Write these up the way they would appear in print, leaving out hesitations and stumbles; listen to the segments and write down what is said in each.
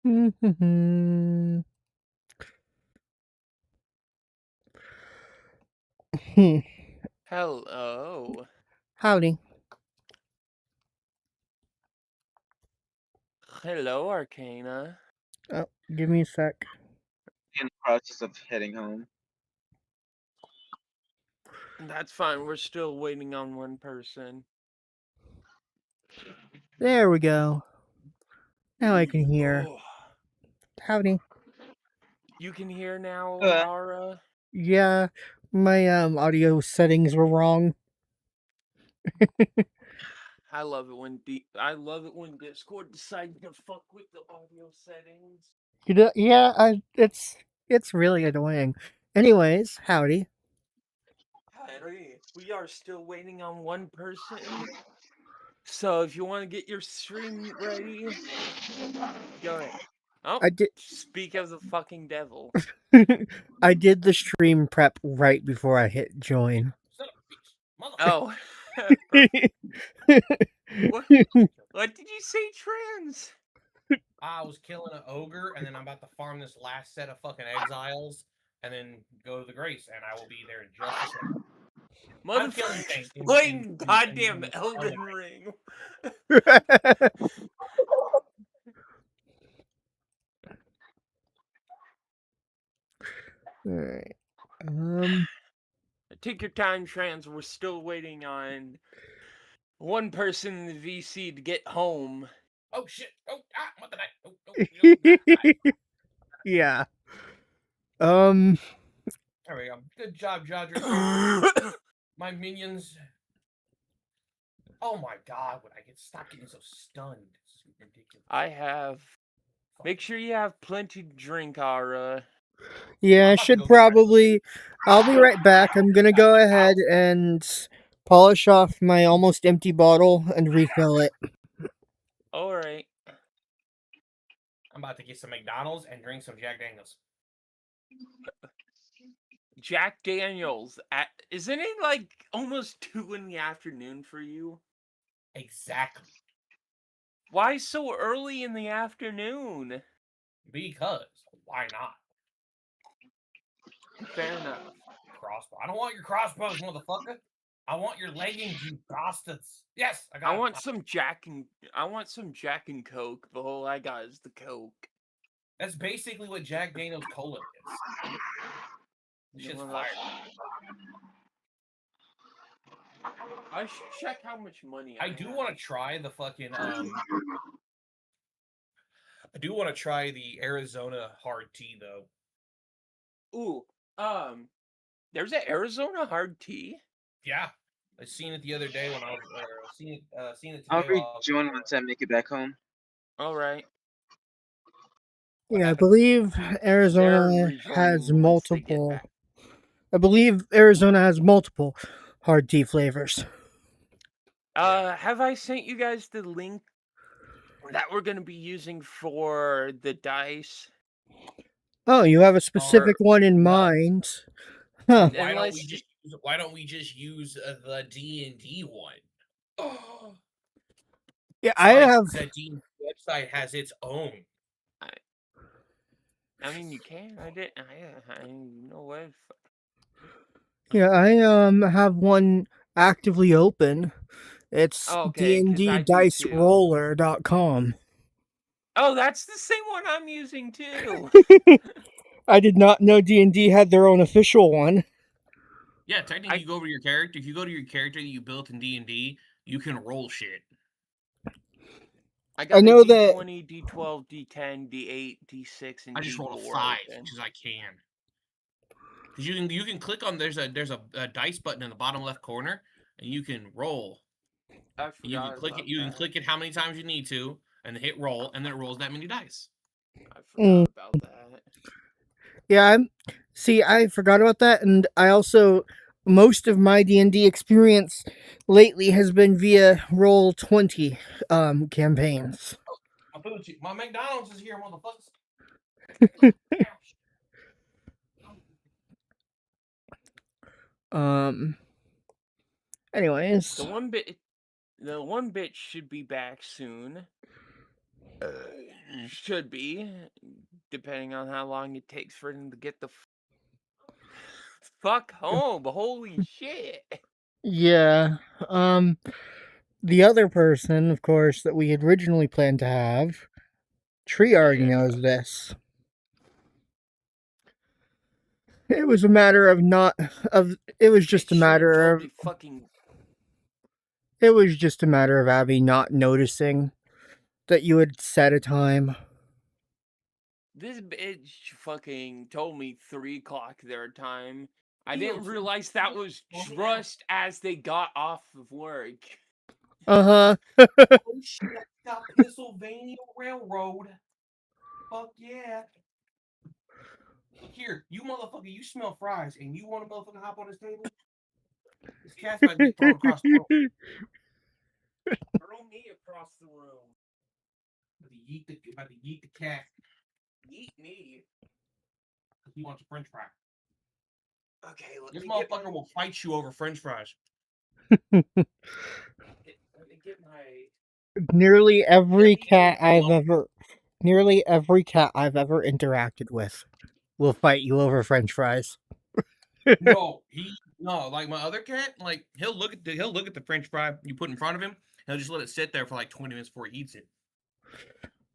Hmm. Hello. Howdy. Hello, Arcana. Oh, give me a sec. In the process of heading home. That's fine. We're still waiting on one person. There we go. Now I can hear. Oh, Howdy. you can hear now, Uh, Ara? Yeah, my audio settings were wrong. I love it when Discord decides to fuck with the audio settings. Yeah, it's really annoying. Anyways, howdy. Harry, we are still waiting on one person. So if you want to get your stream ready, go ahead. Oh, I did speak of the fucking devil. I did the stream prep right before I hit join. Son of a bitch. Oh, what? What did you say, trans? I was killing an ogre, and then I'm about to farm this last set of fucking exiles, and then go to the grace, and I will be there in just a second. I'm killing things Motherfucker, playing goddamn Elden Ring. Ring. Alright. Take your time, trans. We're still waiting on one person in the VC to get home. Oh shit! Oh what the night? Oh, Yeah. There we go. Good job, Jodrick. My minions. Oh my god! Would I stop getting so stunned? It's ridiculous. I have. Make sure you have plenty to drink, Ara. Yeah, I should probably. I'll be right back. I'm gonna go ahead and polish off my almost empty bottle and refill it. Alright. I'm about to get some McDonald's and drink some Jack Daniels. Jack Daniels. Isn't it like almost 2 in the afternoon for you? Exactly. Why so early in the afternoon? Because why not? Fair enough. Crossbow. I don't want your crossbows, motherfucker. I want your leggings, you bastards. Yes, I got I want some Jack and Coke, but all I got is the Coke. That's basically what Jack Daniels Cola is. This shit's fire. I should check how much money I do want to try the fucking I do want to try the Arizona hard tea though. Ooh, there's an Arizona hard tea. Yeah, I seen it the other day when I was seen it today. I'll rejoin once I make it back home. All right. Yeah, I believe Arizona has multiple. I believe Arizona has multiple hard tea flavors. Have I sent you guys the link that we're gonna be using for the dice? Oh, you have a specific one in mind. Huh. Why don't we just use the D&D one? Oh. Yeah, I have. The D&D website has its own. I mean, you can. I know what. Yeah, I have one actively open. It's dnddiceroller.com. Oh, that's the same one I'm using too. I did not know D&D had their own official one. Yeah, technically, you go over to your character. If you go to your character that you built in D&D, you can roll shit. I got know D20, that D12, D10, D8, D6, and I just D4 rolled a 5 because I can. Because you can click on there's a dice button in the bottom left corner, and you can roll. I forgot you can click it. You can click it how many times you need to, and then hit roll, and then it rolls that many dice. I forgot about that. Yeah, I forgot about that, and I also most of my D&D experience lately has been via Roll20 campaigns. My McDonald's is here, motherfuckers. Anyways, the one bit should be back soon. Should be, depending on how long it takes for him to get the fuck home. Holy shit. Yeah. The other person, of course, that we had originally planned to have, Tree already Yeah. knows this. It was a matter of not of. It was just a It should've matter told of. me fucking. It was just a matter of Abby not noticing that you had set a time. This bitch fucking told me 3 o'clock their time. I Ew, didn't so- realize that was Oh, yeah. just as they got off of work. Uh Oh shit, got Pennsylvania Railroad. Fuck yeah. Look here, you motherfucker, you smell fries and you want a motherfucker hop on this table? This cat's about to get thrown across the room. Throw me across the room. About to yeet the cat. Eat me. Because he wants a french fry. Okay, let This me get my. motherfucker will fight you over french fries. Let me get my. Nearly every Let me cat go I've blow- ever. Nearly every cat I've ever interacted with will fight you over French fries. No, like my other cat, like he'll look at the french fry you put in front of him, and he'll just let it sit there for like 20 minutes before he eats it.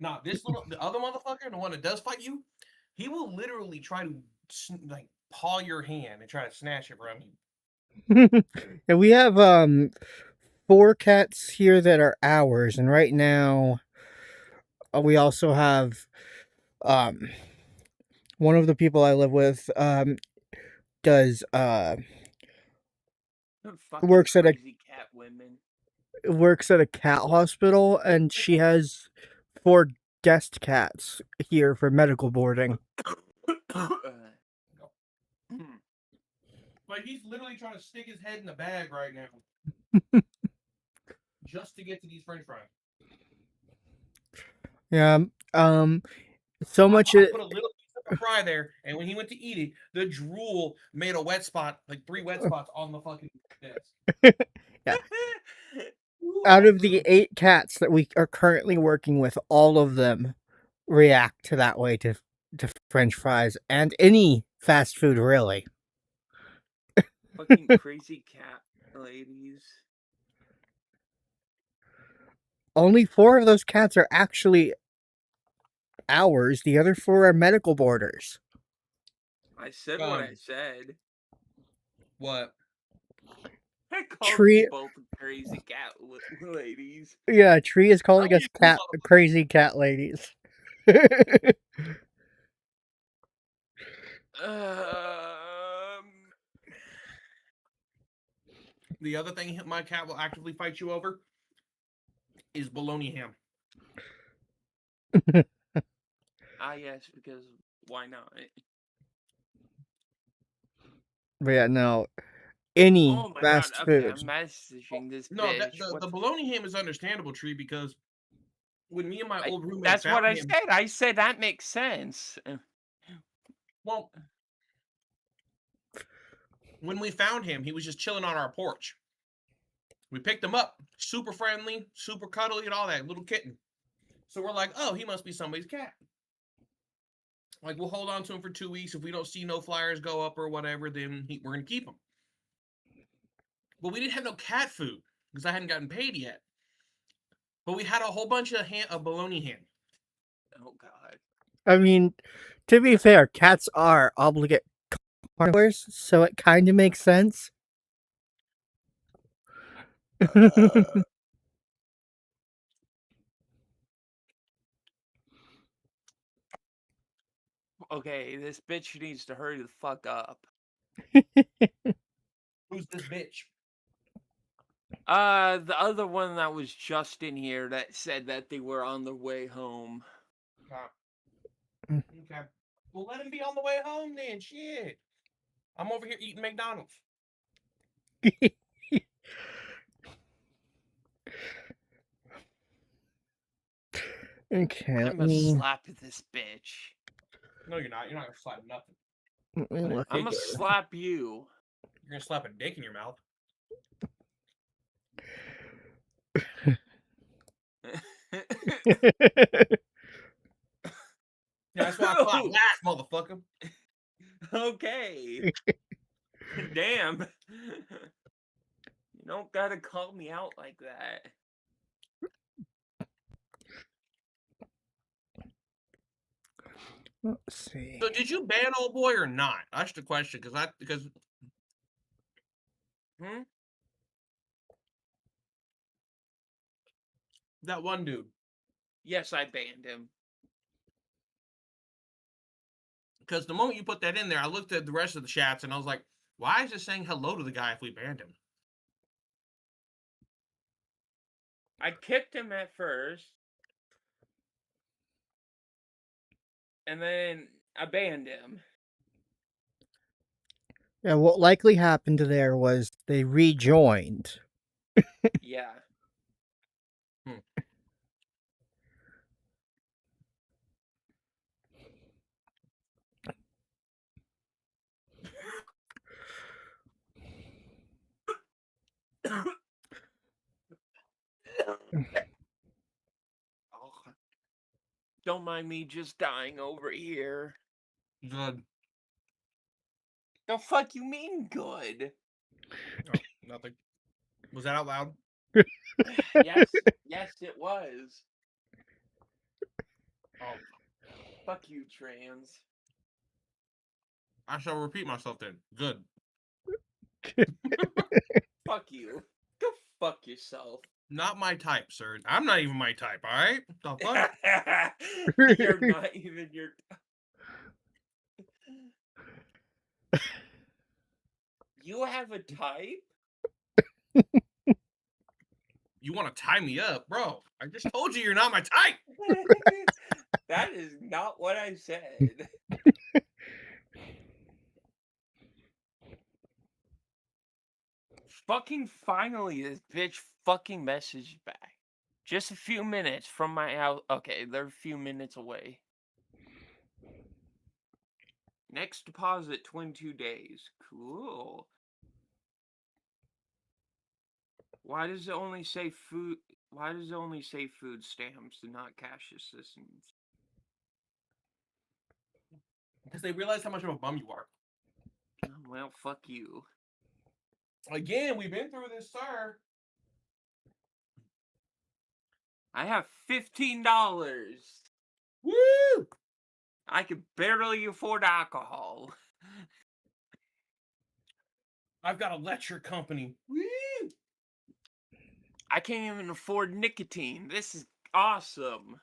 Now, the other motherfucker, the one that does fight you, he will literally try to like paw your hand and try to snatch it from you. And we have 4 cats here that are ours, and right now we also have one of the people I live with does Fucking works at a crazy cat women. works at a cat hospital, and she has 4 guest cats here for medical boarding. Like he's literally trying to stick his head in the bag right now, just to get to these french fries. Yeah. So much. I put a little piece of fry there, and when he went to eat it, the drool made a wet spot, like 3 wet spots on the fucking desk. Yeah. Out of the 8 cats that we are currently working with, all of them react to that way to French fries and any fast food, really. Fucking crazy cat ladies. Only 4 of those cats are actually ours. The other 4 are medical boarders. I said what I said. What? I called Tree. you both crazy cat ladies. Yeah, Tree is calling Oh, us yeah, crazy cat ladies. The other thing my cat will actively fight you over is bologna ham. Ah, yes, because why not? But yeah, no. Any Oh my fast god, okay, food. I'm messaging this No, bitch. the bologna ham is understandable, Tree, because when me and my old roommate That's what found I him, said. I said that makes sense. well, when we found him, he was just chilling on our porch. We picked him up, super friendly, super cuddly, and all that, little kitten. So we're like, oh, he must be somebody's cat. Like, we'll hold on to him for 2 weeks. If we don't see no flyers go up or whatever, then we're going to keep him. But we didn't have no cat food because I hadn't gotten paid yet. But we had a whole bunch of bologna ham. Oh god. I mean, to be fair, cats are obligate carnivores, so it kind of makes sense. Okay, this bitch needs to hurry the fuck up. Who's this bitch? The other one that was just in here that said that they were on their way home. Okay. Well, let him be on the way home then. Shit. I'm over here eating McDonald's. Okay, I'm let gonna me slap this bitch. No, you're not. You're not going to slap nothing. look I'm gonna again. slap you. You're going to slap a dick in your mouth. That's why I clap last, motherfucker. Okay. Damn. You don't gotta call me out like that. Let's see. So did you ban old boy or not? That's the question, because Hmm? that one dude. Yes, I banned him. Because the moment you put that in there, I looked at the rest of the chats and I was like, why is it saying hello to the guy if we banned him? I kicked him at first. And then I banned him. Yeah, what likely happened there was they rejoined. Yeah. Don't mind me just dying over here. Good. The fuck you mean good? Oh, nothing. Was that out loud? Yes, yes it was. Oh, Fuck you, trans. I shall repeat myself then. Good. Fuck you. Go fuck yourself. Not my type, sir. I'm not even my type, alright? The fuck? You're not even your. You have a type? You want to tie me up? Bro, I just told you you're not my type. That is not what I said. Fucking finally, this bitch fucking messaged back. Just a few minutes from my house. Okay, they're a few minutes away. Next deposit, 22 days. Cool. Why does it only say food? Why does it only say food stamps and not cash assistance? Because they realize how much of a bum you are. Oh, well, fuck you. Again, we've been through this, sir. I have $15. Woo! I could barely afford alcohol. I've got a lecture company. Woo! I can't even afford nicotine. This is awesome.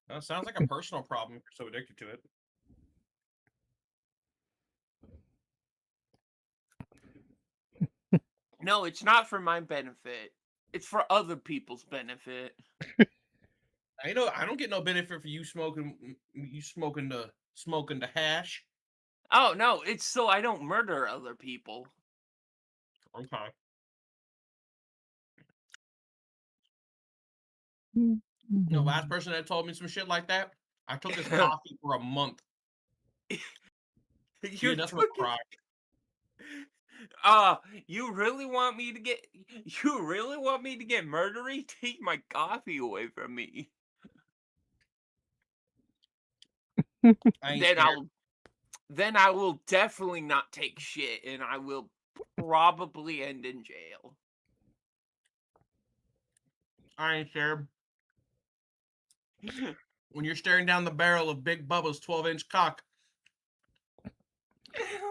That sounds like a personal problem if you're so addicted to it. No, it's not for my benefit. It's for other people's benefit. I don't get no benefit for you smoking the hash. Oh, no, it's so I don't murder other people. Okay. The last person that told me some shit like that, I took his coffee for a month. He had nothing but cry. You really want me to get murdery? Take my coffee away from me. I ain't Then scared. I will definitely not take shit and I will probably end in jail. I ain't scared. When you're staring down the barrel of Big Bubba's 12-inch cock,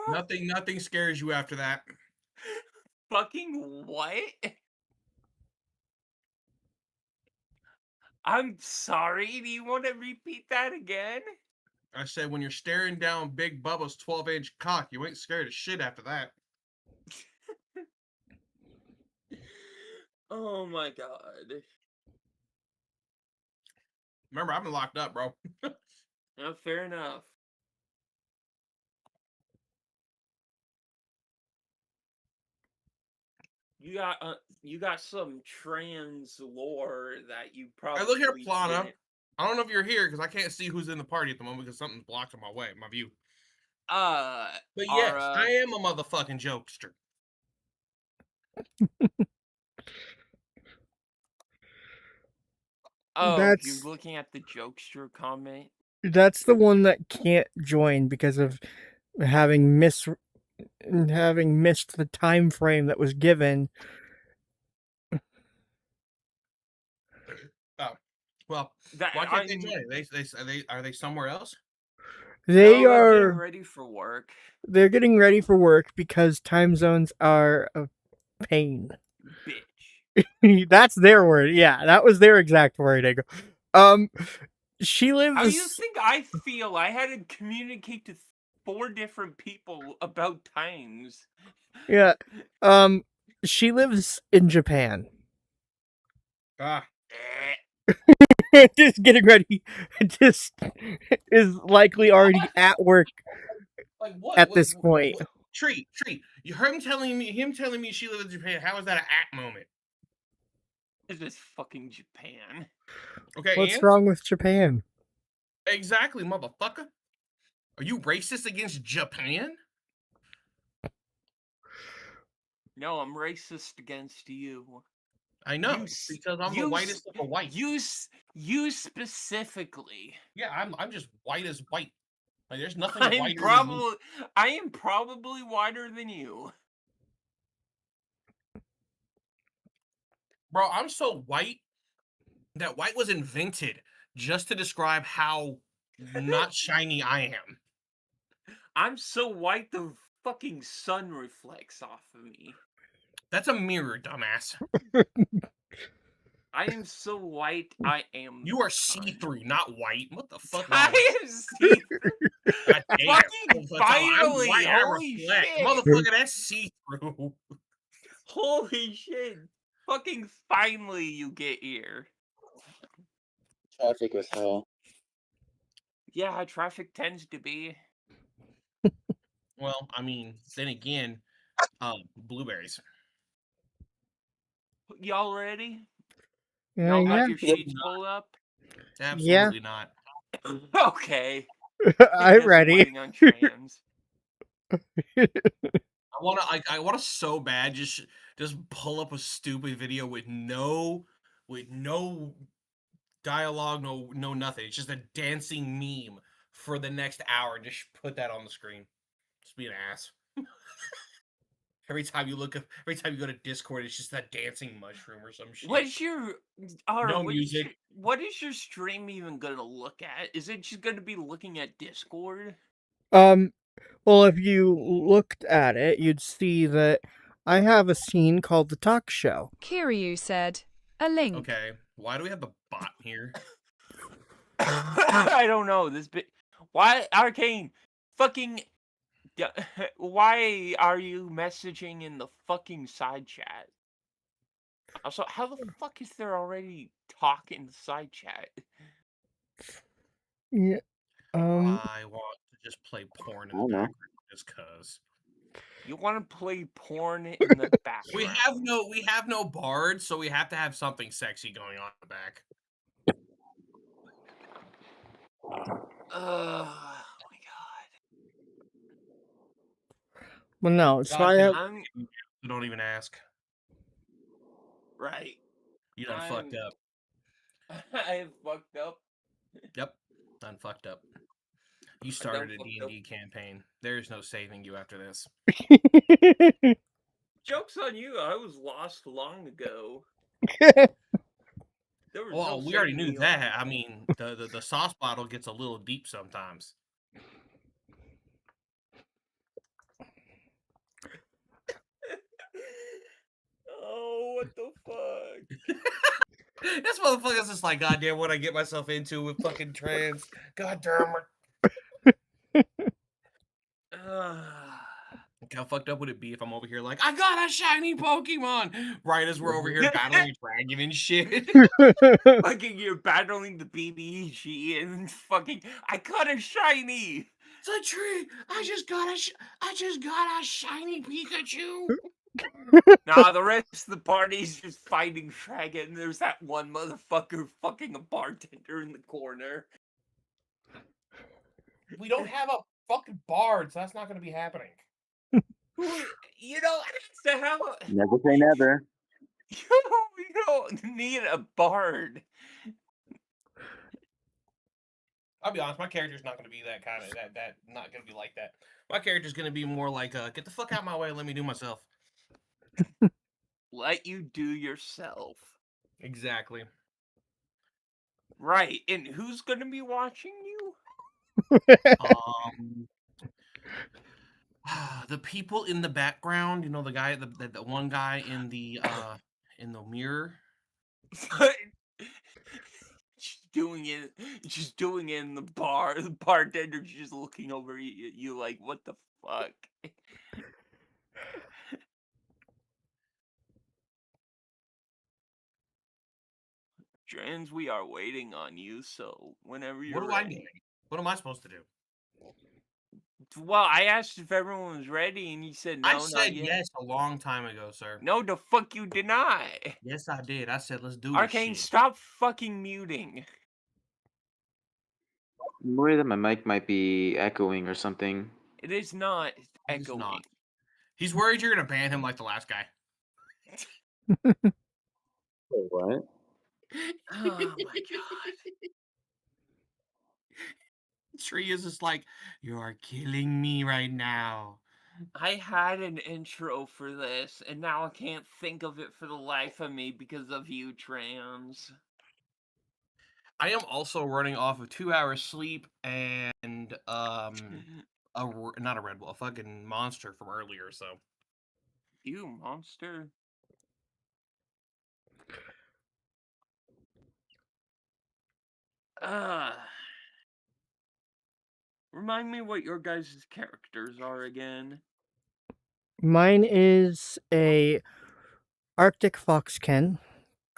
nothing scares you after that. Fucking what? I'm sorry, do you want to repeat that again? I said when you're staring down Big Bubba's 12-inch cock, you ain't scared of shit after that. Oh my god. Remember, I've been locked up, bro. Fair enough. You got some trans lore that you Hey, probably look here, Plana. didn't. I don't know if you're here because I can't see who's in the party at the moment because something's blocking my way, my view. But yes, I am a motherfucking jokester. Oh, That's you're looking at the jokester comment? That's the one that can't join because of having missed the time frame that was given. Oh, well, That why can't they I'm join? Are they somewhere else? They no, they're getting are ready for work. they're getting ready for work because time zones are a pain. Bitch. That's their word. Yeah, that was their exact wording. She How do you lives. think I feel? I had to communicate to 4 different people about times. Yeah. She lives in Japan. Ah, Just getting ready. Just is likely already at work like what? at this point. Tree. Him telling me she lives in Japan. How is that an at moment? This is fucking Japan. Okay, What's and wrong with Japan? exactly, motherfucker. Are you racist against Japan? No, I'm racist against you. I know because I'm the whitest of the white. You specifically. Yeah, I'm just white as white. Like there's nothing I whiter than me. am probably whiter than you. Bro, I'm so white that white was invented just to describe how not shiny I am. I'm so white the fucking sun reflects off of me. That's a mirror, dumbass. I am so white, I am You the are sun. see-through, not white. What the fuck wrong with I you? am see-through. God damn. Fucking That's all. I'm finally! white, I Holy reflect. shit! Motherfucker, that's see-through. Holy shit! Fucking finally you get here. Traffic was hell. Yeah, traffic tends to be. Well, I mean, then again, blueberries. Y'all ready? Yeah, Y'all got yeah, your sheets pulled up? yeah. Absolutely not. Okay. I'm Guess I'm ready. waiting on trans. I wanna so bad just pull up a stupid video with no dialogue, no nothing. It's just a dancing meme for the next hour. Just put that on the screen. Just be an ass. Every time you go to Discord, it's just that dancing mushroom or some shit. No music. What is your stream even gonna look at? Is it just gonna be looking at Discord? Well, if you looked at it, you'd see that I have a scene called the talk show. Kiryu said, a link. Okay, why do we have the bot here? I don't know this bit. Why Arcane? Fucking. Why are you messaging in the fucking side chat? Also, how the fuck is there already talk in the side chat? Yeah. I want to just play porn in the I don't know. background just cause. You want to play porn in the background? We have no bards, so we have to have something sexy going on in the back. Oh my god. Well, no. So God I have. I'm don't even ask. right. You done fucked up. I have fucked up. Yep, done fucked up. You started a D&D campaign. There's no saving you after this. Joke's on you. I was lost long ago. There was Well, no we already saving knew me that. on I mean, the sauce bottle gets a little deep sometimes. Oh, what the fuck? This motherfucker's just like, God damn, what I get myself into with fucking trans. God damn it. How fucked up would it be if I'm over here like, I got a shiny Pokemon! Right as we're over here battling a dragon and shit. Fucking you're battling the BBG and fucking I got a shiny. It's a tree. I just got a shiny Pikachu. Nah, the rest of the party's just fighting dragon. And there's that one motherfucker fucking a bartender in the corner. We don't have a fucking bard, so that's not gonna be happening. You know, the hell. Never say never. You don't need a bard. I'll be honest, my character's not going to be that kind of that not going to be like that. My character's going to be more like, get the fuck out my way, and let me do myself. Let you do yourself. Exactly. Right, and who's gonna be watching you? The people in the background, you know, the guy, the one guy in the mirror. She's doing it in the bar. The bartender's just looking over at you like, what the fuck? Trans, we are waiting on you, so whenever you're What am I ready. doing? What am I supposed to do? Well, I asked if everyone was ready, and you said no, I not said yet. yes a long time ago, sir. No, the fuck you did not. Yes, I did. I said let's do Arcane, this shit. stop fucking muting. I'm worried that my mic might be echoing or something. It is not It is echoing. not. He's worried you're gonna ban him like the last guy. Wait, what? Oh my god. Tree is just like, you are killing me right now. I had an intro for this, and now I can't think of it for the life of me because of you, Trans. I am also running off of 2 hours sleep and not a Red Bull, a fucking Monster from earlier. So You monster. Remind me what your guys' characters are again. Mine is a Arctic Foxken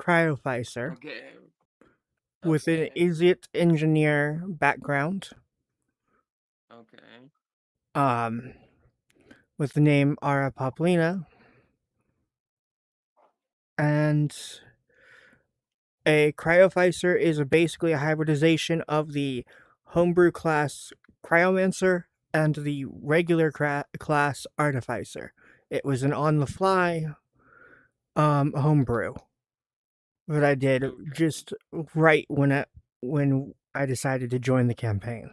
Cryoficer Okay. with an Okay. Idiot engineer background. Okay. With the name Ara Poplina. And a Cryoficer is basically a hybridization of the homebrew class Cryomancer and the regular class Artificer. It was an on-the-fly homebrew that I did Okay. just right when I decided to join the campaign.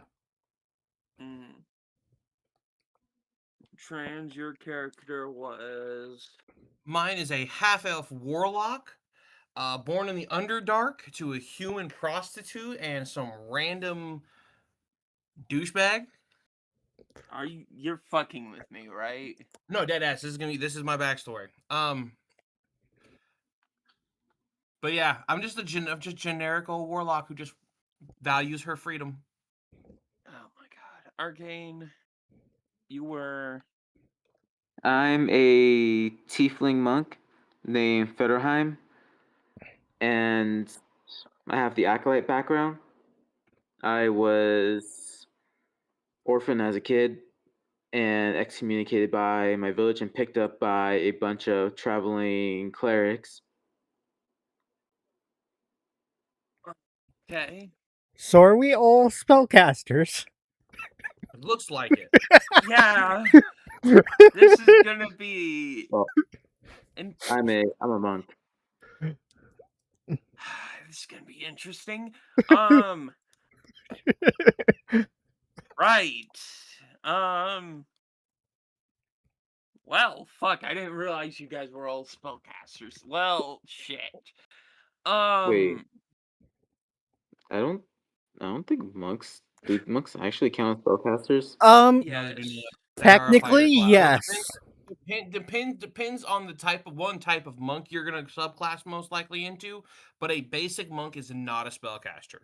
Trans, your character was... mine is a half-elf warlock, born in the Underdark to a human prostitute and some random douchebag. You're fucking with me, right? No, deadass. This is my backstory. But yeah, I'm just just generic old warlock who just values her freedom. Oh my god. Arcane, you were... I'm a tiefling monk named Federheim, and I have the acolyte background. I was orphaned as a kid and excommunicated by my village and picked up by a bunch of traveling clerics. Okay. So are we all spellcasters? It looks like it. Yeah. This is gonna be... Well, I'm a monk. This is gonna be interesting. Right. Well, fuck, I didn't realize you guys were all spellcasters. Well, shit. Wait, I don't think monks do monks actually count as spellcasters. No, Yes. they do not. They are a Technically, fighter class. yes. Depends on the type of monk you're gonna subclass most likely into, but a basic monk is not a spellcaster.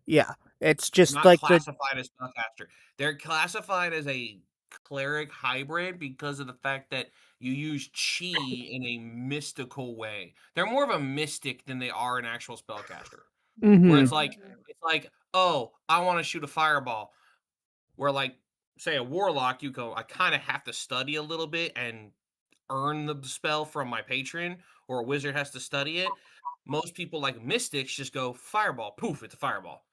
Yeah, it's just Not like classified as spellcaster. They're classified as a cleric hybrid because of the fact that you use chi in a mystical way. They're more of a mystic than they are an actual spellcaster. Where it's like, oh, I want to shoot a fireball. Where like, say a warlock, you go, I kind of have to study a little bit and earn the spell from my patron, or a wizard has to study it. Most people like mystics just go fireball, poof, it's a fireball.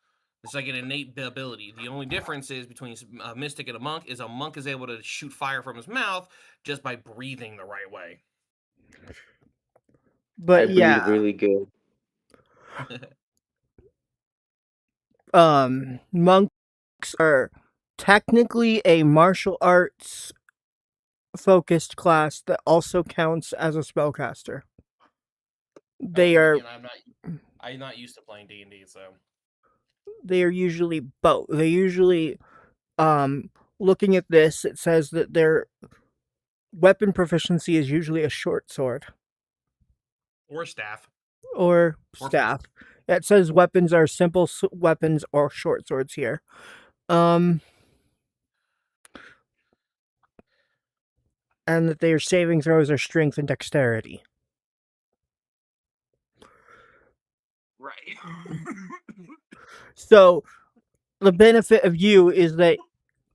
It's like an innate ability. The only difference is between a mystic and a monk is able to shoot fire from his mouth just by breathing the right way. But I yeah, breathe really good. monks are technically a martial arts focused class that also counts as a spellcaster. They are Again, I'm not used to playing D&D, so usually both. They usually looking at this, it says that their weapon proficiency is usually a short sword or staff. or Or staff. It says weapons are simple weapons or short swords here. And that their saving throws are strength and dexterity. Right. So the benefit of you is that,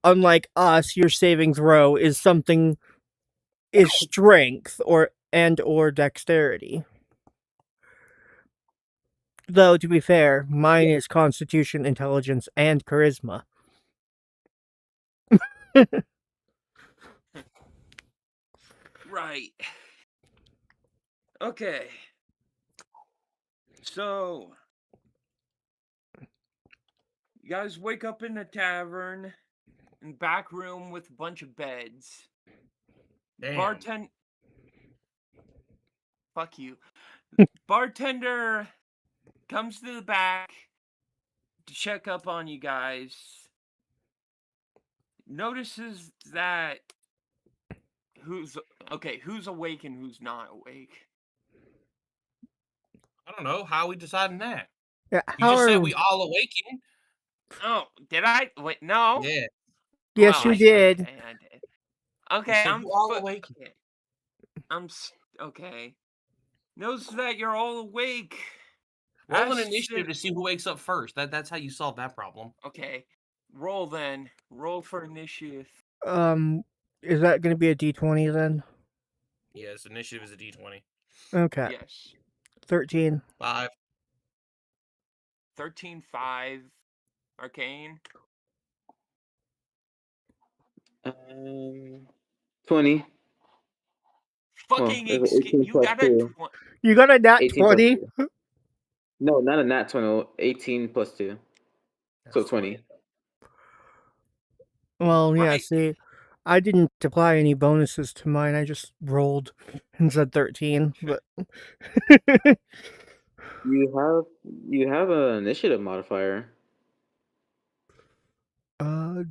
unlike us, your saving throw is strength or dexterity. Though to be fair, mine is constitution, intelligence, and charisma. Right. Okay. So, you guys wake up in a tavern, in back room with a bunch of beds. Damn. Fuck you. Bartender comes to the back to check up on you guys. Notices that who's awake and who's not awake. I don't know how we deciding that. Yeah, You just said we all awakened. Oh, did I? Wait, no. Yeah. Yes, you did. Okay, I did. Okay, You said I'm you all fu- awakened. okay. Okay. Knows that you're all awake. Roll an Asks initiative it- to see who wakes up first. That's how you solve that problem. Okay. Roll then. Roll for initiative. Is that going to be a D20 then? Yes, initiative is a D20. Okay, Yes. 13. 5. 13, 5. Arcane. 20. Fucking Well, 18 you plus got a 2. You got a nat 18 plus 20? 2. No, not a nat 20. 18 plus 2. So 20. Well, yeah, Right. see, I didn't apply any bonuses to mine. I just rolled and said 13, but You have an initiative modifier. uh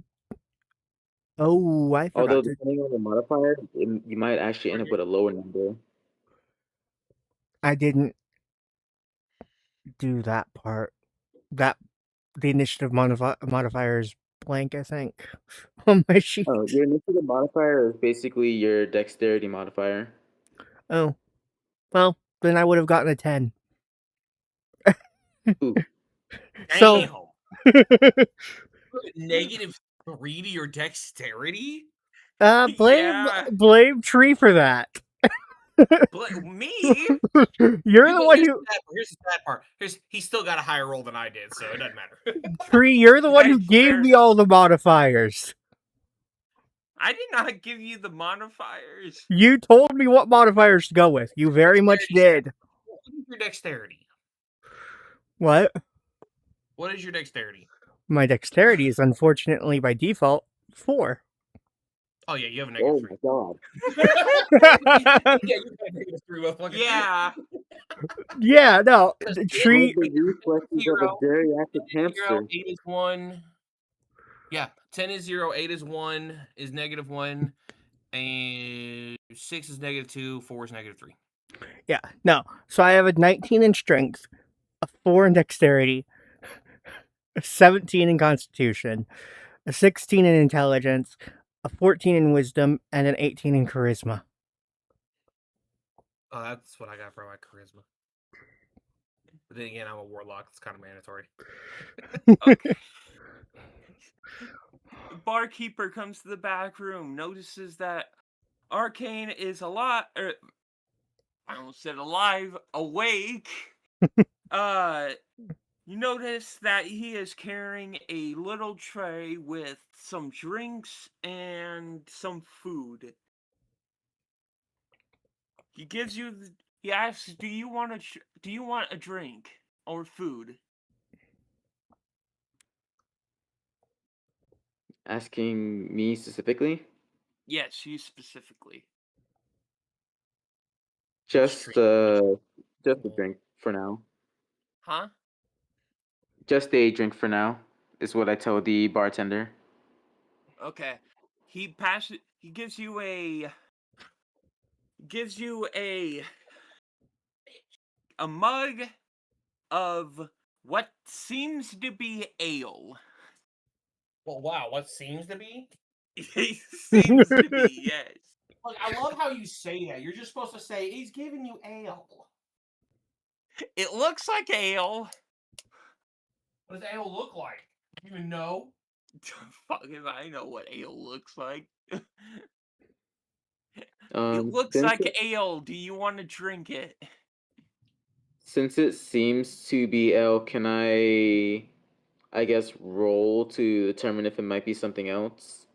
oh, I Although forgot to. depending on the modifier, you might actually end up with a lower number. I didn't do that part. That the initiative modifier is blank, I think, on my sheet. Oh, your initiative modifier is basically your dexterity modifier. Oh, well, then I would have gotten a 10. Ooh. So, Negative 3 to your dexterity? Yeah. blame Tree for that. Me? You're the one Here's who the sad part. He still got a higher roll than I did, so it doesn't matter. Tree. You're the one who That's gave fair me enough. all the modifiers. I did not give you the modifiers. You told me what modifiers to go with. You very much did. What is your dexterity? What? What is your dexterity? My dexterity is unfortunately by default 4. Oh yeah, you have a Oh negative 3. my god. Yeah, you got a negative 3, motherfucker. Yeah. Yeah, no. Tree. The reflexes of a geriatric 0, hamster. 8 is 1. Yeah, 10 is 0, 8 is 1, is negative 1, and 6 is negative 2, 4 is negative 3. Yeah, no. So I have a 19 in strength, a 4 in dexterity, a 17 in constitution, a 16 in intelligence, a 14 in wisdom, and an 18 in charisma. Oh, that's what I got for my charisma. But then again, I'm a warlock. It's kind of mandatory. Okay. The barkeeper comes to the back room, notices that Arcane is I almost said alive, awake. You notice that he is carrying a little tray with some drinks and some food. He gives you. He asks, "Do you want a drink or food?" Asking me specifically? Yes, you specifically. Just just a drink for now. Huh? Just a drink for now is what I told the bartender. Okay. He passes. He gives you a. Gives you a mug of what seems to be ale. Well, wow, what seems to be? It seems to be, yes. Look, I love how you say that. You're just supposed to say he's giving you ale. It looks like ale. What does ale look like? Do you even know? Fuck if I know what ale looks like. It looks Since like ale. Do you want to drink it? since it seems to be L, can I guess roll to determine if it might be something else?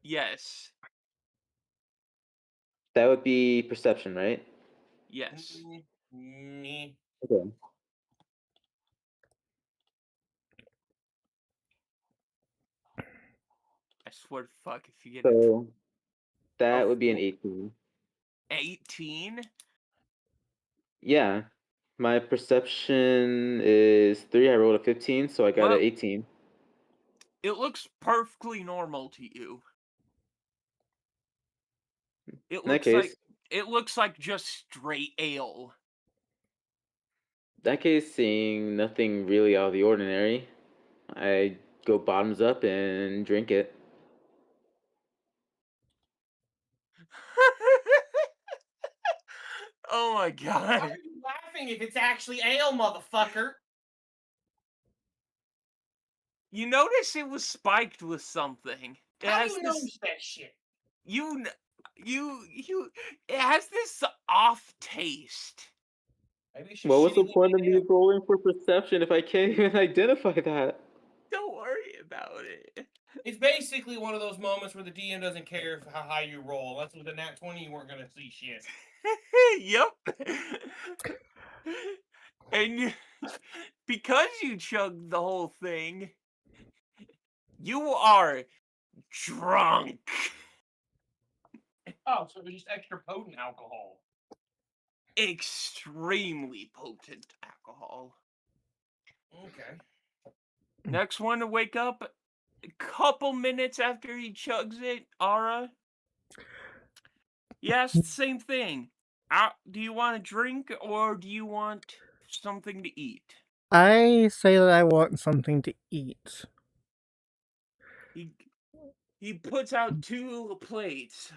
Yes. That would be perception, right? Yes. Me. Okay. I swear to fuck if you get So that a would be an 18. 18. Yeah. My perception is 3. I rolled a 15, so I got Well, an 18. it looks perfectly normal to you. It In that looks like case, just straight ale. seeing nothing really out of the ordinary, I go bottoms up and drink it. Oh my Why god. are you laughing if it's actually ale, motherfucker? You notice it was spiked with something. It How do has you this notice that shit? you it has this off taste. Maybe it's just Well, what's the shitty point of liquid me ale. rolling for perception if I can't even identify that? Don't worry about it. It's basically one of those moments where the DM doesn't care how high you roll. Unless with a nat 20, you weren't gonna see shit. Yep. And because you chugged the whole thing, you are drunk. Oh, so it was just extra potent alcohol. Extremely potent alcohol. Okay. Next one to wake up a couple minutes after he chugs it, Ara. Yes, the same thing. Do you want a drink or do you want something to eat? I say that I want something to eat. He puts out 2 plates.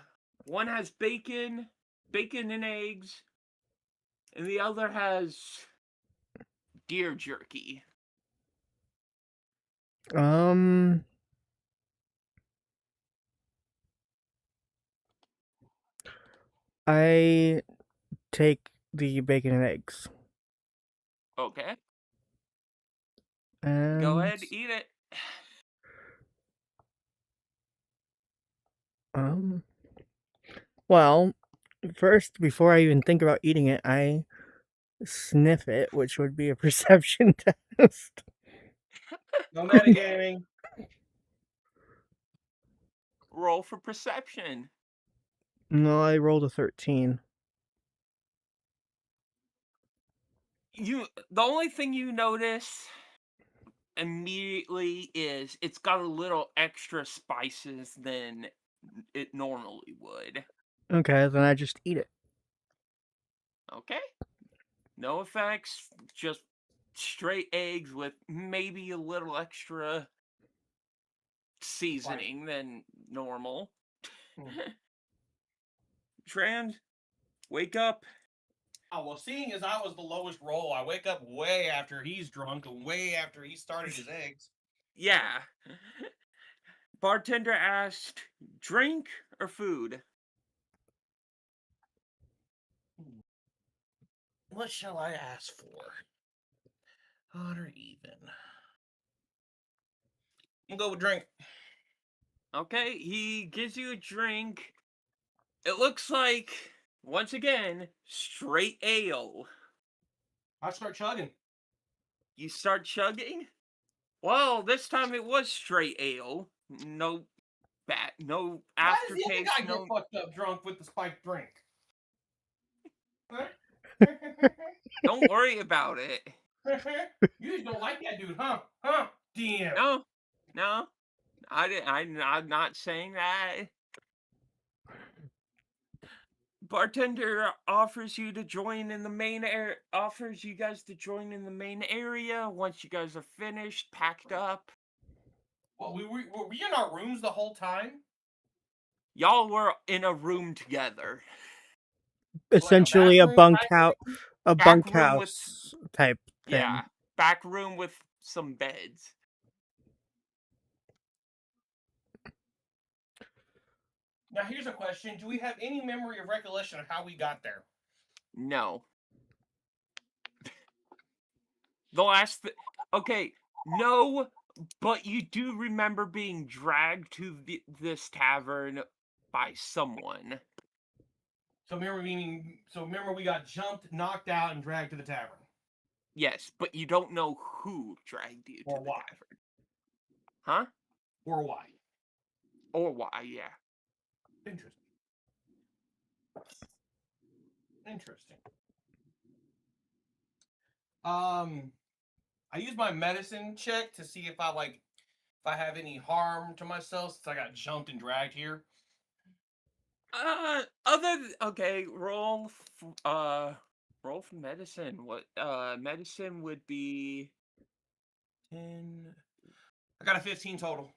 One has bacon and eggs, and the other has deer jerky. Um, I take the bacon and eggs. Okay, And go ahead, eat it. um, well, first, before I even think about eating it, I sniff it, which would be a perception test. No metagaming. Roll for perception. No, I rolled a 13. The only thing you notice immediately is it's got a little extra spices than it normally would. Okay, then I just eat it. Okay. No effects, just straight eggs with maybe a little extra seasoning than normal. Trans, wake up. Oh, well, seeing as I was the lowest roll, I wake up way after he's drunk and way after he started his eggs. Yeah. Bartender asked, drink or food? What shall I ask for? Odd or even? I'm gonna go with drink. Okay, he gives you a drink. It looks like, once again, straight ale. I start chugging. You start chugging? Well, this time it was straight ale. no no Why does the other aftertaste, guy no. get fucked up drunk with the spiked drink? Huh? Don't worry about it. You just don't like that dude, huh? Huh? DM. No, no, I'm not saying that. Bartender offers you to join in the main area. Offers you guys to join in the main area once you guys are finished, packed up. Well, were we in our rooms the whole time? Y'all were in a room together. Essentially a bathroom, bunkhouse, a Back room with bunkhouse type thing. yeah, back room with some beds. Now here's a question: do we have any memory or recollection of how we got there? No. The last okay, no, but you do remember being dragged to this tavern by someone. So remember we got jumped, knocked out, and dragged to the tavern. Yes, but you don't know who dragged you Or to the why. tavern. Huh? Or why? Or why, yeah. Interesting. Interesting. I use my medicine check to see if I have any harm to myself since I got jumped and dragged here. Okay, roll for medicine. What medicine would be 10. I got a 15 total.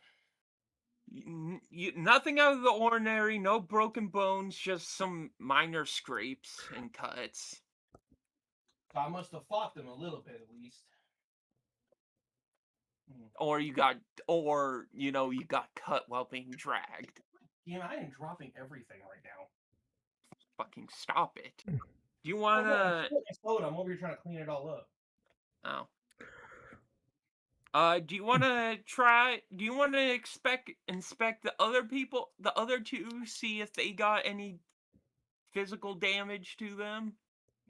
Nothing out of the ordinary, no broken bones, just some minor scrapes and cuts. So I must have fought them a little bit at least. Or you got cut while being dragged. Yeah, I am dropping everything right now. Fucking stop it. Do you Oh, wanna no, I'm soda. I'm over here trying to clean it all up. Oh. Do you wanna inspect the other people, the other two, see if they got any physical damage to them?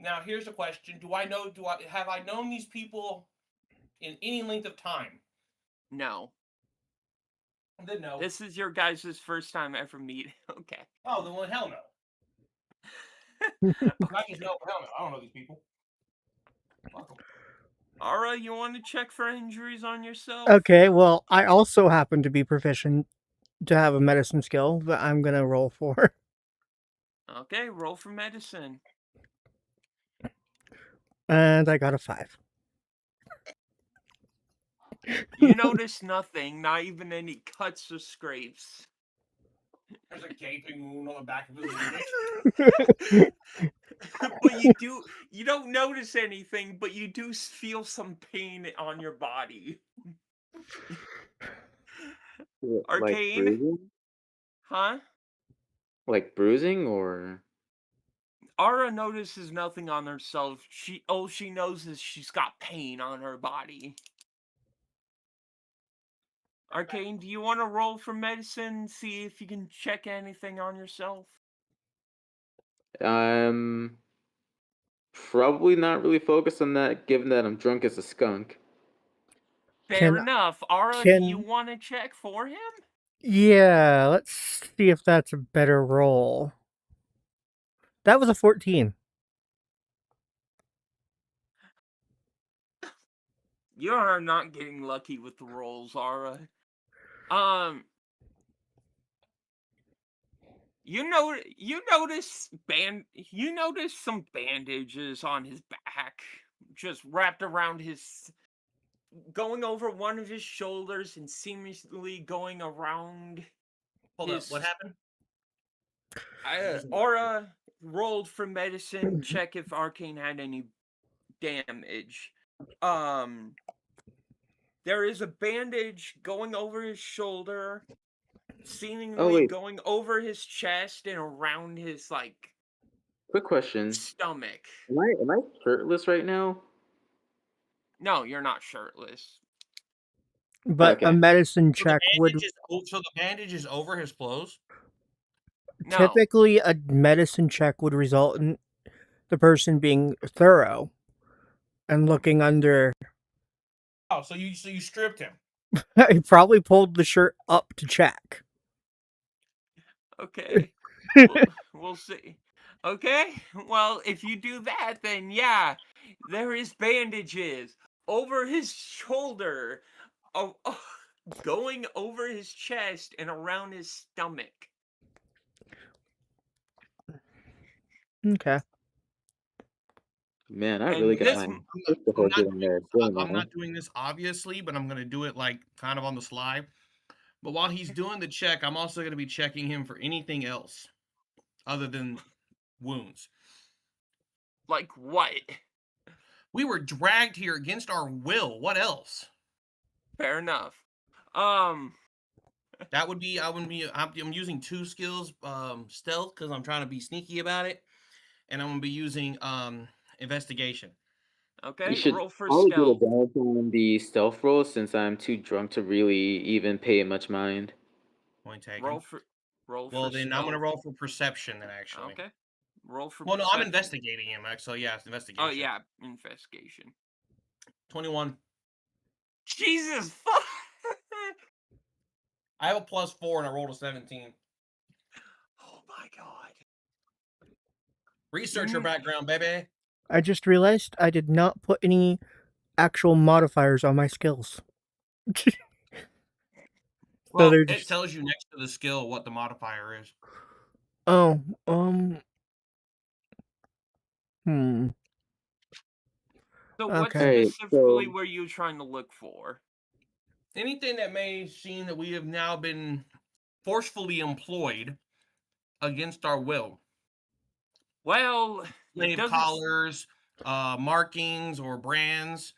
Now here's the question: have I known these people in any length of time? No. Then no. This is your guys' first time ever meeting. Okay. Oh, then well, hell no. I just know, hell no. I don't know these people. Fuck 'em. Ara, you want to check for injuries on yourself? Okay, well, I also happen to be proficient to have a medicine skill that I'm gonna roll for. Okay, roll for medicine. And I got a 5. You notice nothing, not even any cuts or scrapes. There's a gaping wound on the back of his neck. But you don't notice anything, but you do feel some pain on your body. Arcane? Like bruising? Huh? Like bruising or? Ara notices nothing on herself. All she knows is she's got pain on her body. Arcane, do you want to roll for medicine? See if you can check anything on yourself? I'm probably not really focused on that, given that I'm drunk as a skunk. Fair Can- enough. Ara, can- do you want to check for him? Yeah, let's see if that's a better roll. That was a 14. You are not getting lucky with the rolls, Ara. You notice some bandages on his back, just wrapped around going over one of his shoulders and seemingly going around. Hold up, what happened? Aura rolled for medicine, check if Arcane had any damage. There is a bandage going over his shoulder, seemingly going over his chest and around his Quick question. stomach. Am I shirtless right now? No, you're not shirtless. But Okay. a medicine So check would the bandage is over his clothes? No. typically a medicine check would result in the person being thorough and looking under. Oh, so you stripped him. I probably pulled the shirt up to check. Okay. We'll see. Okay. Well, if you do that, then yeah, there is bandages over his shoulder, going over his chest and around his stomach. Okay. Man, I And really got this, my I'm Christopher not getting there. Didn't I'm I? not doing this obviously, but I'm gonna do it like kind of on the sly. But while he's doing the check, I'm also gonna be checking him for anything else other than wounds. like what? We were dragged here against our will. What else? Fair enough. That would be I'm using 2 skills, stealth because I'm trying to be sneaky about it, and I'm gonna be using investigation. You Okay, should roll for probably get stealth. advantage on the stealth roll since I'm too drunk to really even pay much mind. Point taken. Roll for Well, then I'm gonna stealth. roll for perception then actually. Okay. Roll for Well, no, I'm perception. investigating him. So yeah, it's investigation. Oh yeah, investigation. 21. Jesus fuck. I have a +4 and I rolled a 17. Oh my god. Researcher background, baby. I just realized I did not put any actual modifiers on my skills. Well, they're it just- tells you next to the skill what the modifier is. Oh, So what Okay. Alright, specifically so were you trying to look for? Anything that may seem that we have now been forcefully employed against our will. Well, it Slave doesn't. collars, markings or brands,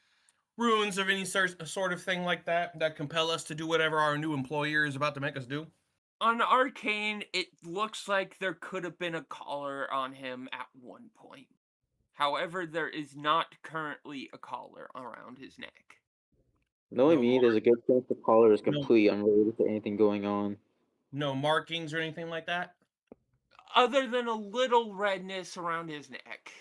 runes of any sort of thing like that compel us to do whatever our new employer is about to make us do. On Arcane, it looks like there could have been a collar on him at one point. However, there is not currently a collar around his neck. knowing No me, there's a good chance the collar is No. completely unrelated to anything going on. No markings or anything like that. Other than a little redness around his neck.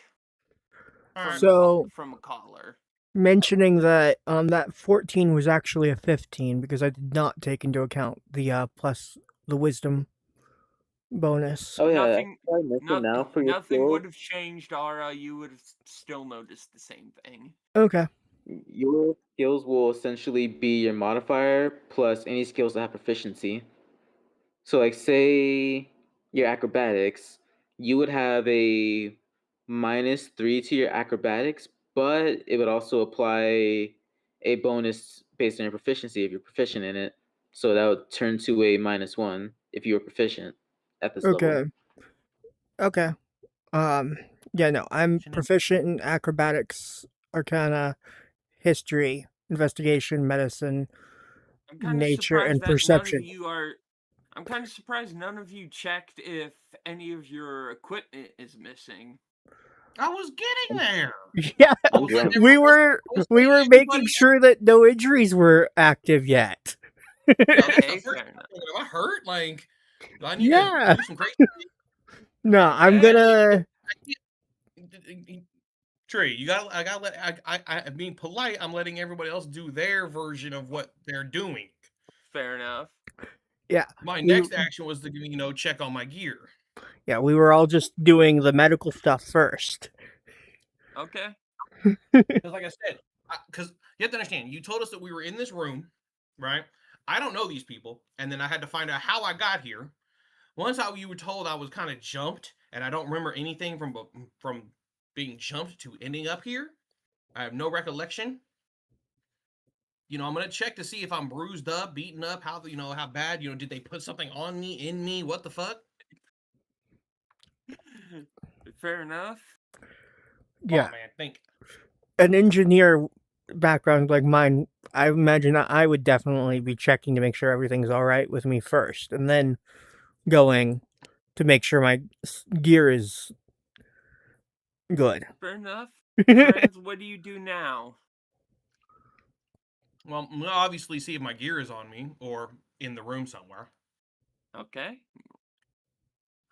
Alright. So From a collar. mentioning that that 14 was actually a 15 because I did not take into account the plus the wisdom bonus. Oh yeah, Nothing, I mentioned now for your nothing skills, would have changed, Ara. You would have still noticed the same thing. Okay. your skills will essentially be your modifier plus any skills that have proficiency. So like say your acrobatics, you would have a -3 to your acrobatics, but it would also apply a bonus based on your proficiency if you're proficient in it. So that would turn to a -1 if you were proficient at this level. Okay. Okay. Yeah, no, I'm proficient in acrobatics, arcana, history, investigation, medicine, I'm kind of nature, surprised and that none of perception. you are. I'm kind of surprised none of you checked if any of your equipment is missing. I was getting there. Yeah, I'm was drunk. we were making Everybody- sure that no injuries were active yet. Yeah, that's Okay, the first fair thing. enough. Am I hurt? Like, do I need Yeah. to do some crazy No, I'm Yeah. gonna. Tree, you got. I got. Let. I. Being polite. I'm letting everybody else do their version of what they're doing. Fair enough. Yeah, My we- next action was to check on my gear. yeah, we were all just doing the medical stuff first. Okay. Because like I said, because you have to understand, you told us that we were in this room, right? I don't know these people, and then I had to find out how I got here. Once you were told I was kind of jumped, and I don't remember anything from being jumped to ending up here. I have no recollection. I'm gonna check to see if I'm bruised up, beaten up, how how bad. Did they put something on me, in me? What the fuck? Fair enough. Yeah, Oh, man, think. an engineer background like mine, I imagine I would definitely be checking to make sure everything's all right with me first, and then going to make sure my gear is good. Fair enough. Friends, what do you do now? Well, I'm gonna obviously see if my gear is on me or in the room somewhere. Okay.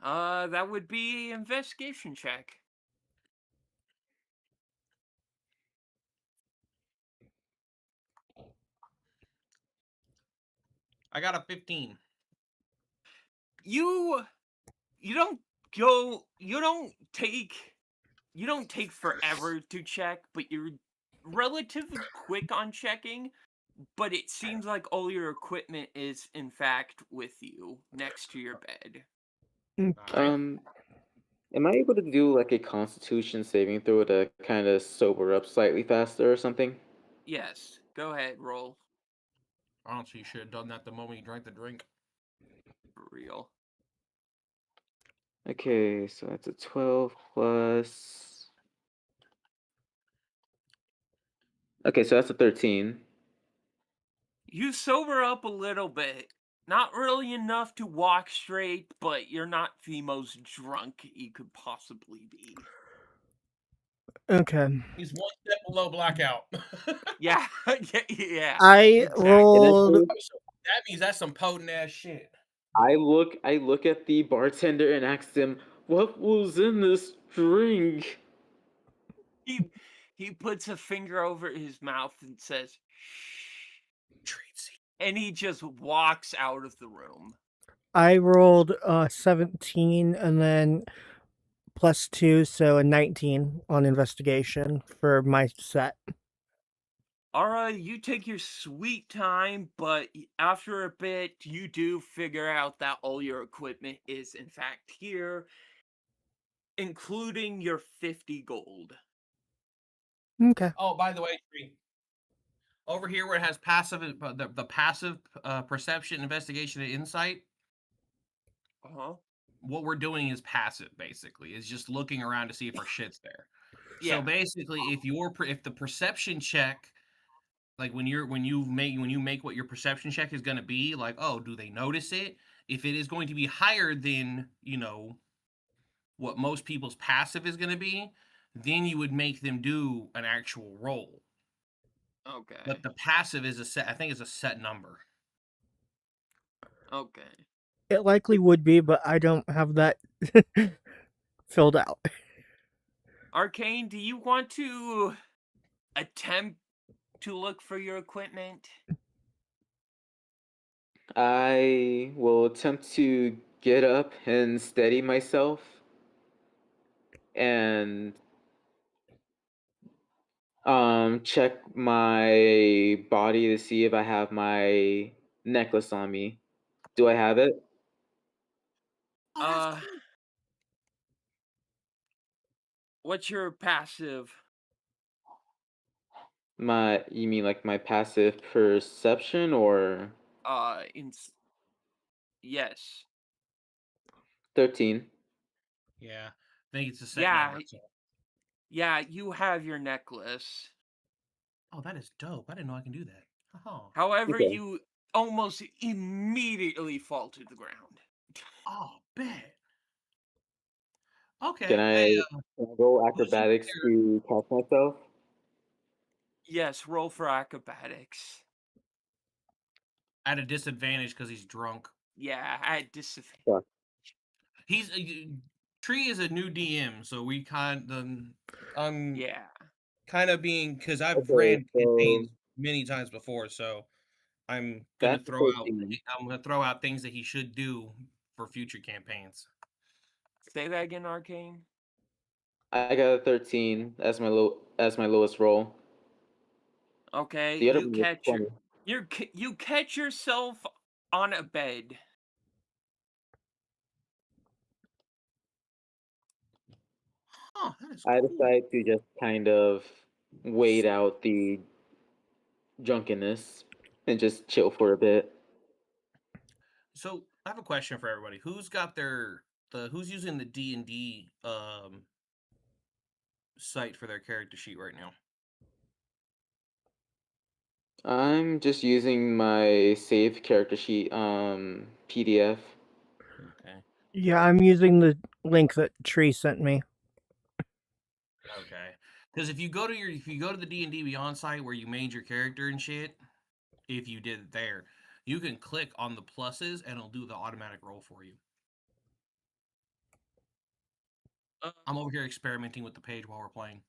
That would be investigation check. I got a 15. You don't go. You don't take forever to check, but you're relatively quick on checking. But it seems like all your equipment is in fact with you next to your bed. Mm. All right. Am I able to do like a Constitution saving throw to kind of sober up slightly faster or something? Yes, go ahead, roll Honestly, you should have done that the moment you drank the drink. for real. Okay, so that's a 12 plus. Okay, so that's a 13. You sober up a little bit. Not really enough to walk straight, but you're not the most drunk you could possibly be. Okay. He's one step below blackout. Yeah, yeah, I exactly. rolled. So that means that's some potent ass shit. I look at the bartender and ask him, "What was in this drink?" He puts a finger over his mouth and says, "Shh," Treatsy. and he just walks out of the room. I rolled 17 and then +2, so a 19 on investigation for my set. Alright, you take your sweet time, but after a bit, you do figure out that all your equipment is in fact here, including your 50 gold. Okay. Oh, by the way, Tree. Over here where it has passive, the passive perception, investigation, and insight. Uh-huh. What we're doing is passive, basically. Is just looking around to see if our shit's there. Yeah. So basically, if the perception check, like when you make what your perception check is going to be, like, oh, do they notice it? If it is going to be higher than what most people's passive is going to be, then you would make them do an actual roll. Okay. But the passive is a set. I think it's a set number. Okay. It likely would be, but I don't have that filled out. Arcane, do you want to attempt to look for your equipment? I will attempt to get up and steady myself and check my body to see if I have my necklace on me. Do I have it? Oh, that's Uh, cool. what's your passive? You mean like my passive perception or In yes. 13? Yeah, I think it's a set Yeah, number. So. yeah, you have your necklace. Oh, that is dope. I didn't know I can do that. Oh, However, Okay. you almost immediately fall to the ground. oh, bet. Okay. Can I, can I roll Who's using acrobatics to catch myself? Yes, roll for acrobatics. at a disadvantage because he's drunk? Yeah, I disadvantage. Fuck. He's Tree is a new DM, so we I'm Yeah. kind of being because I've Okay, ran so campaigns many times before, so I'm gonna that's throw out 13. I'm gonna throw out things that he should do for future campaigns. Say that again, Arcane. I got a 13 as my lowest roll. Okay, The other you one was catch 20. you catch yourself on a bed. Huh, that is I cool. decided to just kind of wait out the drunkenness and just chill for a bit. So I have a question for everybody. Who's got who's using the D&D site for their character sheet right now? I'm just using my save character sheet PDF. Okay. Yeah, I'm using the link that Tree sent me. Okay. Because if you go to the D&D Beyond site where you made your character and shit, if you did it there, you can click on the pluses and it'll do the automatic roll for you. I'm over here experimenting with the page while we're playing.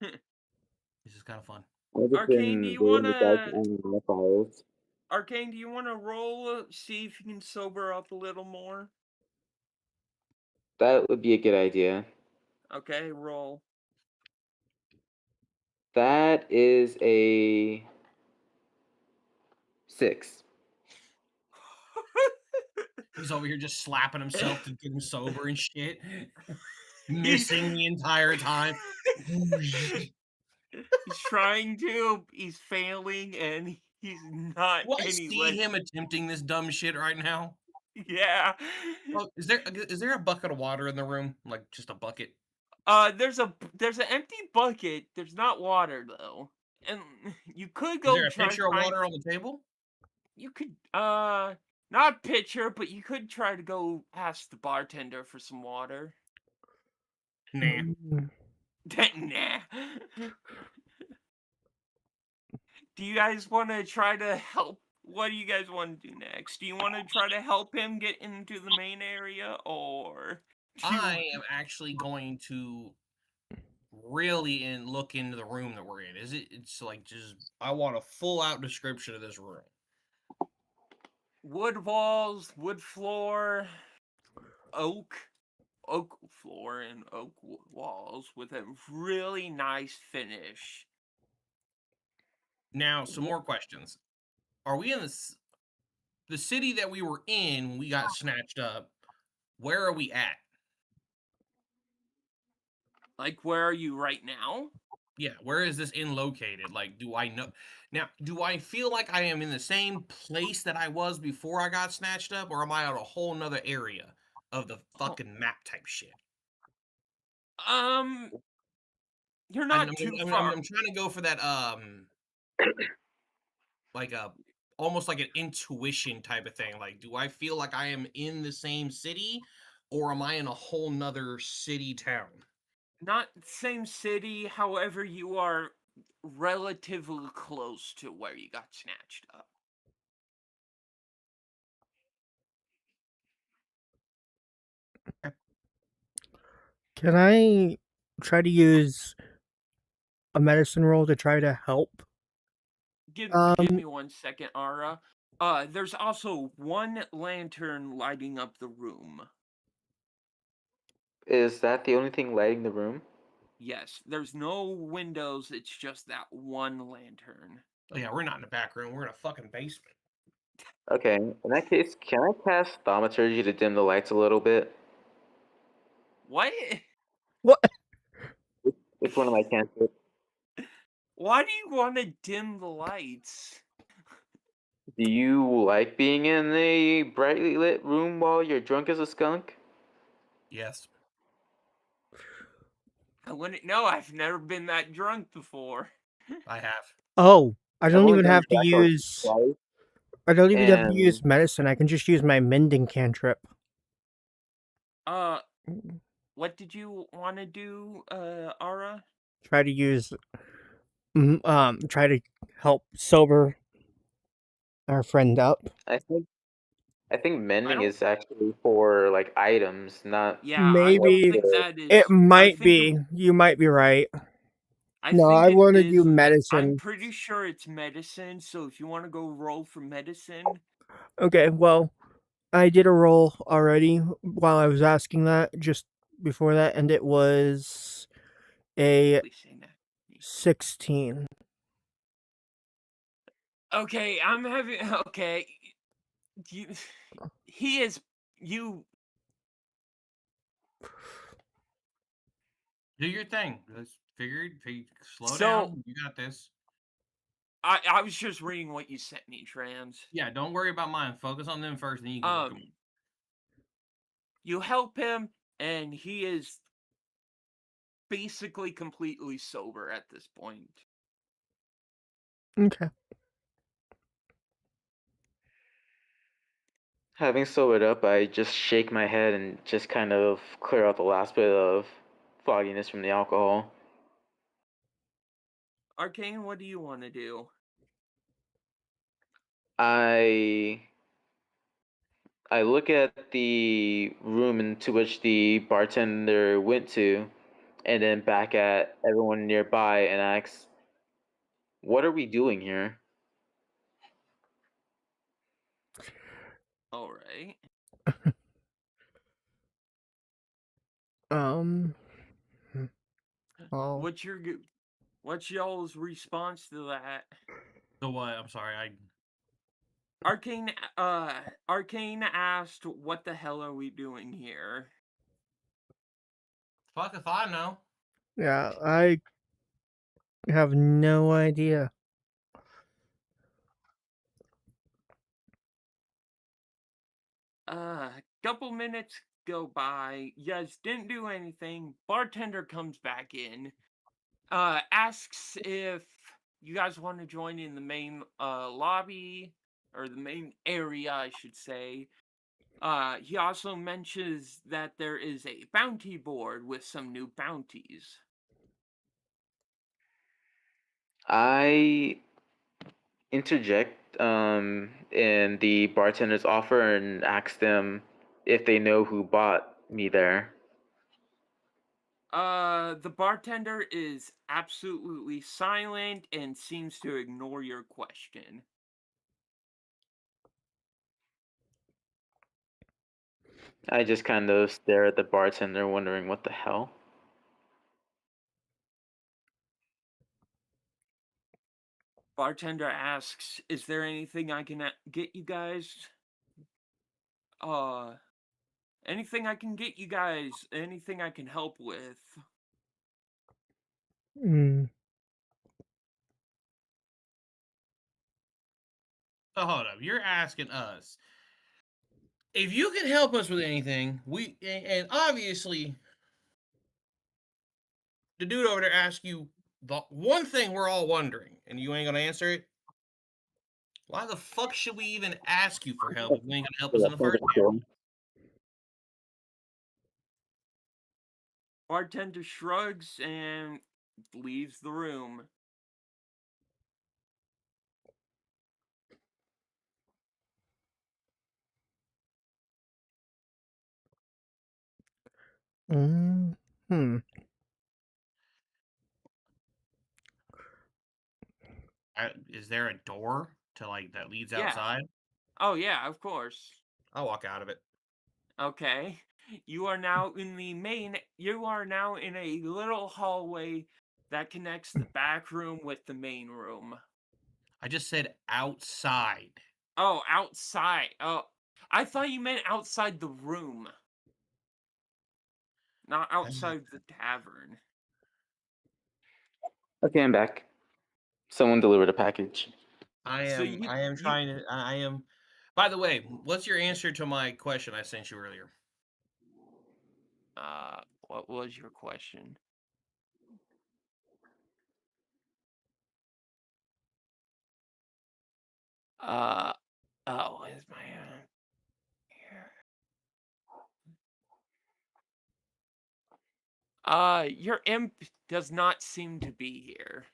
This is kind of fun. I've just Arcane, do been you doing the guys wanna and modifiers. Arcane, do you want to roll, see if you can sober up a little more? That would be a good idea. Okay, roll. That is a 6. He's over here just slapping himself to get him sober and shit. He's- Missing the entire time. He's trying to, he's failing, and he's not Do I any see less. him attempting this dumb shit right now? Yeah. Well, is there a bucket of water in the room? Like just a bucket? There's an empty bucket. There's not water though, and you could Is go there a try pitcher of find. water on the table? You could not pitcher, but you could try to go ask the bartender for some water. Nah. Nah. Do you guys want to try to help? What do you guys want to do next? Do you want to try to help him get into the main area, or do you... I am actually going to really look into the room that we're in. It's like just I want a full out description of this room. wood walls, wood floor, oak floor and oak walls with a really nice finish. Now, some more questions. Are we in the city that we were in when we got snatched up? Where are we at? Like, where are you right now? Yeah, where is this inn located? Like, do I know? Now, do I feel like I am in the same place that I was before I got snatched up, or am I on a whole nother area of the fucking map type shit? You're I'm, not I'm, too I'm, far. I'm trying to go for that like a almost like an intuition type of thing. Like, do I feel like I am in the same city, or am I in a whole nother city town? Not same city, however, you are relatively close to where you got snatched up. Can I try to use a medicine roll to try to help? Give me 1 second, Ara. There's also one lantern lighting up the room. Is that the only thing lighting the room? Yes, there's no windows, it's just that one lantern. Oh yeah, we're not in the back room. We're in a fucking basement. Okay, in that case, can I cast Thaumaturgy to dim the lights a little bit? What? What? It's one of my cantrips. Why do you want to dim the lights? Do you like being in a brightly lit room while you're drunk as a skunk? Yes. I wouldn't know, I've never been that drunk before. I have. Oh, I I've don't only even done have to Dracula use. twice, I don't even have to and use medicine. I can just use my mending cantrip. What did you want to do, Ara? Try to use. Try to help sober our friend up. I think mending don't- is actually for like items, not Yeah, I don't Maybe think that is. it I might think be. You might be right. I No, think I it want to is. do I'm medicine. pretty sure it's medicine. So if you want to go roll for medicine, Okay, well, I did a roll already while I was asking that just before that, and it was a please say that. 16. Okay, I'm having. Okay, you. He is. You. Do your thing. Let's slow So- down. You got this. I was just reading what you sent me, Trans. Yeah, don't worry about mine. Focus on them first, then you can work them. You help him, and he is basically completely sober at this point. Okay. having sobered up. I just shake my head and just kind of clear out the last bit of fogginess from the alcohol. Arcane, what do you want to do? I look at the room into which the bartender went to, and then back at everyone nearby and ask, "What are we doing here?" All right. Um. Oh. What's y'all's response to that? So what? I'm sorry. Arcane Arcane asked, "What the hell are we doing here?" Fuck if I know. Yeah, I have no idea. Couple minutes go by. You guys didn't do anything. Bartender comes back in. Asks if you guys want to join in the main lobby or the main area, I should say. He also mentions that there is a bounty board with some new bounties. I interject in the bartender's offer and ask them if they know who bought me there. The bartender is absolutely silent and seems to ignore your question. I just kind of stare at the bartender, wondering what the hell. Bartender asks, "Is there anything I can get you guys? Uh, anything I can get you guys? Anything I can help with?" Mm. So hold up. You're asking us if you can help us with anything. And obviously the dude over there asked you the one thing we're all wondering, and you ain't gonna answer it. Why the fuck should we even ask you for help if you ain't gonna help us in the first place? Bartender shrugs and leaves the room. Hmm. Is there a door to like that leads Yeah. outside? Oh yeah, of course. I'll walk out of it. Okay. You are now in a little hallway that connects the back room with the main room. I just said outside. Oh, outside. Oh, I thought you meant outside the room, not outside the tavern. Okay, I'm back. Someone delivered a package. I So am. I am trying to. I am. By the way, what's your answer to my question I sent you earlier? What was your question? Oh, is my here? Your imp does not seem to be here.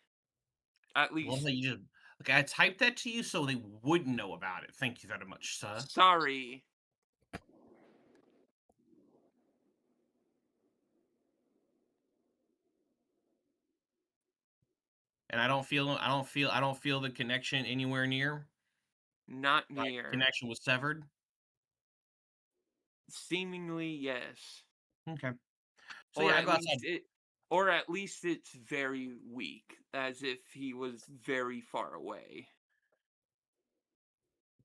At Well, least, you just. Okay, I typed that to you so they wouldn't know about it. Thank you very much, sir. sorry. And I don't feel. I don't feel. I don't feel the connection anywhere near. Not Like near. connection was severed. Seemingly, yes. Okay. So Or yeah, I at go outside. least it or at least it's very weak, as if he was very far away.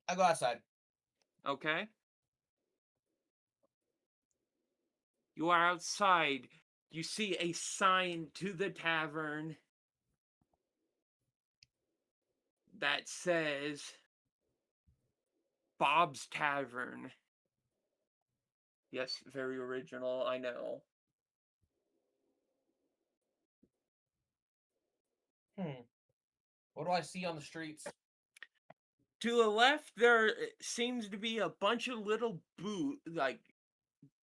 I go outside. Okay? You are outside. You see a sign to the tavern that says Bob's Tavern. Yes, very original, I know. What do I see on the streets? To the left, there seems to be a bunch of little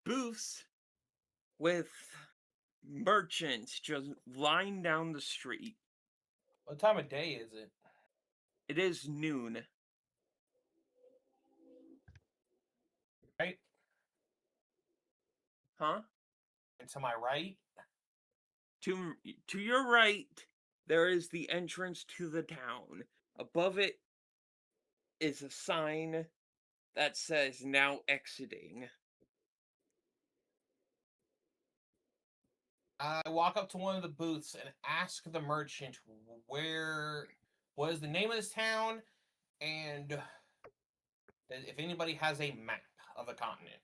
booths with merchants just lying down the street. What time of day is it? It is noon. Right. Huh? And to my right. To your right, there is the entrance to the town. Above it is a sign that says now exiting. I walk up to one of the booths and ask the merchant what is the name of this town, and if anybody has a map of the continent.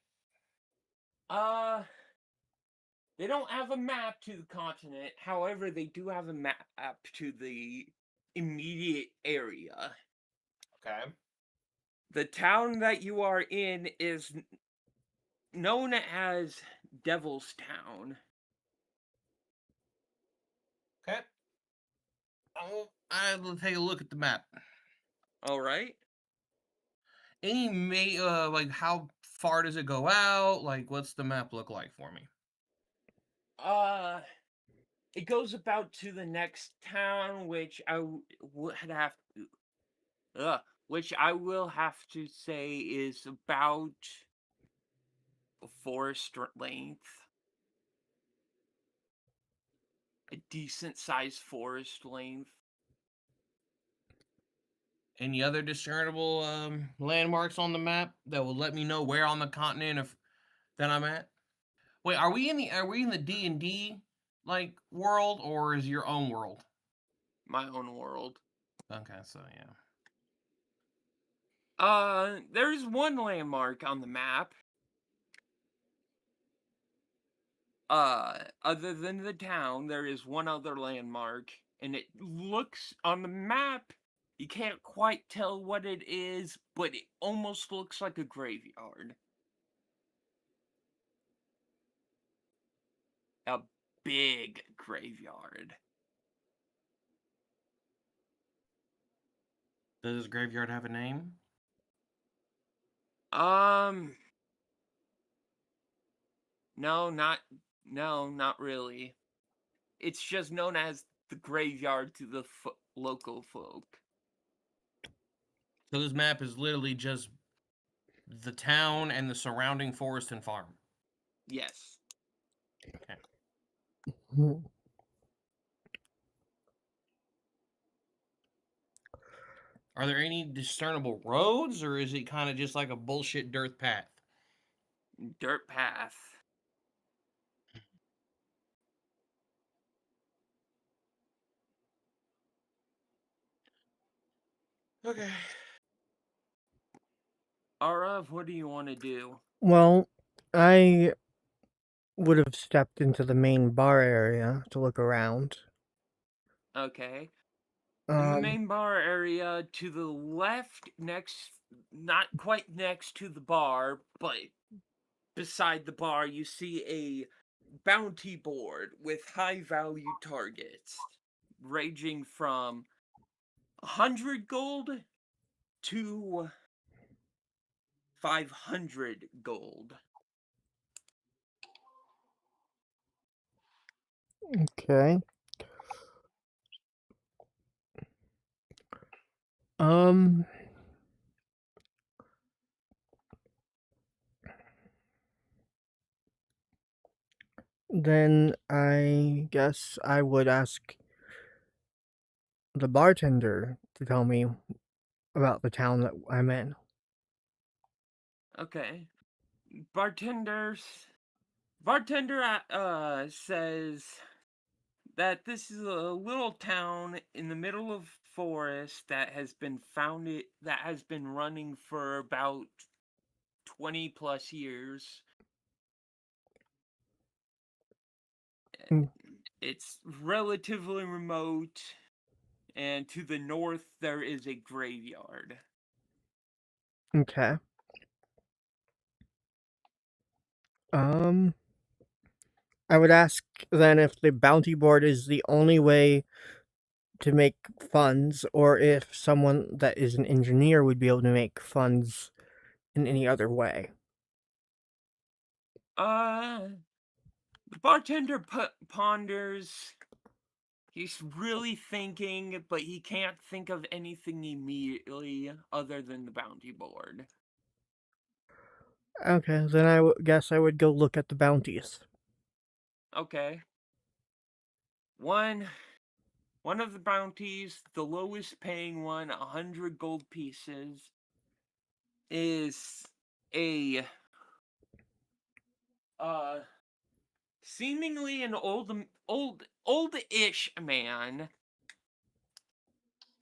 They don't have a map to the continent. However, they do have a map to the immediate area. Okay. The town that you are in is known as Devil's Town. Okay. I will take a look at the map. All right. Like how far does it go out? Like what's the map look like for me? It goes about to the next town, which I would have which I will have to say is about a forest length. A decent sized forest length. Any other discernible landmarks on the map that will let me know where on the continent that I'm at? Wait, are we in the D&D like world, or is your own world? My own world. Okay, so yeah. There's one landmark on the map. Other than the town, there is one other landmark, and it looks on the map. You can't quite tell what it is, but it almost looks like a graveyard. A big graveyard. Does this graveyard have a name? No, not really. It's just known as the graveyard to the local folk. So this map is literally just the town and the surrounding forest and farm. Yes. Okay. Are there any discernible roads, or is it kind of just like a bullshit dirt path? Dirt path. Okay. Arav, what do you want to do? Well, I would have stepped into the main bar area to look around. Okay. In the Um, main bar area to the left, not quite next to the bar, but beside the bar, you see a bounty board with high value targets, ranging from 100 gold to 500 gold. okay. Um, then I guess I would ask the bartender to tell me about the town that I'm in. Okay. Bartender says that this is a little town in the middle of forest that has been running for about 20 plus years. Mm. It's relatively remote, and to the north there is a graveyard. Okay. Um, I would ask then if the bounty board is the only way to make funds, or if someone that is an engineer would be able to make funds in any other way. The bartender ponders. He's really thinking, but he can't think of anything immediately other than the bounty board. Okay, then guess I would go look at the bounties. Okay. One of the bounties, the lowest paying one, 100 gold pieces, is a seemingly an old-ish man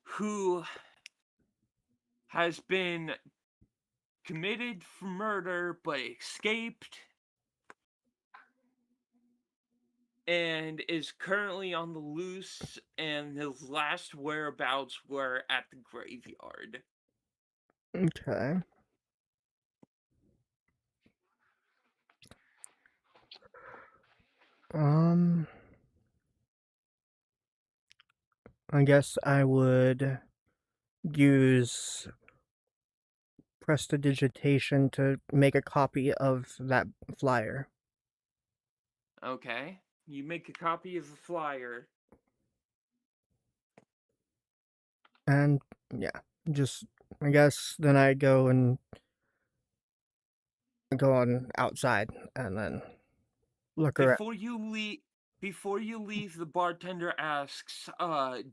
who has been committed for murder but escaped and is currently on the loose, and his last whereabouts were at the graveyard. Okay. Um, I guess I would use prestidigitation to make a copy of that flyer. Okay. You make a copy of the flyer. And yeah, just I guess then I go on outside and then look around. Before you leave, the bartender asks,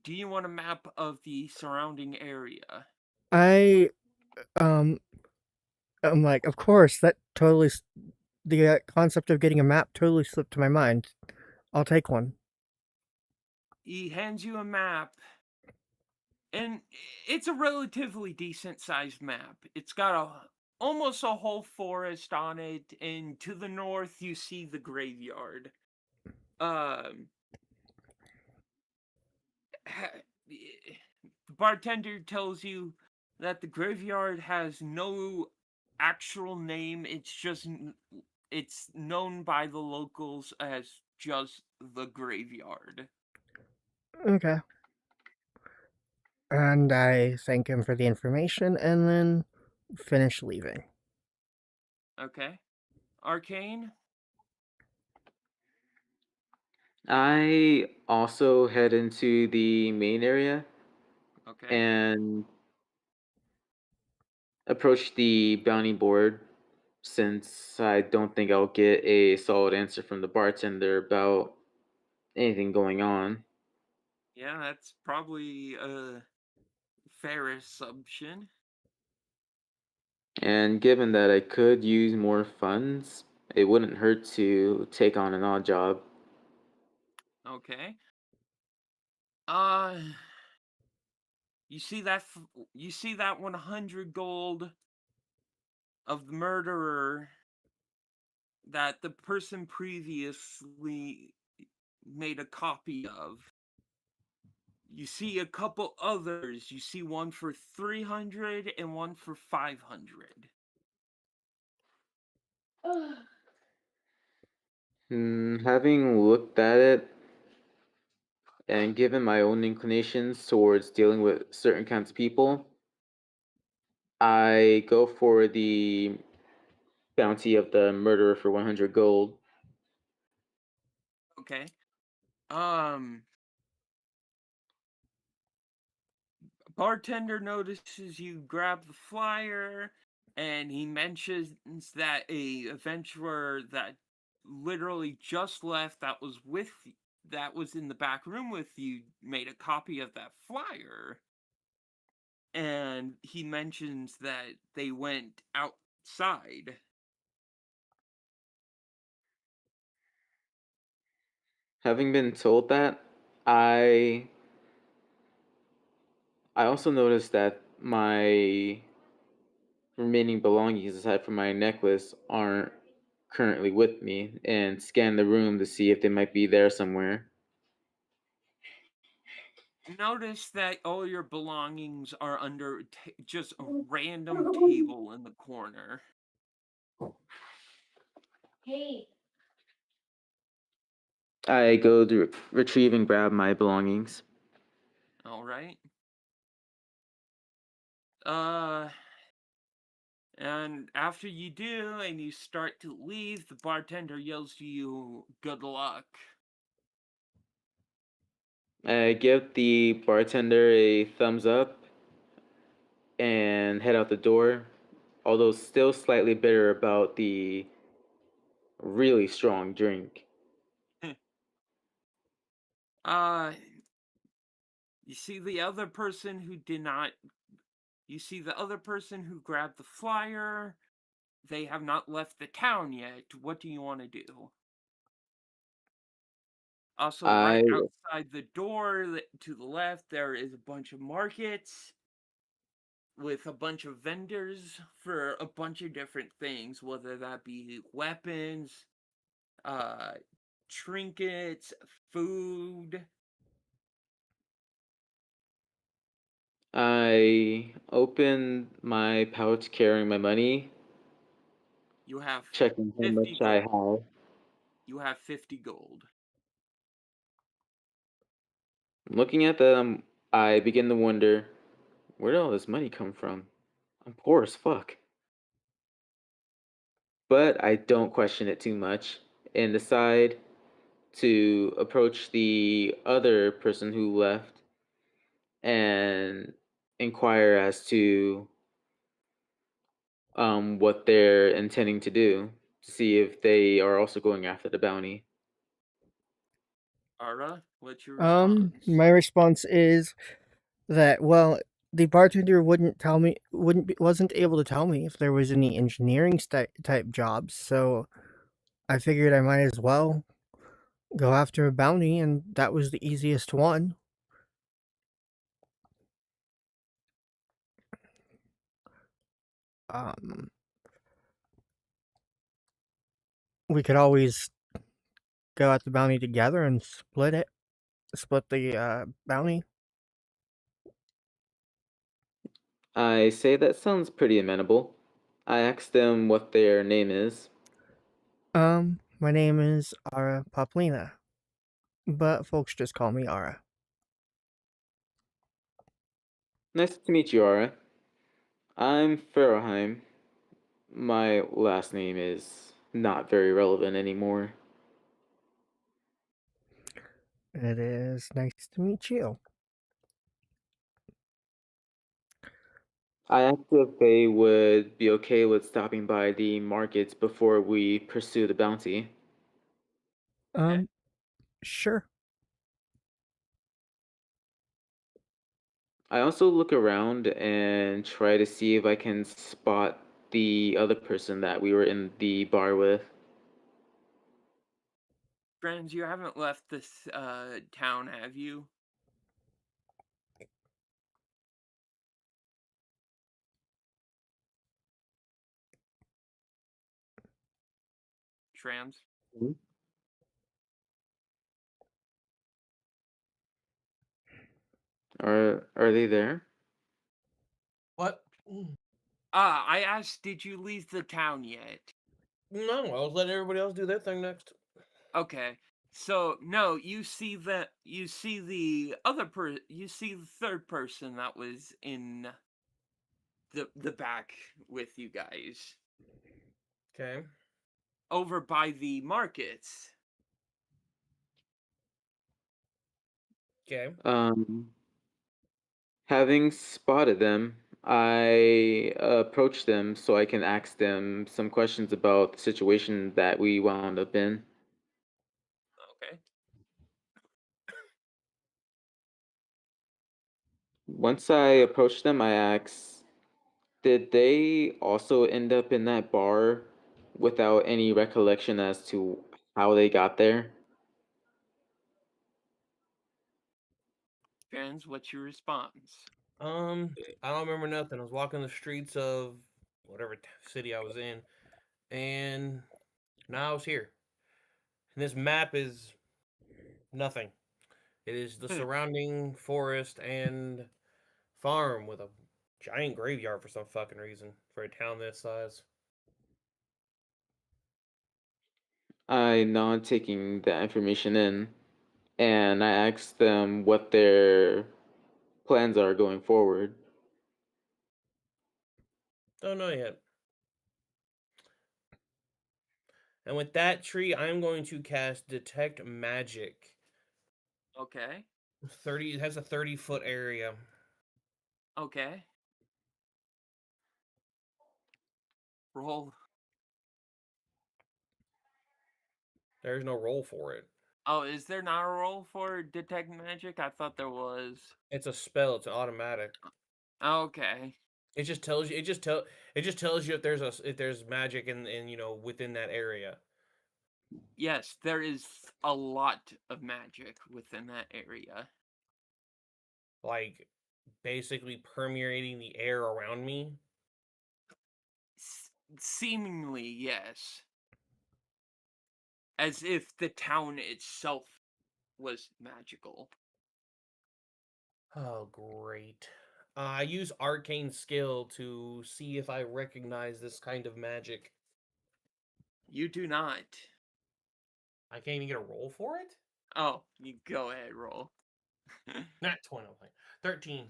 do you want a map of the surrounding area? I um I'm like, of course, the concept of getting a map totally slipped to my mind. I'll take one. He hands you a map, and it's a relatively decent sized map. It's got almost a whole forest on it, and to the north you see the graveyard. Um the bartender tells you that the graveyard has no actual name. It's known by the locals as just the graveyard. Okay. And I thank him for the information and then finish leaving. Okay. Arcane? I also head into the main area Okay. and approach the bounty board since I don't think I'll get a solid answer from the bartender about anything going on. Yeah, that's probably a fair assumption. And given that I could use more funds, it wouldn't hurt to take on an odd job. Okay. Uh you see you see that 100 gold of the murderer that the person previously made a copy of. You see a couple others. You see one for 300 and one for 500. Having looked at it and given my own inclinations towards dealing with certain kinds of people, I go for the bounty of the murderer for 100 gold. Okay. Um Bartender notices you grab the flyer, and he mentions that a adventurer that literally just left that was in the back room with you made a copy of that flyer. And he mentions that they went outside. Having been told that, I I also noticed that my remaining belongings aside from my necklace aren't currently with me and scan the room to see if they might be there somewhere. Notice that all your belongings are under just a random table in the corner. I go to retrieve and grab my belongings. All right. Uh, and after you do, and you start to leave, the bartender yells to you, "Good luck." I give the bartender a thumbs up and head out the door, although still slightly bitter about the really strong drink. uh, you see the other person who did not You see the other person who grabbed the flyer. They have not left the town yet. What do you want to do? Also, right I outside the door to the left, there is a bunch of markets with a bunch of vendors for a bunch of different things, whether that be weapons, uh, trinkets, food. I open my pouch carrying my money, You have checking how 50 much I gold. have. You have 50 gold. Looking at them, I begin to wonder, where did all this money come from? I'm poor as fuck. But I don't question it too much and decide to approach the other person who left and inquire as to what they're intending to do to see if they are also going after the bounty. Ara, what's your response? My response is that, well, the bartender wouldn't tell me, wasn't able to tell me if there was any engineering type jobs, so I figured I might as well go after a bounty, and that was the easiest one. Um, we could always go at the bounty together and split the bounty. I say that sounds pretty amenable. I ask them what their name is. My name is Ara Poplina, but folks just call me Ara. Nice to meet you, Ara. I'm Farahheim. My last name is not very relevant anymore. It is nice to meet you. I asked if they would be okay with stopping by the markets before we pursue the bounty. Um, sure. I also look around and try to see if I can spot the other person that we were in the bar with. Friends, you haven't left this town, have you? Trans? Are they there? What? I asked, did you leave the town yet? No, I was letting everybody else do their thing next. Okay. So no, you see the third person that was in the back with you guys Okay. over by the markets. Okay. Having spotted them, I approach them so I can ask them some questions about the situation that we wound up in. Okay. Once I approach them, I ask, did they also end up in that bar without any recollection as to how they got there? Trans, what's your response? I don't remember nothing. I was walking the streets of whatever city I was in, and now I was here. And this map is nothing. It is the surrounding forest and farm with a giant graveyard for some fucking reason for a town this size. I nod, taking that information in, and I ask them what their plans are going forward. Don't know yet. And with that tree, I am going to cast Detect Magic. Okay. 30. It has a 30-foot area. Okay. Roll. There's no roll for it. Oh, is there not a roll for detect magic? I thought there was. It's a spell. It's automatic. Okay. It just tells you. It just tells you if there's magic in within that area. Yes, there is a lot of magic within that area. Like basically permeating the air around me. Seemingly, yes. As if the town itself was magical. Oh, great. I use arcane skill to see if I recognize this kind of magic. You do not. I can't even get a roll for it? Oh, you go ahead, roll. Not 20, 13.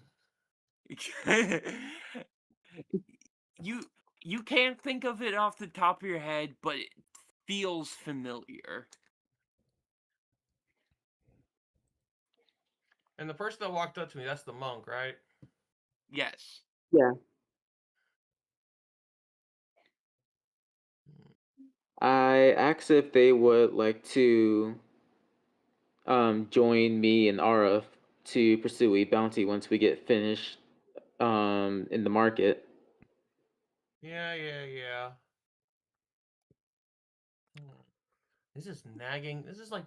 you you can't think of it off the top of your head, but it feels familiar. And the person that walked up to me, that's the monk, right? Yes. Yeah. I asked if they would like to join me and Ara to pursue a bounty once we get finished in the market. Yeah. This is nagging. This is like,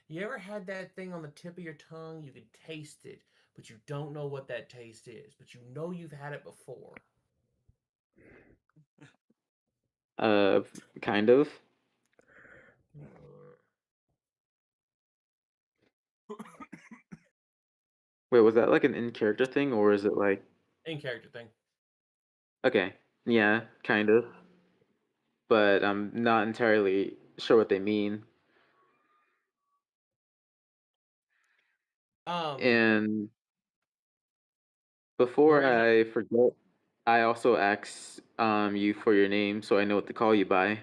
You ever had that thing on the tip of your tongue? You can taste it, but you don't know what that taste is, but you know you've had it before. Kind of. Wait, was that like an in-character thing, or is it like... In character thing. Okay, yeah, kind of. But I'm not entirely sure what they mean. And before Where I forget, I also asked you for your name so I know what to call you by.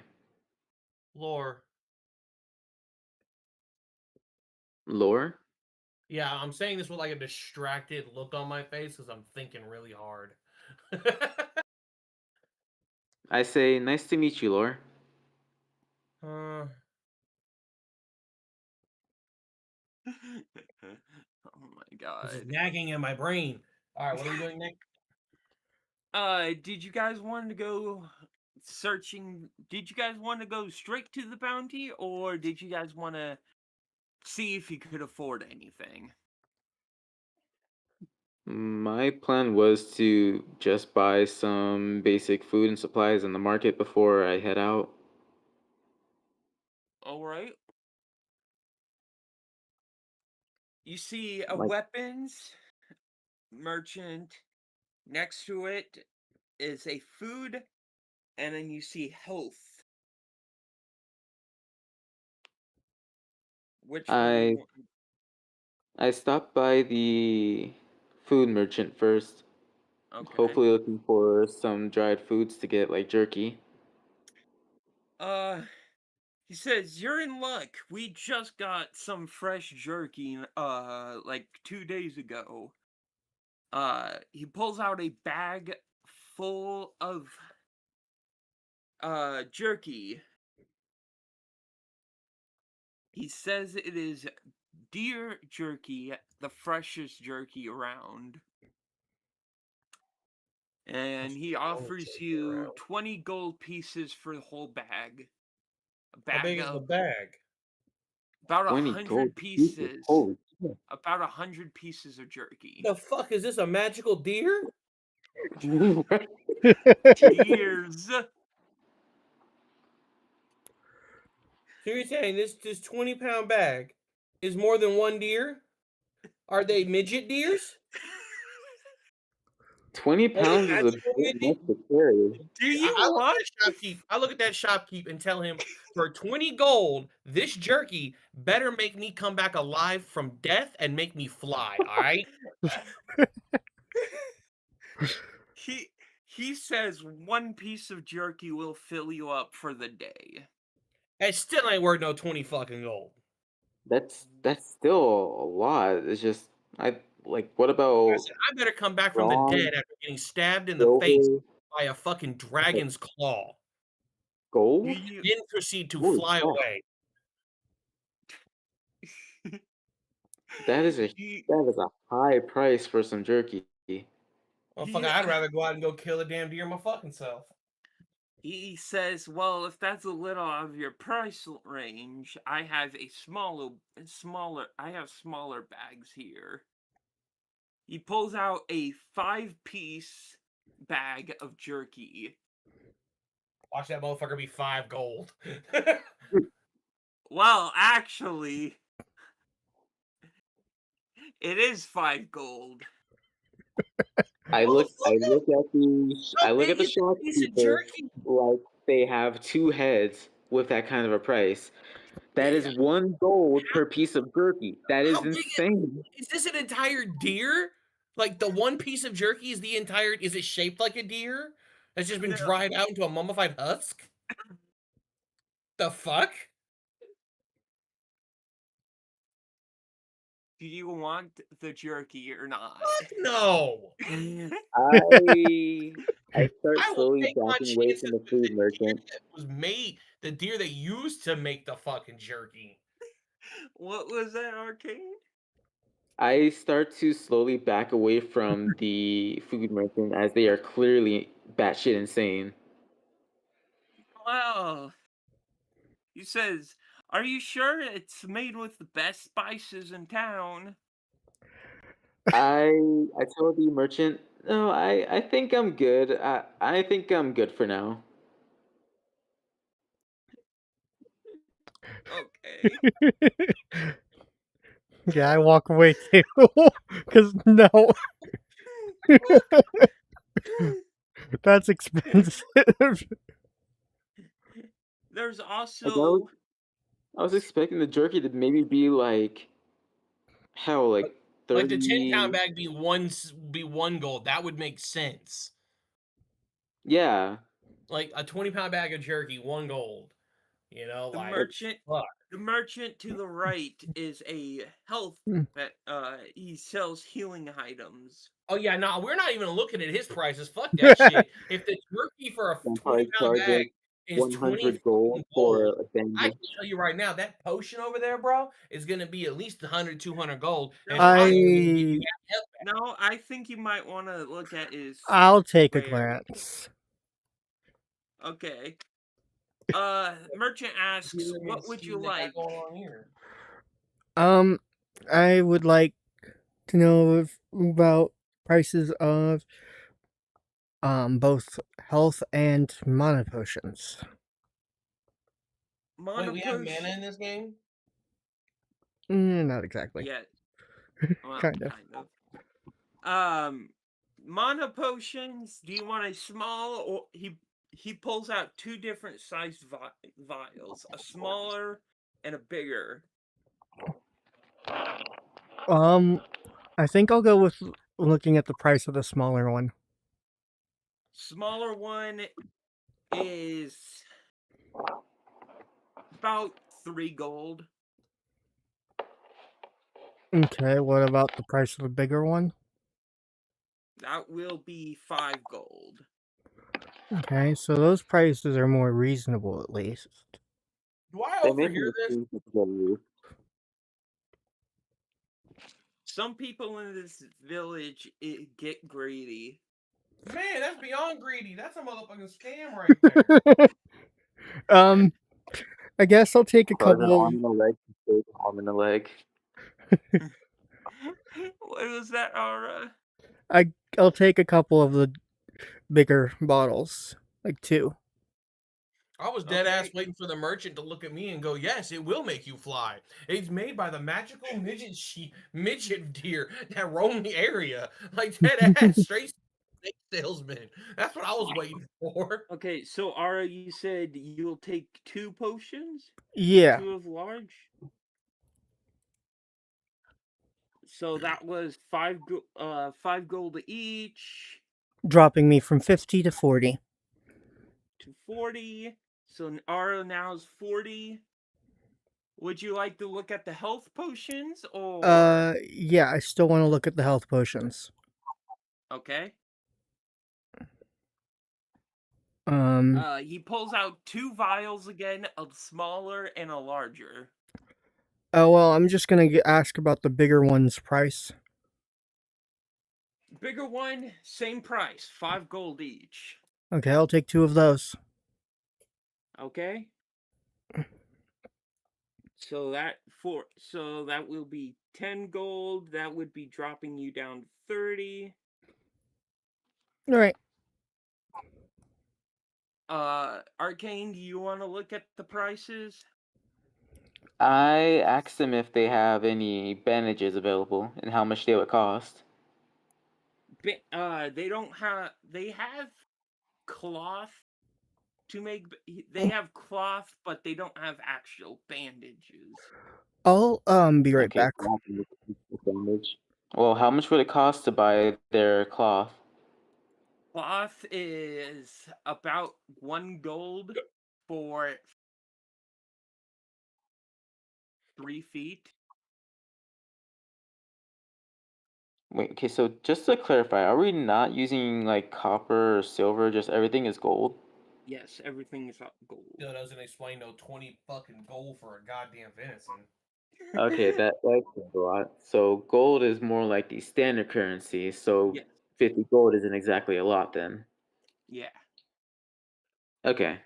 lore? Lore? Yeah, I'm saying this with like a distracted look on my face because I'm thinking really hard. I say, nice to meet you, Lore. Oh my This is god. nagging in my brain. All right, what are we doing next? Did you guys want to go searching? Did you guys want to go straight to the bounty, or did you guys want to see if you could afford anything? My plan was to just buy some basic food and supplies in the market before I head out. All right. You see a Like, weapons merchant. Next to it is a food, and then you see health. Which one do you I want? I stopped by the food merchant first, Okay. hopefully looking for some dried foods to get, like jerky. Uh, he says, "You're in luck. We just got some fresh jerky, like 2 days ago." He pulls out a bag full of, jerky. He says it is deer jerky, the freshest jerky around. And he Only offers jerky you around. 20 gold pieces for the whole bag. A How bag big is the of bag? about 20 gold 100 pieces. pieces. Holy shit. About 100 pieces of jerky. The fuck is this? A magical deer? Deers. So you're saying this 20-pound bag is more than one deer? Are they midget deers? 20 Are they pounds is a magical bit much midget? to carry. Do you want? I look at that shopkeep and tell him, for 20 gold, this jerky better make me come back alive from death and make me fly. All right. He says one piece of jerky will fill you up for the day. That still ain't worth no 20 fucking gold. That's still a lot. It's just what I about said, I better come back from the bronze, dead after getting stabbed in the face silver, by a fucking dragon's claw. Do gold? you? Then proceed to Holy fly crap. away. That is a do you- that is a high price for some jerky. Well, fuck, I'd rather go out and go kill a damn deer my fucking self. He says, "Well, if that's a little out of your price range, I have smaller bags here." He pulls out a 5-piece bag of jerky. Watch that motherfucker be 5 gold. Well, actually, it is 5 gold. I look at the big is a piece of shopkeeper jerky? like they have two heads with that kind of a price. That is 1 gold per piece of jerky. That is How big insane. Is this an entire deer? Like the one piece of jerky is the entire? Is it shaped like a deer? That's just been No. dried out into a mummified husk? The fuck? Do you want the jerky or not? No. I start I will slowly take my backing away chances from the with food the deer merchant. that was made, the deer that used to make the fucking jerky. What was that, Arcane? I start to slowly back away from the food merchant as they are clearly batshit insane. Well, he says, "Are you sure it's made with the best spices in town?" I tell the merchant, no, I think I'm good. I think I'm good for now. Okay. Yeah, I walk away too. Because no, that's expensive. There's Like, also I was expecting the jerky to maybe be like hell, like Like the 10-pound 30. bag be one gold. That would make sense. Yeah, Like a 20-pound bag of jerky, 1 gold. You know, the like merchant. fuck. The merchant to the right is a health Hmm. that he sells healing items. Oh yeah, no, we're not even looking at his prices. Fuck that shit. If the jerky for a I'm 20-pound probably bag charging is 20 100 gold fucking for gold, a I sandwich. can tell you right now that potion over there, bro, is gonna be at least 100, 200 gold. And No, it's probably gonna give you I health back. No, I think you might want to look at his I'll take a wares. glance. Okay. Merchant asks, "What would you like?" Going on here? I would like to know about prices of both health and mana potions. Mana Wait, we have potion- mana in this game? Not exactly. Yeah. Well, Kind of. kind of. Mana potions. Do you want a small or he pulls out 2 different sized vials, a smaller and a bigger. I think I'll go with looking at the price of the smaller one. Smaller one is about 3 gold. Okay, what about the price of the bigger one? That will be 5 gold. Okay, so those prices are more reasonable at least. Do I They make overhear this? Some people in this village get greedy. Man, that's beyond greedy. That's a motherfucking scam right there. I guess I'll take a Carve an couple arm and a leg, save an arm and a leg. What was that, Aura? I'll take a couple of the bigger bottles, like 2. I was dead ass Okay. waiting for the merchant to look at me and go, "Yes, it will make you fly. It's made by the magical midget deer that roam the area." Like dead ass, straight salesman. That's what I was waiting for. Okay, so Aura, you said you'll take 2 potions? Yeah, 2 of large? So that was 5 gold each dropping me from 50 to 40. to 40. So Aura now is 40. Would you like to look at the health potions or Yeah, I still want to look at the health potions. okay? He pulls out 2 vials again, a smaller and a larger. Oh well, I'm just gonna ask about the bigger one's price. bigger one, same price, 5 gold each. Okay, I'll take 2 of those. Okay. So that will be 10 gold. That would be dropping you down to 30. All right. Arcane, do you want to look at the prices? I asked them if they have any bandages available and how much they would cost. They don't have. They have cloth to make. They have cloth, but they don't have actual bandages. I'll be right Okay, back. so I can look at the bandage. Well, how much would it cost to buy their cloth? Cloth is about 1 gold for 3 feet. Wait, okay, so just to clarify, are we not using like copper or silver? Just everything is gold? Yes, everything is gold. Still doesn't explain no 20 fucking gold for a goddamn venison. Okay, that explains a lot. So gold is more like the standard currency, so Yes. 50 gold isn't exactly a lot then. Yeah. Okay.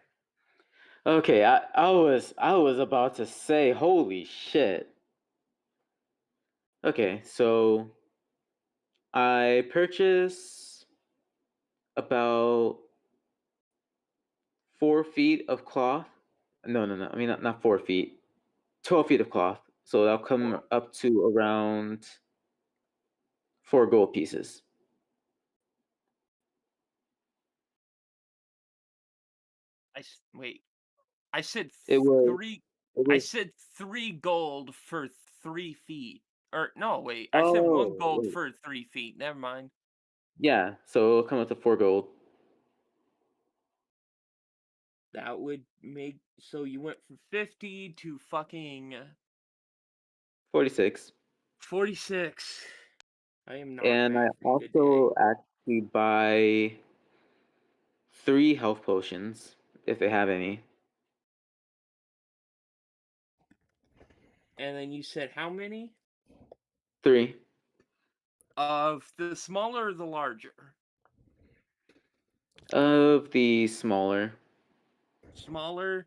Okay, I was about to say holy shit. Okay, so I purchased about 4 feet of cloth. No, no, no. I mean, not 4 feet. 12 feet of cloth. So that'll come up to around 4 gold pieces. Wait. I said It was. 3. It I was. said 3 gold for 3 feet. Or no, wait. I said 1 Oh, gold wait. for 3 feet. Never mind. Yeah. So it'll come up to 4 gold. That would make so you went from 50 to fucking 46. 46. I am not And I mathing today. also actually buy 3 health potions if they have any. And then you said how many? 3 Of the smaller or the larger? of the smaller. Smaller.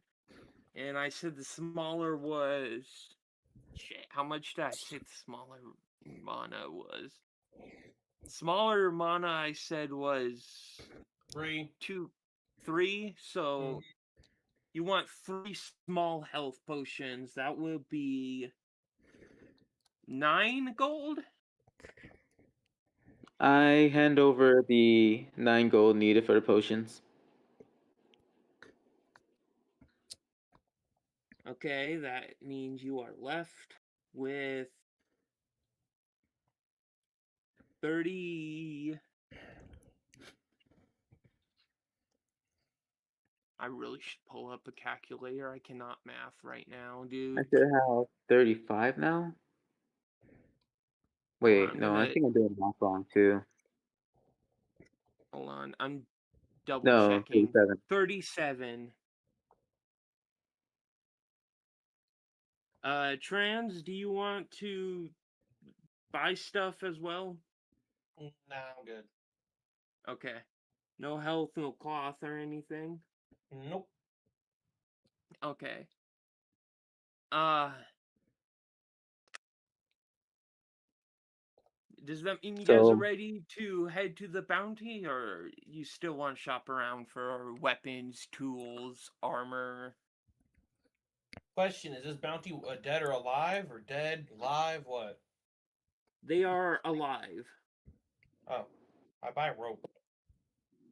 And I said the smaller was. Shit, how much did I say the smaller mana was? Smaller mana I said was 3. 3. So you want 3 small health potions. That will be 9 gold. I hand over the 9 gold needed for the potions. Okay, that means you are left with 30. I really should pull up a calculator. I cannot math right now, I dude. should have 35 now. Wait, I'm no, I gonna think I'm doing math wrong too. hold on. I'm double No, checking. 37. 37. Trans, do you want to buy stuff as well? Nah, I'm good. Okay. No health, no cloth or anything? Nope. Okay. Uh, does that mean you guys are So, ready to head to the bounty, or you still want to shop around for weapons, tools, armor? Question: is this bounty dead or alive, or dead, live? What? They are alive. Oh, I buy rope.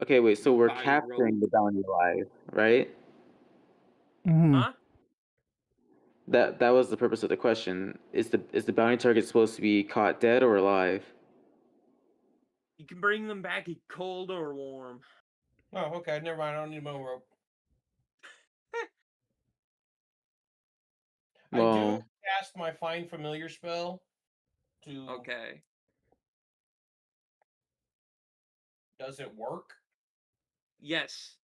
okay, wait, so we're Buy rope. capturing the bounty alive, right? Mhm. Huh? That was the purpose of the question. Is the bounty target supposed to be caught dead or alive? You can bring them back cold or warm. Oh, okay. Never mind. I don't need my own rope. I do Well, cast my Find Familiar spell to. Okay. Does it work? Yes.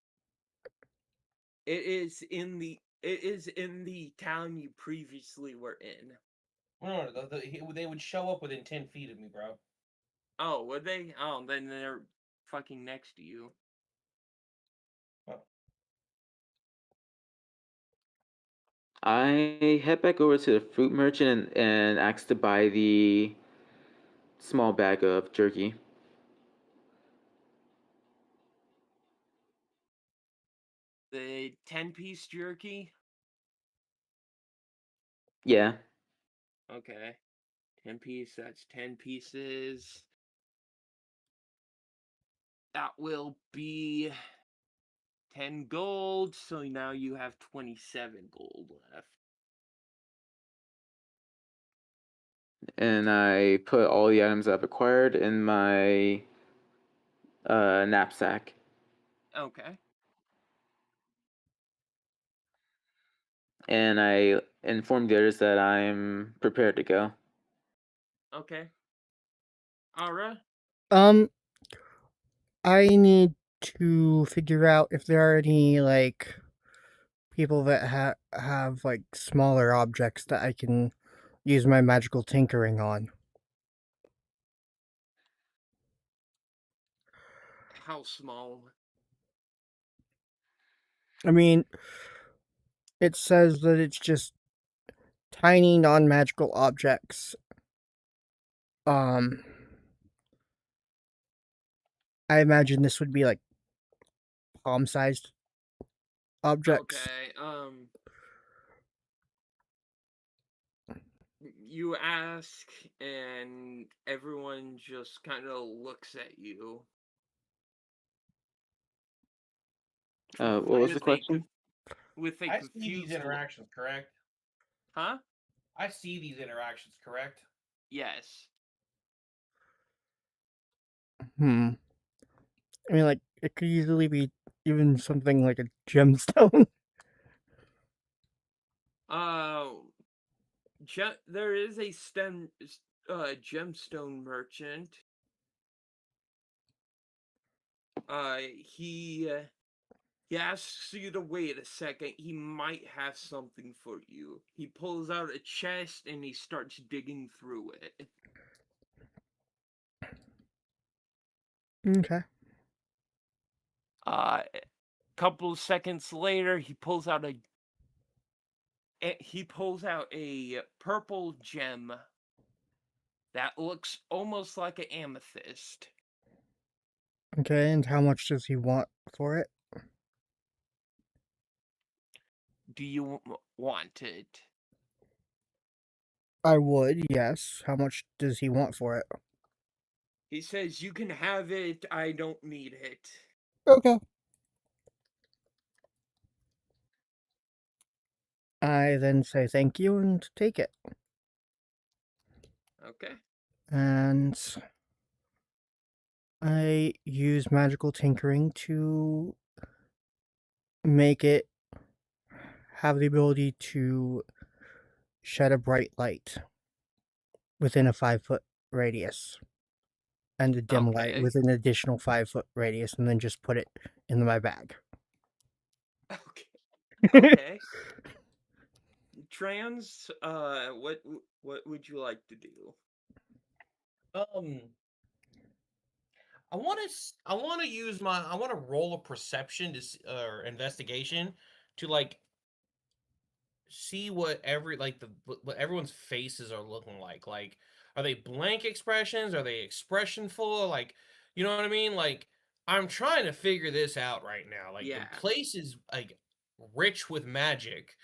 It is in the town you previously were in. No, they would show up within 10 feet of me, bro. Oh, would they? Oh, then they're fucking next to you. I head back over to the fruit merchant and ask to buy the small bag of jerky. The 10-piece jerky? Yeah. Okay. 10-piece, that's 10 pieces. That will be 10 gold, so now you have 27 gold left. And I put all the items I've acquired in my knapsack. Okay. And I inform the others that I'm prepared to go. Okay. Ara? Um, I need to figure out if there are any like people that have like smaller objects that I can use my magical tinkering on. How small? I mean, it says that it's just tiny non-magical objects. Um, I imagine this would be like palm-sized objects. Okay, you ask, and everyone just kind of looks at you. What was the With a, question? with a I see these confused look. interactions, correct? Huh? I see these interactions, correct? Yes. Hmm. I mean, like, it could easily be even something like a gemstone. Uh, there is a gemstone merchant. He asks you to wait a second. He might have something for you. He pulls out a chest and he starts digging through it. Okay. A couple of seconds later, he pulls out a purple gem that looks almost like an amethyst. Okay, and how much does he want for it? Do you want it? I would, yes. How much does he want for it? He says, "You can have it, I don't need it." Okay. I then say thank you and take it. Okay. And I use magical tinkering to make it have the ability to shed a bright light within a 5-foot radius and a dim light Okay. within an additional 5-foot radius, and then just put it in my bag. Okay. Okay. Trans, what would you like to do? I want to use my I want to roll a perception or investigation to like see what what everyone's faces are looking like. Like, are they blank expressions? Are they expressionful? Like, you know what I mean? Like, I'm trying to figure this out right now. Like, the Yeah. place is like rich with magic.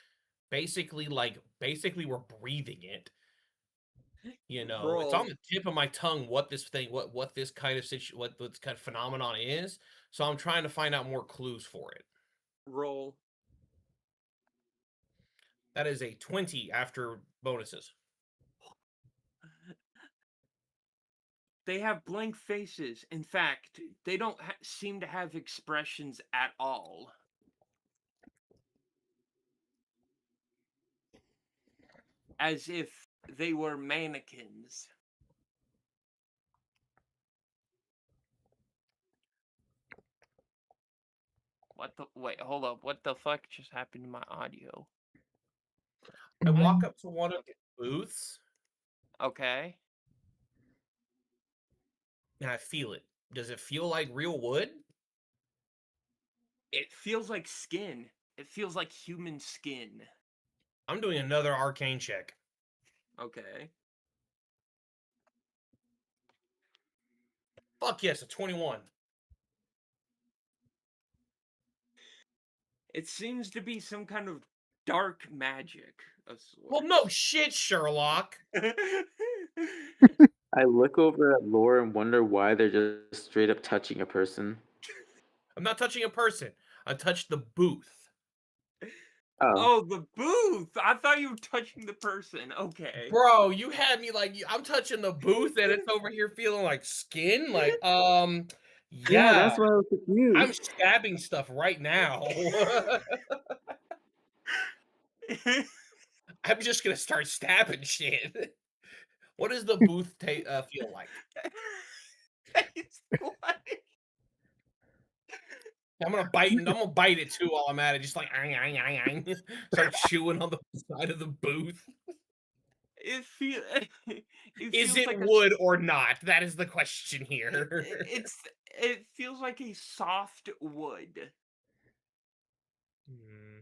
Basically we're breathing it. You know, it's on Roll. the tip of my tongue what this thing, what this kind of what this kind of phenomenon is. So I'm trying to find out more clues for it. Roll. That is a 20 after bonuses. They have blank faces. In fact, they don't seem to have expressions at all. As if they were mannequins. Wait, hold up. What the fuck just happened to my audio? I walk Mhm. up to one of the booths Okay. and I feel it. Does it feel like real wood? It feels like skin. It feels like human skin. I'm doing another arcane check. Okay. Fuck yes, a 21. It seems to be some kind of dark magic of Well, sorts. no shit, Sherlock. I look over at Laura and wonder why they're just straight up touching a person. I'm not touching a person. I touched the booth. Oh, Oh, the booth! I thought you were touching the person. Okay. Bro, you had me like I'm touching the booth and it's over here feeling like skin. Like, yeah, yeah, that's why I was I'm confused. stabbing stuff right now. I'm just gonna start stabbing shit. What does the booth feel like? It's like- I'm gonna bite it too while I'm at it, just like start chewing on the side of the booth. it feel it Is feels it like wood or not? That is the question it, here. it feels like a soft wood. Hmm.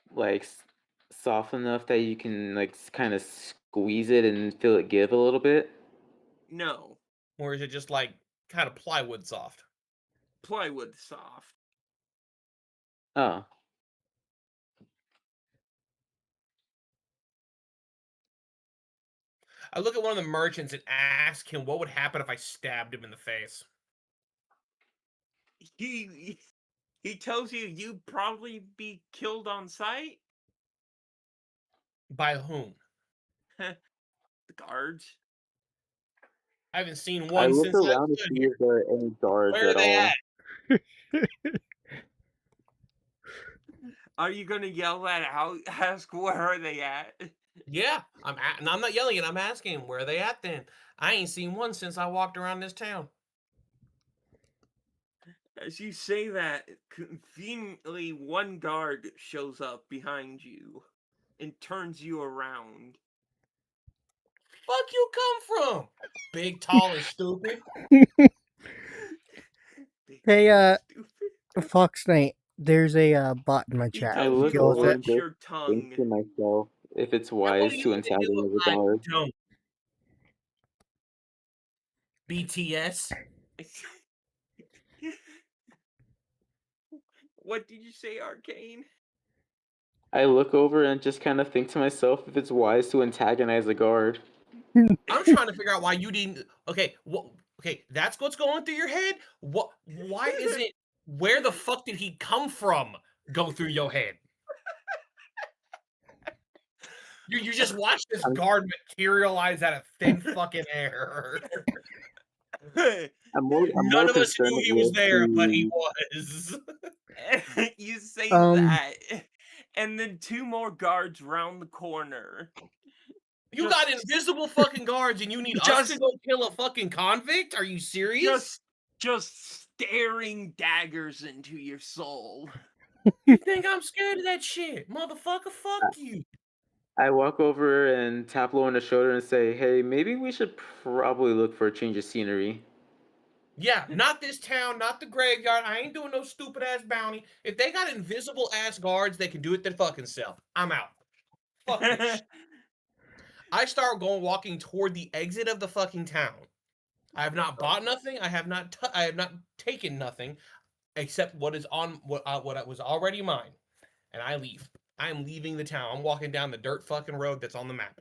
Like soft enough that you can like kind of squeeze it and feel it give a little bit. No, Or is it just like kind of plywood soft? plywood soft. Oh, I look at one of the merchants and ask him what would happen if I stabbed him in the face. He tells you you'd probably be killed on sight. By whom? The guards. I haven't seen I one look since I around to stood see here. if there are any guards Where are at they all. at? Are you gonna yell that out? Ask where are they at? Yeah, and I'm not yelling it. I'm asking him, where are they at then? I ain't seen one since I walked around this town. As you say that, conveniently one guard shows up behind you and turns you around. Fuck you come from? Big, tall, and stupid. Big, Hey, tall, and stupid. Fox Knight, there's a bot in my He chat. I tells you look to Deal with over it. and watch just your think tongue. to myself if it's And what wise do to you need to do antagonize a if I guard. don't? BTS? What did you say, Arcane? I look over and just kind of think to myself if it's wise to antagonize a guard. I'm trying to figure out why you didn't. Okay, okay, that's what's going through your head. What? Why is it? Where the fuck did he come from? Go through your head. You just watch this I'm, guard materialize out of thin fucking air. I'm more None of us concerned knew he was with there, but he the. was. You say Um, that, and then two more guards round the corner. You Just- got invisible fucking guards, and you need us to just- go kill a fucking convict? Are you serious? Just staring daggers into your soul. You think I'm scared of that shit, motherfucker? Fuck you. I walk over and tap Lo on the shoulder and say, "Hey, maybe we should probably look for a change of scenery." Yeah, not this town, not the graveyard. I ain't doing no stupid ass bounty. If they got invisible ass guards, they can do it their fucking self. I'm out. Fuck this shit. I start walking toward the exit of the fucking town. I have not bought nothing. I have not taken nothing except what is on what was already mine, and I leave. I am leaving the town. I'm walking down the dirt fucking road that's on the map.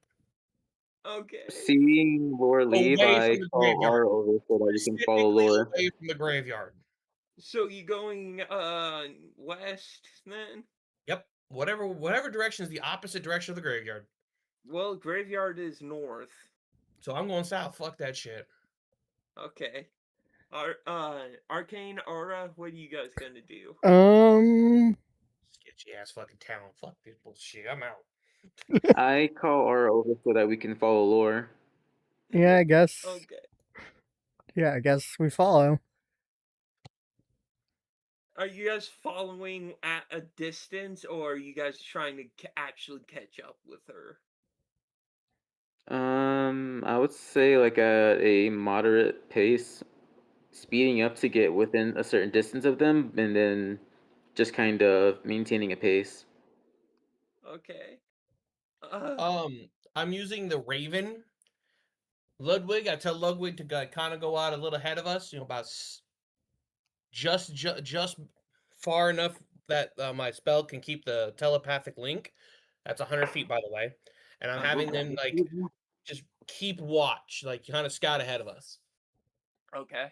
Okay. Seeing Laura leave, Away I from the call graveyard. R over so that we can follow Specifically Laura. away from the graveyard. So you going west then? Yep. Whatever direction is the opposite direction of the graveyard. Well, graveyard is north. So I'm going south. Fuck that shit. Okay. Arcane Aura, what are you guys gonna do? Sketchy ass fucking town. Fuck this bullshit. I'm out. I call R over so that we can follow Laura. Yeah, I guess. Okay. Yeah, I guess we follow. Are you guys following at a distance, or are you guys trying to actually catch up with her? I would say like at a moderate pace, speeding up to get within a certain distance of them, and then just kind of maintaining a pace. Okay. I'm using the Raven. Ludwig, I tell Ludwig to kind of go out a little ahead of us, about just far enough that my spell can keep the telepathic link. That's 100 feet, by the way. And I'm having them just keep watch, like kind of scout ahead of us. Okay.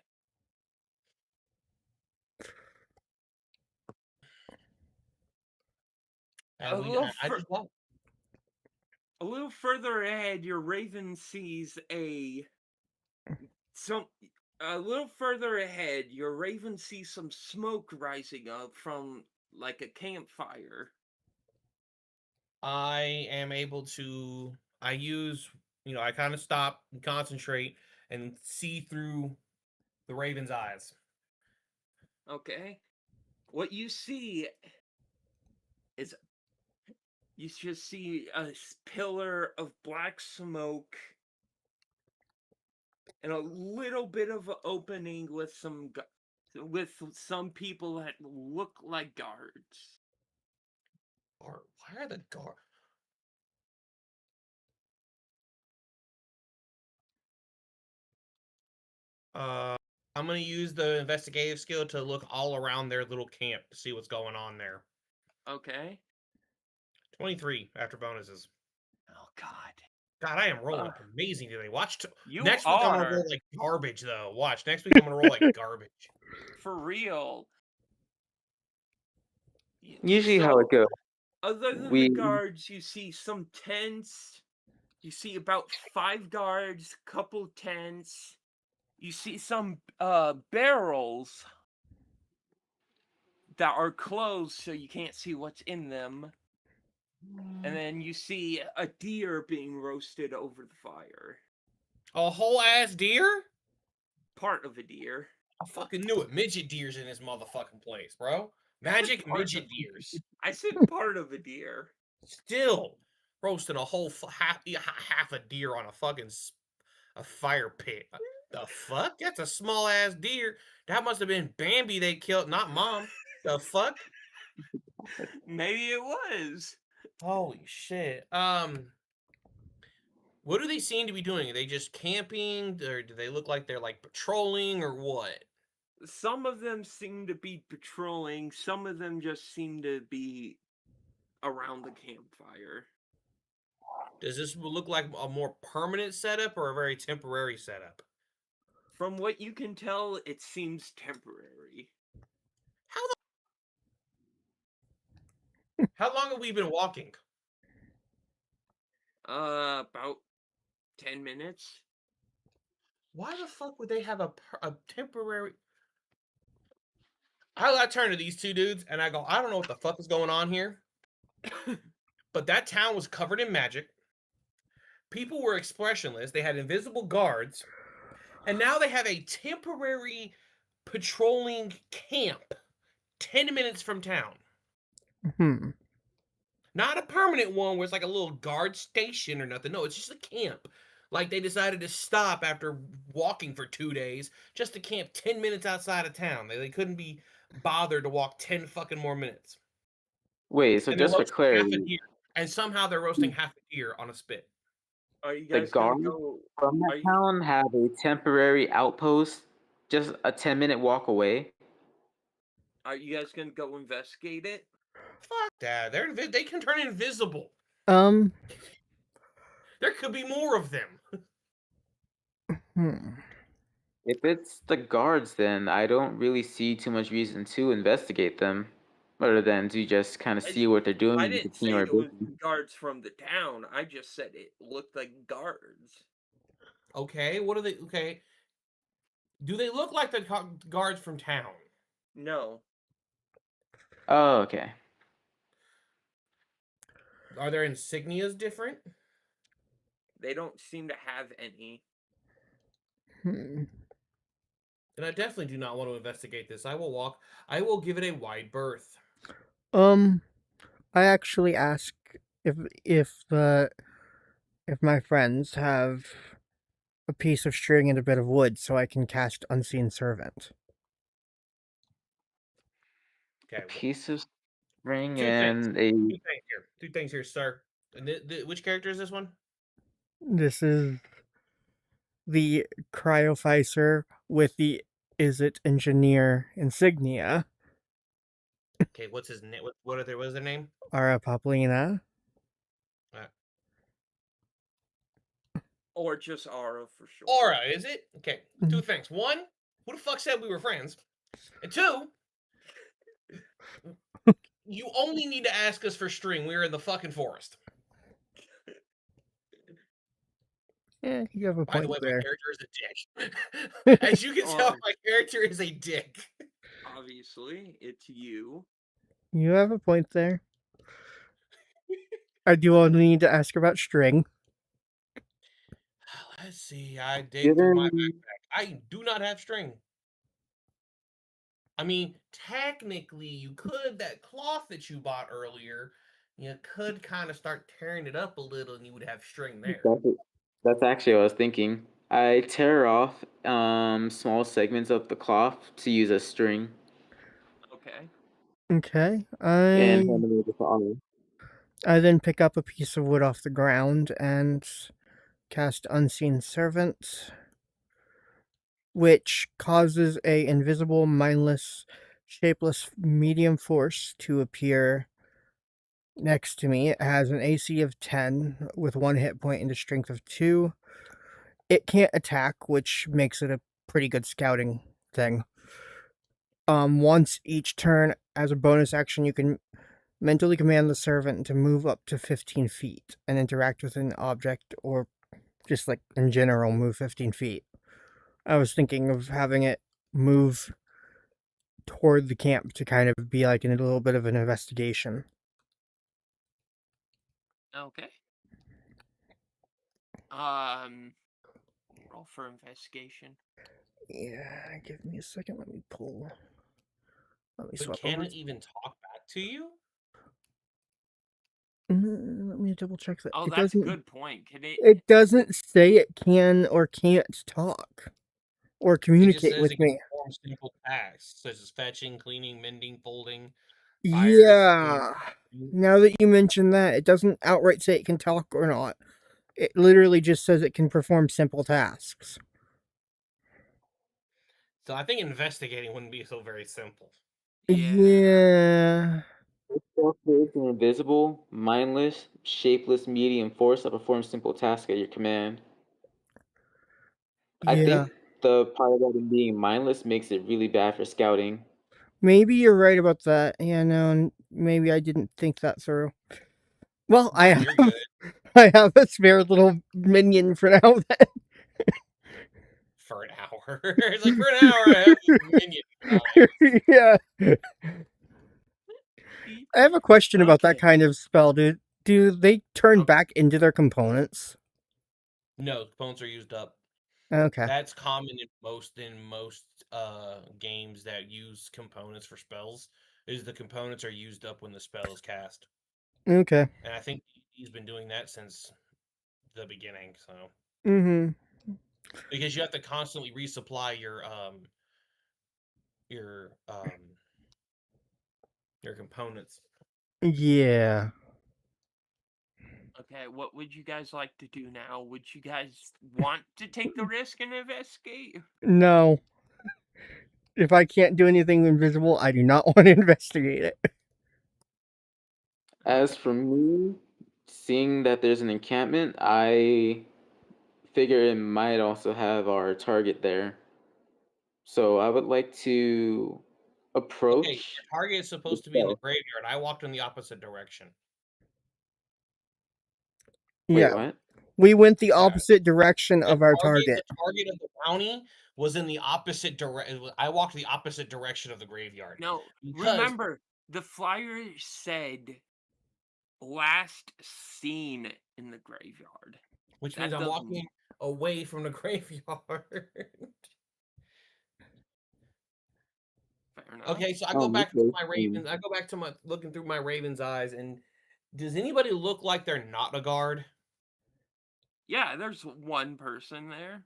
And I just watch. A little further ahead, your raven sees a little further ahead, your raven sees some smoke rising up from like a campfire. I am able to. I use. I kind of stop and concentrate and see through the Raven's eyes. Okay. What you see is you just see a pillar of black smoke and a little bit of an opening with some people that look like guards. Why are the guards? I'm gonna use the investigative skill to look all around their little camp to see what's going on there. Okay. 23 after bonuses. Oh God. God, I am rolling amazing today. Watch. Next week I'm gonna roll like garbage though. Watch. Next week I'm gonna roll like garbage. For real. Usually how it goes. Other than the guards, you see some tents. You see about 5 guards, couple tents. You see some barrels that are closed so you can't see what's in them. And then you see a deer being roasted over the fire. A whole ass deer? Part of a deer. I fucking knew it. Midget deers in this motherfucking place, bro. Magic midget deers. I said part of a deer. Still roasting a whole half a deer on a fucking a fire pit. The fuck? That's a small ass deer. That must have been Bambi they killed, not Mom. The fuck? Maybe it was. Holy shit. What do they seem to be doing? Are they just camping, or do they look like they're like patrolling, or what? Some of them seem to be patrolling. Some of them just seem to be around the campfire. Does this look like a more permanent setup or a very temporary setup? From what you can tell, it seems temporary. How long have we been walking? About 10 minutes. Why the fuck would they have a temporary? I turn to these two dudes and I go, I don't know what the fuck is going on here, but that town was covered in magic. People were expressionless. They had invisible guards, and now they have a temporary patrolling camp 10 minutes from town. Hmm. Not a permanent one where it's like a little guard station or nothing. No, it's just a camp. Like they decided to stop after walking for 2 days just to camp 10 minutes outside of town. They couldn't be bothered to walk 10 fucking more minutes. Wait, so And they're just for roasting half a clarity, deer. And somehow they're roasting half a deer on a spit. Are you the guys gonna guards go? from that town have a temporary outpost just a 10-minute walk away. Are you guys gonna go investigate it? Fuck that. They can turn invisible. Um. There could be more of them. If it's the guards, then I don't really see too much reason to investigate them, other than to just kind of see what they're doing. I didn't say it was guards from the town. I just said it looked like guards. Okay, what are they? Okay. Do they look like the guards from town? No. Oh, okay. Are their insignias different? They don't seem to have any. Then I definitely do not want to investigate this. I will give it a wide berth. I actually ask if if my friends have a piece of string and a bit of wood so I can cast Unseen Servant. Okay. Piece of string Two things. and a. Two things here, sir. And which character is this one? This is the Cryophyser with the Is It Engineer insignia, Okay, what's his name? What is their name? Ara Poplina. Or just Aura for sure. Aura, is it? Okay, two Mhm. things. One, who the fuck said we were friends? And two, you only need to ask us for string. We're in the fucking forest. Yeah, you have a By the point way, my there. character is a dick. As you can tell, Alright. my character is a dick. Obviously, it's you. You have a point there. I do only need to ask about string. Let's see. I dig through my Given backpack. I do not have string. I mean, technically, you could. That cloth that you bought earlier, you could kind of start tearing it up a little, and you would have string there. that's actually what I was thinking. I tear off small segments of the cloth to use as string Okay. Okay, and hand them over to Ollie. I then pick up a piece of wood off the ground and cast Unseen Servant, which causes a invisible, mindless, shapeless medium force to appear next to me. It has an AC of 10 with 1 hit point and a strength of 2. It can't attack, which makes it a pretty good scouting thing. Once each turn, as a bonus action, you can mentally command the servant to move up to 15 feet and interact with an object, or just like in general, move 15 feet. I was thinking of having it move toward the camp to kind of be like in a little bit of an investigation. Okay. Roll for investigation. Yeah, give me a second. Let me pull. Let me But swap can over. it even talk back to you? Let me double check that. Oh, It that's a doesn't. good point. Can it? It doesn't say it can or can't talk or It just communicate says with it can me. perform simple tasks such as fetching, cleaning, mending, folding, Yeah. Now that you mention that, it doesn't outright say it can talk or not. It literally just says it can perform simple tasks. So I think investigating wouldn't be so very simple. Yeah. This spell creates an invisible, mindless, shapeless medium force that performs simple tasks at your command. I Yeah. think the part about it being mindless makes it really bad for scouting. Maybe you're right about that. Yeah, no, maybe I didn't think that through. Well, No, you're good. I have a spare little minion for now. For an hour. It's like, for an hour, I have this minion. Nice. Yeah. I have a question about that Okay. kind of spell. Do they turn Okay. back into their components? No, components are used up. Okay. That's common in most games that use components for spells. Is the components are used up when the spell is cast. Okay. And I think he's been doing that since the beginning, so Mm-hmm. because you have to constantly resupply your components. Yeah. Okay, what would you guys like to do now? Would you guys want to take the risk and investigate? No. If I can't do anything invisible, I do not want to investigate it. As for me, seeing that there's an encampment, I figure it might also have our target there. So I would like to Okay, approach. your target is supposed to be in the graveyard. I walked in the opposite direction. Wait, Yeah. what? We went the Yeah. opposite direction of our target. The target of the bounty was in the opposite direction. I walked the opposite direction of the graveyard. No, Because- remember, the flyer said last seen in the graveyard. Which That means I'm doesn't- walking away from the graveyard. Fair enough. Okay, so I Oh, go back okay. to my ravens. I go back to my looking through my raven's eyes, and does anybody look like they're not a guard? Yeah, there's one person there.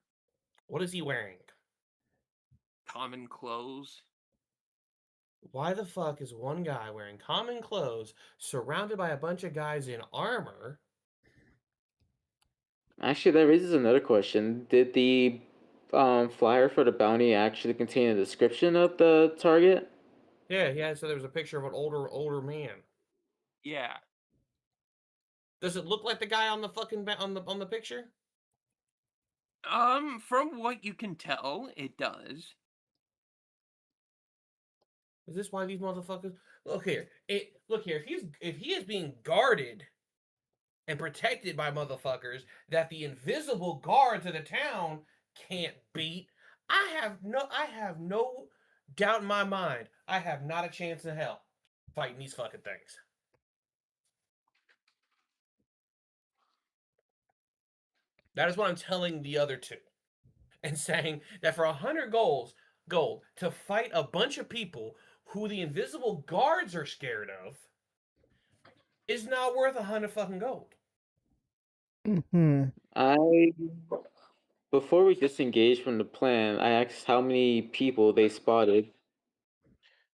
What is he wearing? Common clothes. Why the fuck is one guy wearing common clothes surrounded by a bunch of guys in armor? Actually, that raises another question. Did the flyer for the bounty actually contain a description of the target? Yeah, so there was a picture of an older man. Yeah. Does it look like the guy on the fucking on the picture? From what you can tell, it does. Is this why these motherfuckers? Look here. Look here. If he is being guarded and protected by motherfuckers that the invisible guards of the town can't beat, I have no doubt in my mind. I have not a chance in hell fighting these fucking things. That is what I'm telling the other two, and saying that for 100 gold to fight a bunch of people who the invisible guards are scared of is not worth 100 fucking gold. Hmm. I Before we disengaged from the plan, I asked how many people they spotted.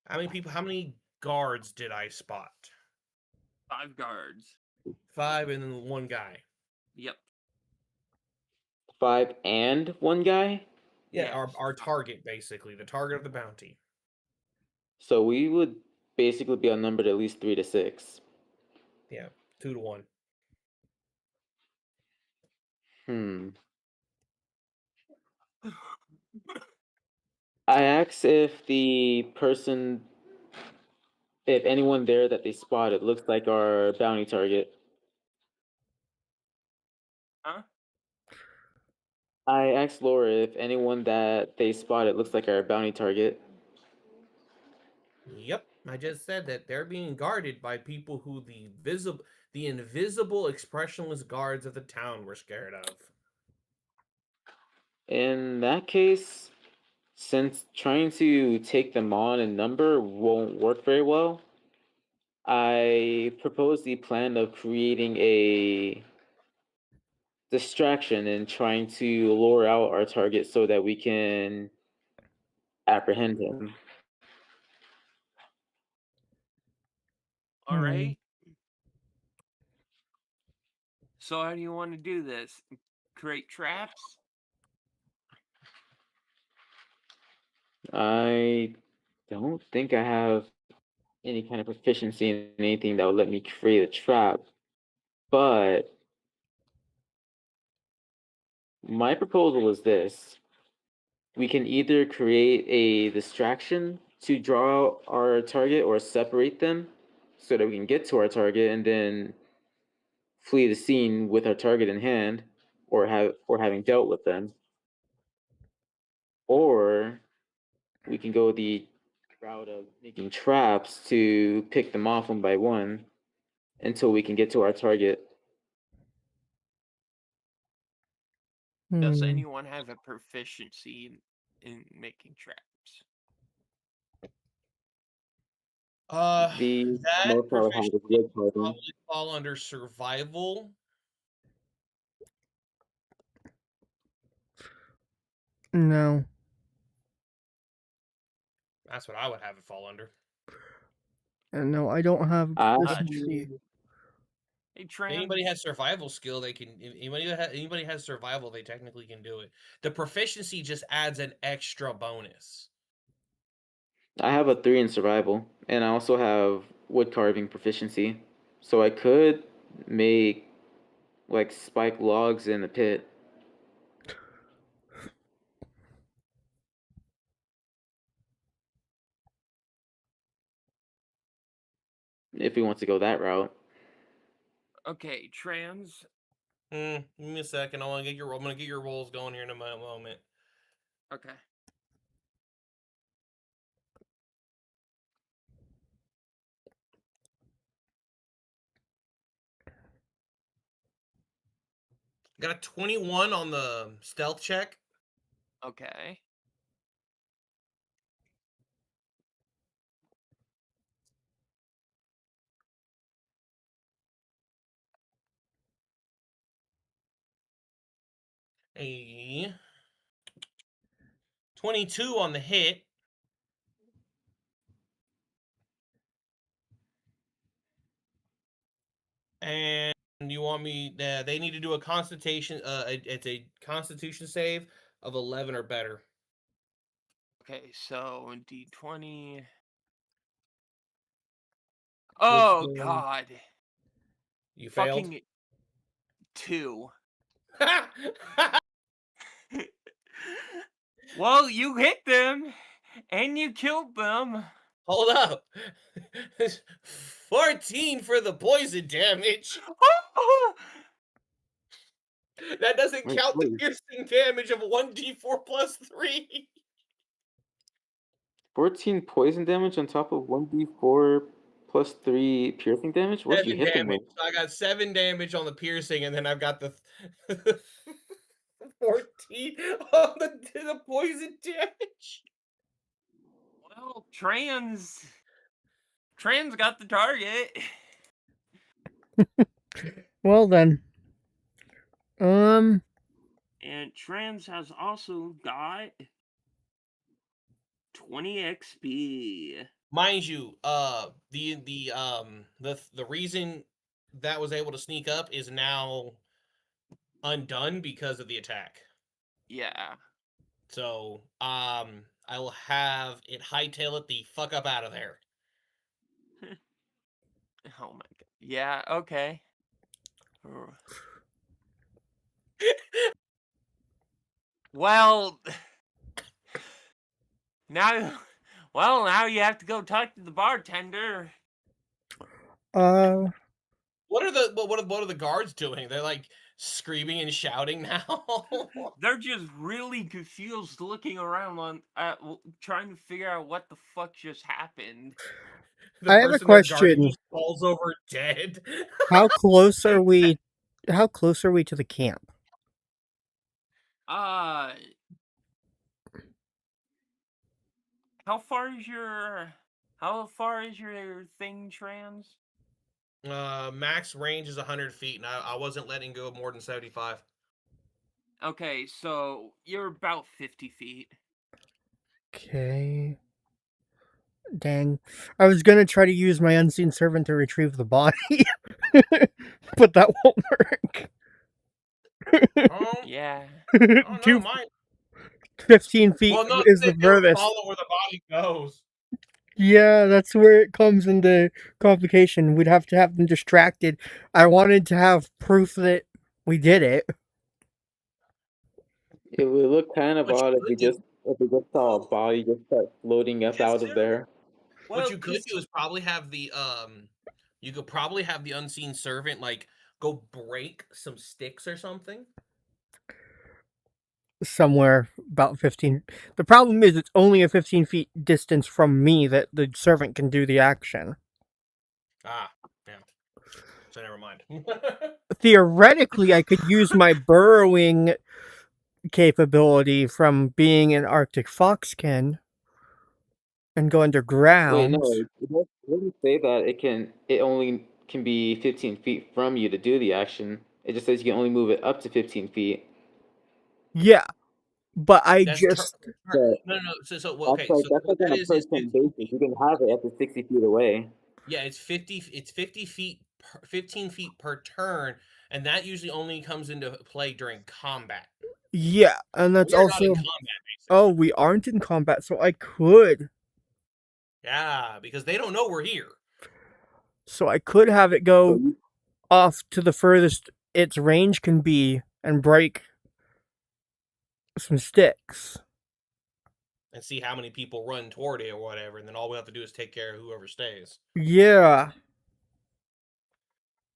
How many guards did I spot? 5 guards. 5 and then one guy. Yep. 5 and one guy. Yeah, Yes. our target, basically, the target of the bounty. So we would basically be outnumbered at least 3 to 6. Yeah, 2 to 1. Hmm. I asked if anyone there that they spotted looks like our bounty target. Huh? I asked Laura if anyone that they spotted looks like our bounty target. Yep, I just said that they're being guarded by people who the invisible, expressionless guards of the town were scared of. In that case, since trying to take them on in number won't work very well, I propose the plan of creating a distraction and trying to lure out our target so that we can apprehend him. All Hmm. right. So how do you want to do this? Create traps? I don't think I have any kind of proficiency in anything that would let me create a trap, but my proposal is this. We can either create a distraction to draw out our target or separate them so that we can get to our target and then flee the scene with our target in hand or having dealt with them. Or we can go the route of making traps to pick them off one by one until we can get to our target. Does Hmm. anyone have a proficiency in making traps? The That most I would have proficiency is wood would carving. probably fall under survival. No. That's what I would have it fall under. No, I don't have I proficiency. Hey, If Tran. anybody has survival skill, they can. If anybody has survival, they technically can do it. The proficiency just adds an extra bonus. I have a 3 in survival, and I also have wood carving proficiency, so I could make like spike logs in the pit if we want to go that route. Okay, Trans. Give me a second. I'm gonna get your rolls going here in a moment. Okay. Got a 21 on the stealth check. Okay. a 22 on the hit. And you want me? They need to do a constitution. It's a constitution save of 11 or better. Okay, so D20. Oh Wisdom. God! You failed. Fucking 2. Well, you hit them, and you killed them. Hold up. 14 for the poison damage. That doesn't Wait, count the wait. piercing damage of 1d4 plus 3. 14 poison damage on top of 1d4 plus 3 piercing damage? What'd you 7 hit them damage. with? So I got 7 damage on the piercing, and then I've got the 14 on the poison damage. Well, Trans got the target. Well then. And Trans has also got 20 XP. Mind you, the reason that was able to sneak up is now undone because of the attack. Yeah. So, I will have it hightail it the fuck up out of there. Oh my God. Yeah, okay. Well, now you have to go talk to the bartender. Uh, What are the guards doing? They're like screaming and shouting now. They're just really confused, looking around trying to figure out what the fuck just happened. The I have a person they're guarding question. just falls over dead. How close are we? How close are we to the camp? How far is your thing, Trans? Max range is 100 feet, and I wasn't letting go more than 75. Okay, so you're about 50 feet. Okay. Dang. I was gonna try to use my unseen servant to retrieve the body, but that won't work. Yeah. Oh no, Two- mine. 15 feet Well, no, is the it would furthest. follow where the body goes. Yeah, that's where it comes into complication. We'd have to have them distracted. I wanted to have proof that we did it. It would look kind of What you odd if could do- we just saw a body just start floating up out of there. What you could do is probably have the you could probably have the unseen servant like go break some sticks or something. Somewhere about 15. The problem is it's only a 15 feet distance from me that the servant can do the action. Ah, yeah. So never mind. Theoretically, I could use my burrowing capability from being an Arctic foxkin and go Wait, underground. no, it doesn't say that it only can be 15 feet from you to do the action. It just says you can only move it up to 15 feet. Yeah, but I That's just But no. So well, that's okay. like So that's what like on that a is per turn basis. You can have it up to 60 feet away. yeah, it's 50. It's 50 feet, 15 feet per turn, and that usually only comes into play during combat. yeah, and that's We're not also in combat, basically. oh, we aren't in combat, so I could. Yeah, because they don't know we're here. So I could have it So go you, off to the furthest its range can be and break some sticks. And see how many people run toward it or whatever, and then all we have to do is take care of whoever stays. Yeah.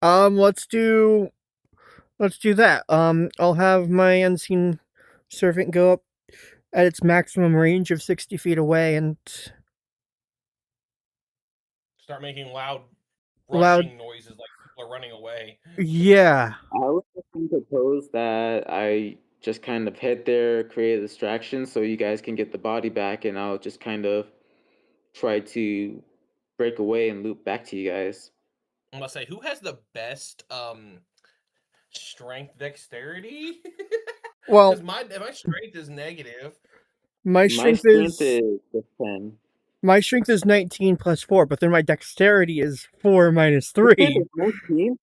Let's do that. I'll have my unseen servant go up at its maximum range of 60 feet away and Start making loud Loud- rushing noises like people are running away. yeah. I was just going to propose that I just kind of head there, create a distraction so you guys can get the body back, and I'll just kind of try to break away and loop back to you guys. I'm gonna say, who has the best strength dexterity? Well, Because my strength is negative. my My strength strength is is 10. my strength is 19 plus 4, but then my dexterity is 4 minus Your strength 3. is 19?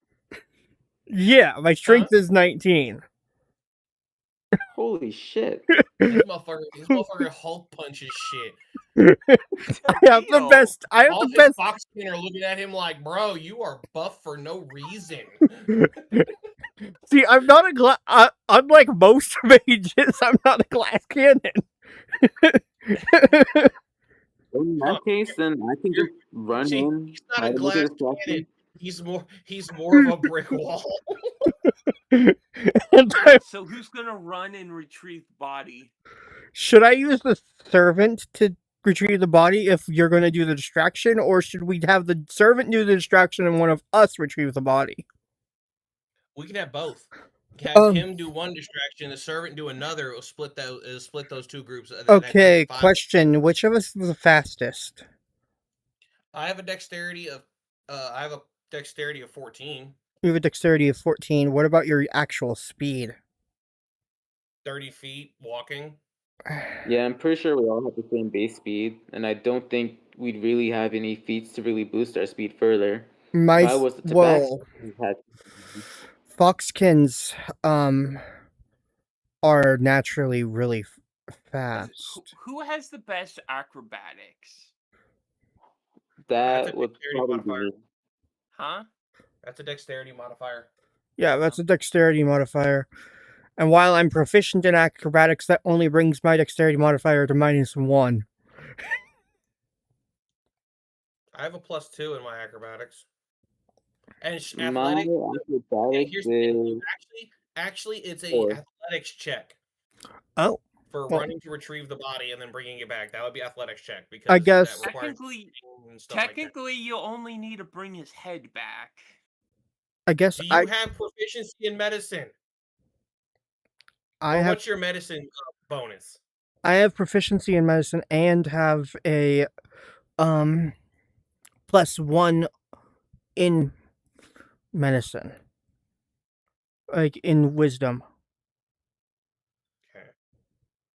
Yeah, my strength is 19. Holy shit. This motherfucker Hulk punches shit. I have the Damn. best. I have All the his best. foxmen are looking at him like, bro, you are buff for no reason. See, I'm not a glass. Unlike most mages, I'm not a glass cannon. In that Huh. case, then I can You're, just run see, in, he's not try a to make a glass cannon. distraction. He's more of a brick wall. And So who's gonna run and retrieve the body? should I use the servant to retrieve the body if you're going to do the distraction, or should we have the servant do the distraction and one of us retrieve the body? We can have both. Have Um, him do one distraction, the servant do another. It'll split those two groups. That Okay, makes 5. question. Which of us is the fastest? I have a dexterity of 14, You have a dexterity of 14. What about your actual speed? 30 feet walking. Yeah, I'm pretty sure we all have the same base speed, and I don't think we'd really have any feats to really boost our speed further. My If I was to tabaxi, well, we had Foxkins are naturally really fast. Who has the best acrobatics? That's a that would dexterity probably be modifier. me. Huh? That's a dexterity modifier. Yeah, that's a dexterity modifier. And while I'm proficient in acrobatics, that only brings my dexterity modifier to -1. I have a +2 in my acrobatics. And My athletic. And acrobatics here's the thing. is Actually, it's a 4. athletics check Oh, for well, running to retrieve the body and then bringing it back. That would be athletics check because I guess that requires and stuff like that. Technically, you only need to bring his head back. Do you have proficiency in medicine? I Or have what's your medicine bonus? I have proficiency in medicine and have a +1 in medicine, like in wisdom. Okay.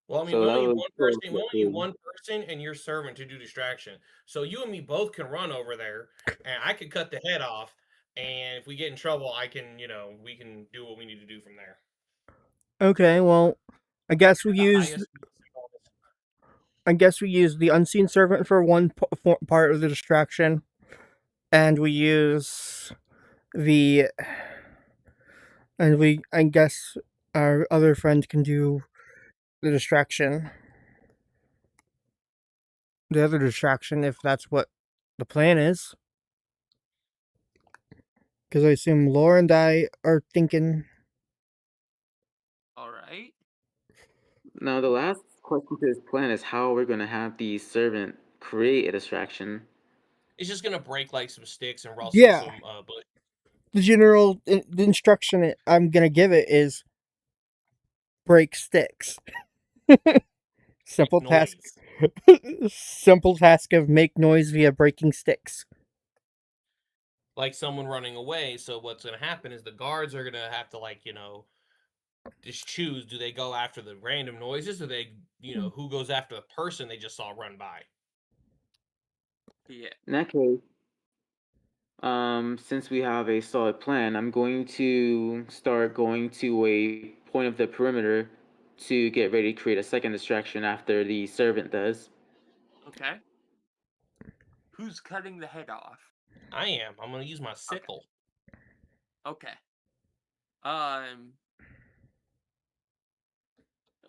Well, I mean, So we that only need was one close person. to We only three. need one person and your servant to do distraction. So you and me both can run over there, and I could cut the head off. And if we get in trouble, I can, we can do what we need to do from there. Okay, well, I guess we The use highest bonus. the unseen servant for one part of the distraction, and we use the I guess our other friend can do the distraction. The other distraction, if that's what the plan is. Because I assume Laura and I are thinking. All right. Now the last question to this plan is how we're gonna have the servant create a distraction. It's just gonna break like some sticks and rustle Yeah. some bush. The general the instruction I'm gonna give it is break sticks. Simple task. Simple task of make noise via breaking sticks. Like someone running away. So what's gonna happen is the guards are gonna have to just choose: do they go after the random noises, or they who goes after the person they just saw run by? Yeah. In that case, since we have a solid plan, I'm going to start going to a point of the perimeter to get ready to create a second distraction after the servant does. Okay. Who's cutting the head off? I am. I'm gonna use my sickle. Okay.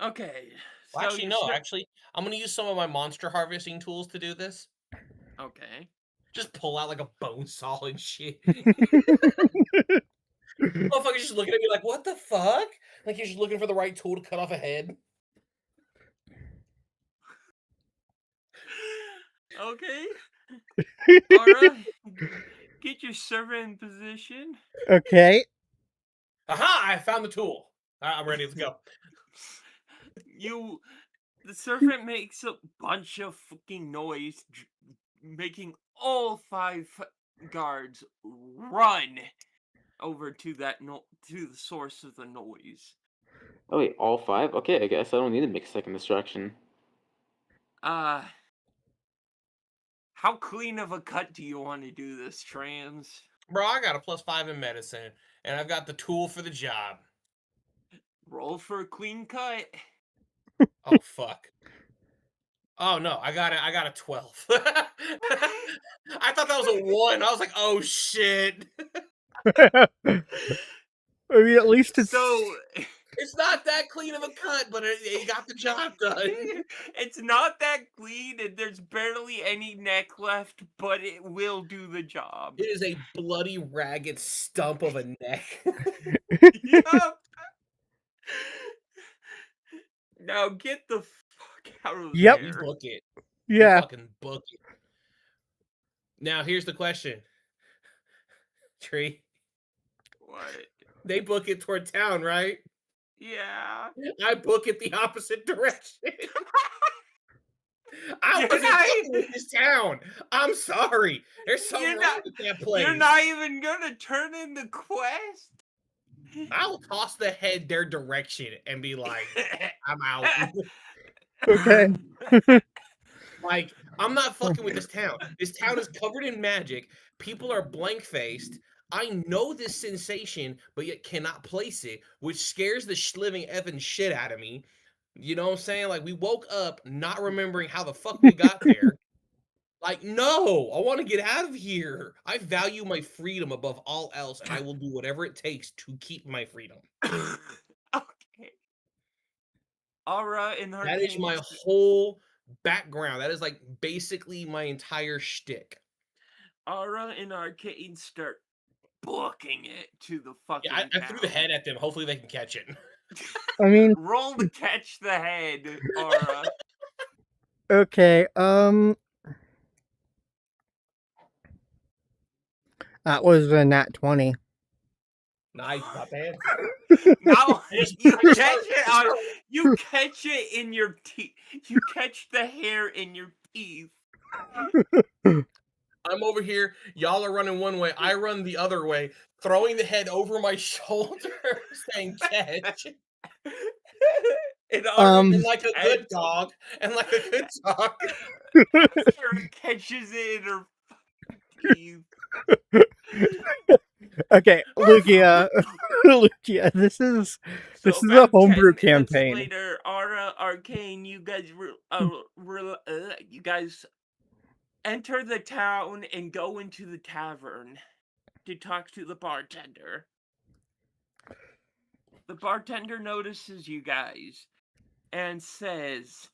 Okay. Well, So actually, no. Actually, I'm gonna use some of my monster harvesting tools to do this. Okay. Just pull out like a bone saw and shit. Motherfucker's just looking at me like, what the fuck? Like you're just looking for the right tool to cut off a head. Okay. All right. Get your servant in position. Okay. Aha! I found the tool. I'm ready. Let's go. The servant makes a bunch of fucking noise, making all 5 guards run over to to the source of the noise. Oh wait, all 5? Okay, I guess I don't need to make a second distraction. How clean of a cut do you want to do this, Trans? Bro, I got a +5 in medicine, and I've got the tool for the job. Roll for a clean cut. Oh fuck. Oh no, I got a 12. I thought that was a 1. I was like, oh shit. I mean, at least it's So It's not that clean of a cut, but it got the job done. it's not that clean, and there's barely any neck left, but it will do the job. It is a bloody, ragged stump of a neck. Yup. Now get the fuck out of Yep. You there. book it. You yeah. fucking book it. Now here's the question. Tree, What? they book it toward town, right? Yeah. I book it the opposite direction. I You're wasn't not fucking even- with this town. I'm sorry. There's something You're wrong not- with that place. You're not even gonna turn in the quest? I'll toss the head their direction and be like, I'm out. Okay. Like, I'm not fucking with this town. This town is covered in magic. People are blank faced. I know this sensation, but yet cannot place it, which scares the living effing shit out of me. You know what I'm saying? Like, we woke up not remembering how the fuck we got there. Like, no, I want to get out of here. I value my freedom above all else, and I will do whatever it takes to keep my freedom. Okay. Aura and That is my Arcane. whole background. That is like basically my entire shtick. Aura and Arcane start booking it to the fucking Yeah, I threw the town. head at them. Hopefully they can catch it. I mean, Roll to catch the head, Aura. okay. That was a nat 20. Nice, not bad. Now Just you start- catch it start- on. You catch it in your teeth. You catch the hair in your teeth. I'm over here. Y'all are running one way. I run the other way, throwing the head over my shoulder, saying catch. And Um, And like a good dog. And like a good dog. Aura catches it in her fucking teeth. Okay, Lugia. Lugia, this is This is a about 10 homebrew minutes campaign. Later, Aura, Arcane, you guys, you guys enter the town and go into the tavern to talk to the bartender. The bartender notices you guys and says,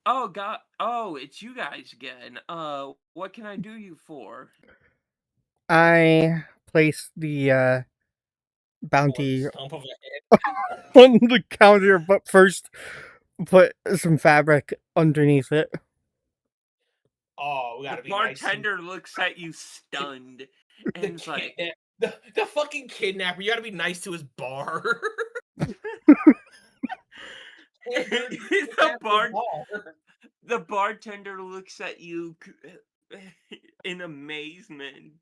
"Oh God, oh, it's you guys again. What can I do you for?" I place the Oh, bounty stump of a head. on the counter, but first put some fabric underneath it. Oh, we gotta The be nice. bartender looks at you stunned and The, is like, the fucking kidnapper. You gotta be nice to his bar. The bartender looks at you in amazement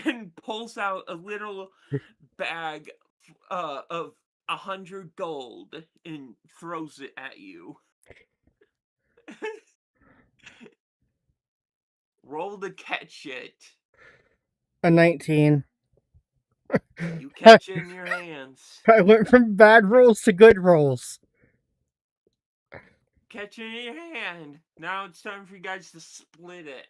and pulls out a little bag of 100 gold and throws it at you. Roll to catch it. A 19. You catch it in your hands. I went from bad rolls to good rolls. Catch it in your hand. Now it's time for you guys to split it.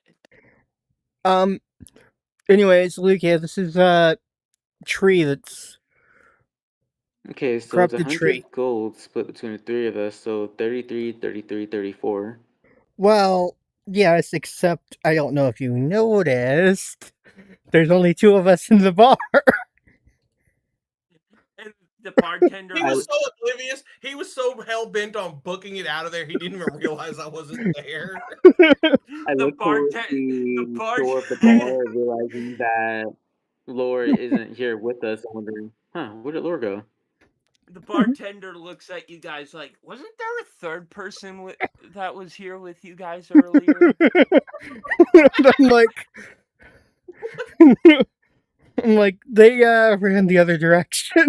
Anyways, Lugia, this is a tree that's Okay, so it's corrupted 100 tree. gold split between the 3 of us, so 33, 33, 34. Well, yes, except I don't know if you noticed. There's only 2 of us in the bar. And the bartender He was looks so oblivious. He was so hell bent on booking it out of there. He didn't even realize I wasn't there. I The look towards bartend- the the bar- door of the bar, realizing that Lore isn't here with us. I'm wondering, where did Lore go? the bartender looks at you guys like, wasn't there a third person that was here with you guys earlier? I'm like, I'm like, they ran the other direction.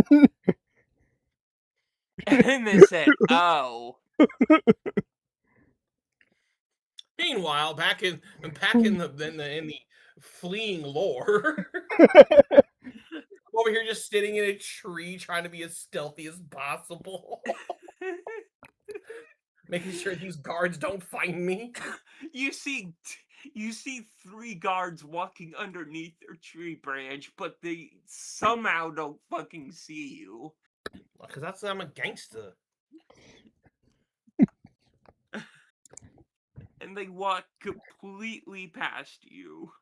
And they said, "Oh." Meanwhile, back in the fleeing lore, over here just sitting in a tree trying to be as stealthy as possible, making sure these guards don't find me. You see 3 guards walking underneath their tree branch, but they somehow don't fucking see you. Because I'm a gangster. And they walk completely past you.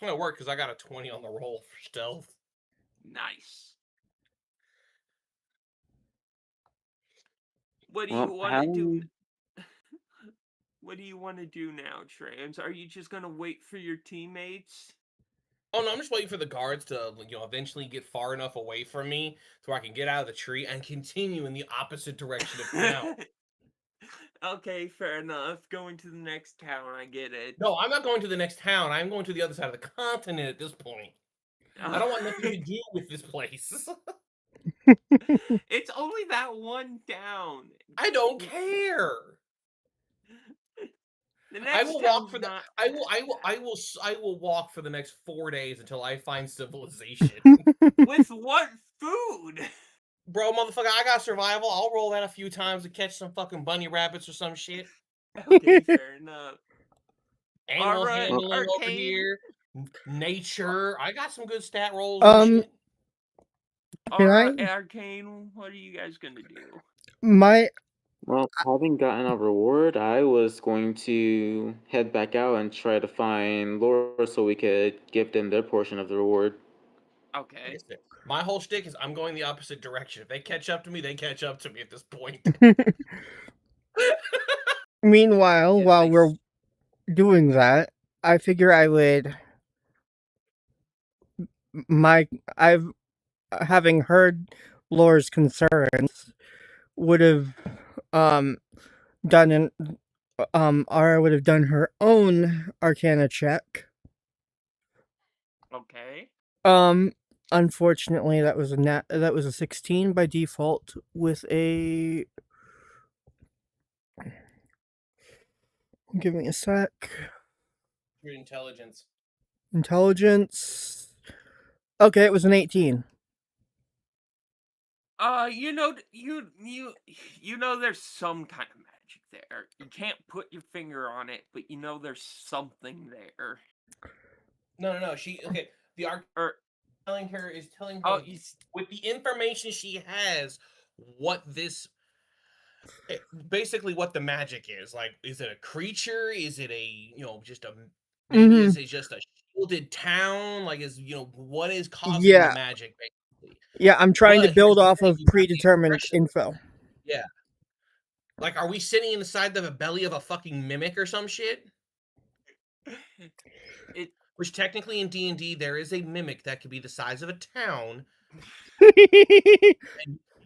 It'll work because I got a 20 on the roll for stealth. Nice. What do you Well, want to do? What do you want to do now, Trans? Are you just gonna wait for your teammates? Oh no, I'm just waiting for the guards to, eventually get far enough away from me so I can get out of the tree and continue in the opposite direction of town. Okay, fair enough. Going to the next town, I get it. No, I'm not going to the next town. I'm going to the other side of the continent at this point. I don't want nothing to do with this place. It's only that one town. I don't care. The I next will walk town's for the. not. I will walk for the next 4 days until I find civilization. With what food? Bro, motherfucker, I got survival. I'll roll that a few times to catch some fucking bunny rabbits or some shit. Okay, fair enough. Animal Alright, handling over Arcane? here. Nature. I got some good stat rolls Um, and shit. Can Alright, I? Arcane, what are you guys gonna do? My Well, having gotten a reward, I was going to head back out and try to find Laura so we could give them their portion of the reward. Okay. My whole shtick is I'm going the opposite direction. If they catch up to me, they catch up to me at this point. Meanwhile, Yeah, while they we're doing that, I figure I would I've having heard Laura's concerns would have done an Ara would have done her own Arcana check. Okay. Unfortunately that was a 16 by default with a give me a sec. Your intelligence. Intelligence. Okay, it was an 18. You know there's some kind of magic there. You can't put your finger on it, but you know there's something there. No. The arc Or telling her is telling her oh, with the information she has what this basically what the magic is. Like, is it a creature? Is it a just a maybe is it just a shielded town? Like, what is causing the magic basically? Yeah, I'm trying to But build here's the off thing, of you have the predetermined expression. info. Yeah. Like, are we sitting inside the belly of a fucking mimic or some shit? Which technically in D&D there is a mimic that could be the size of a town and you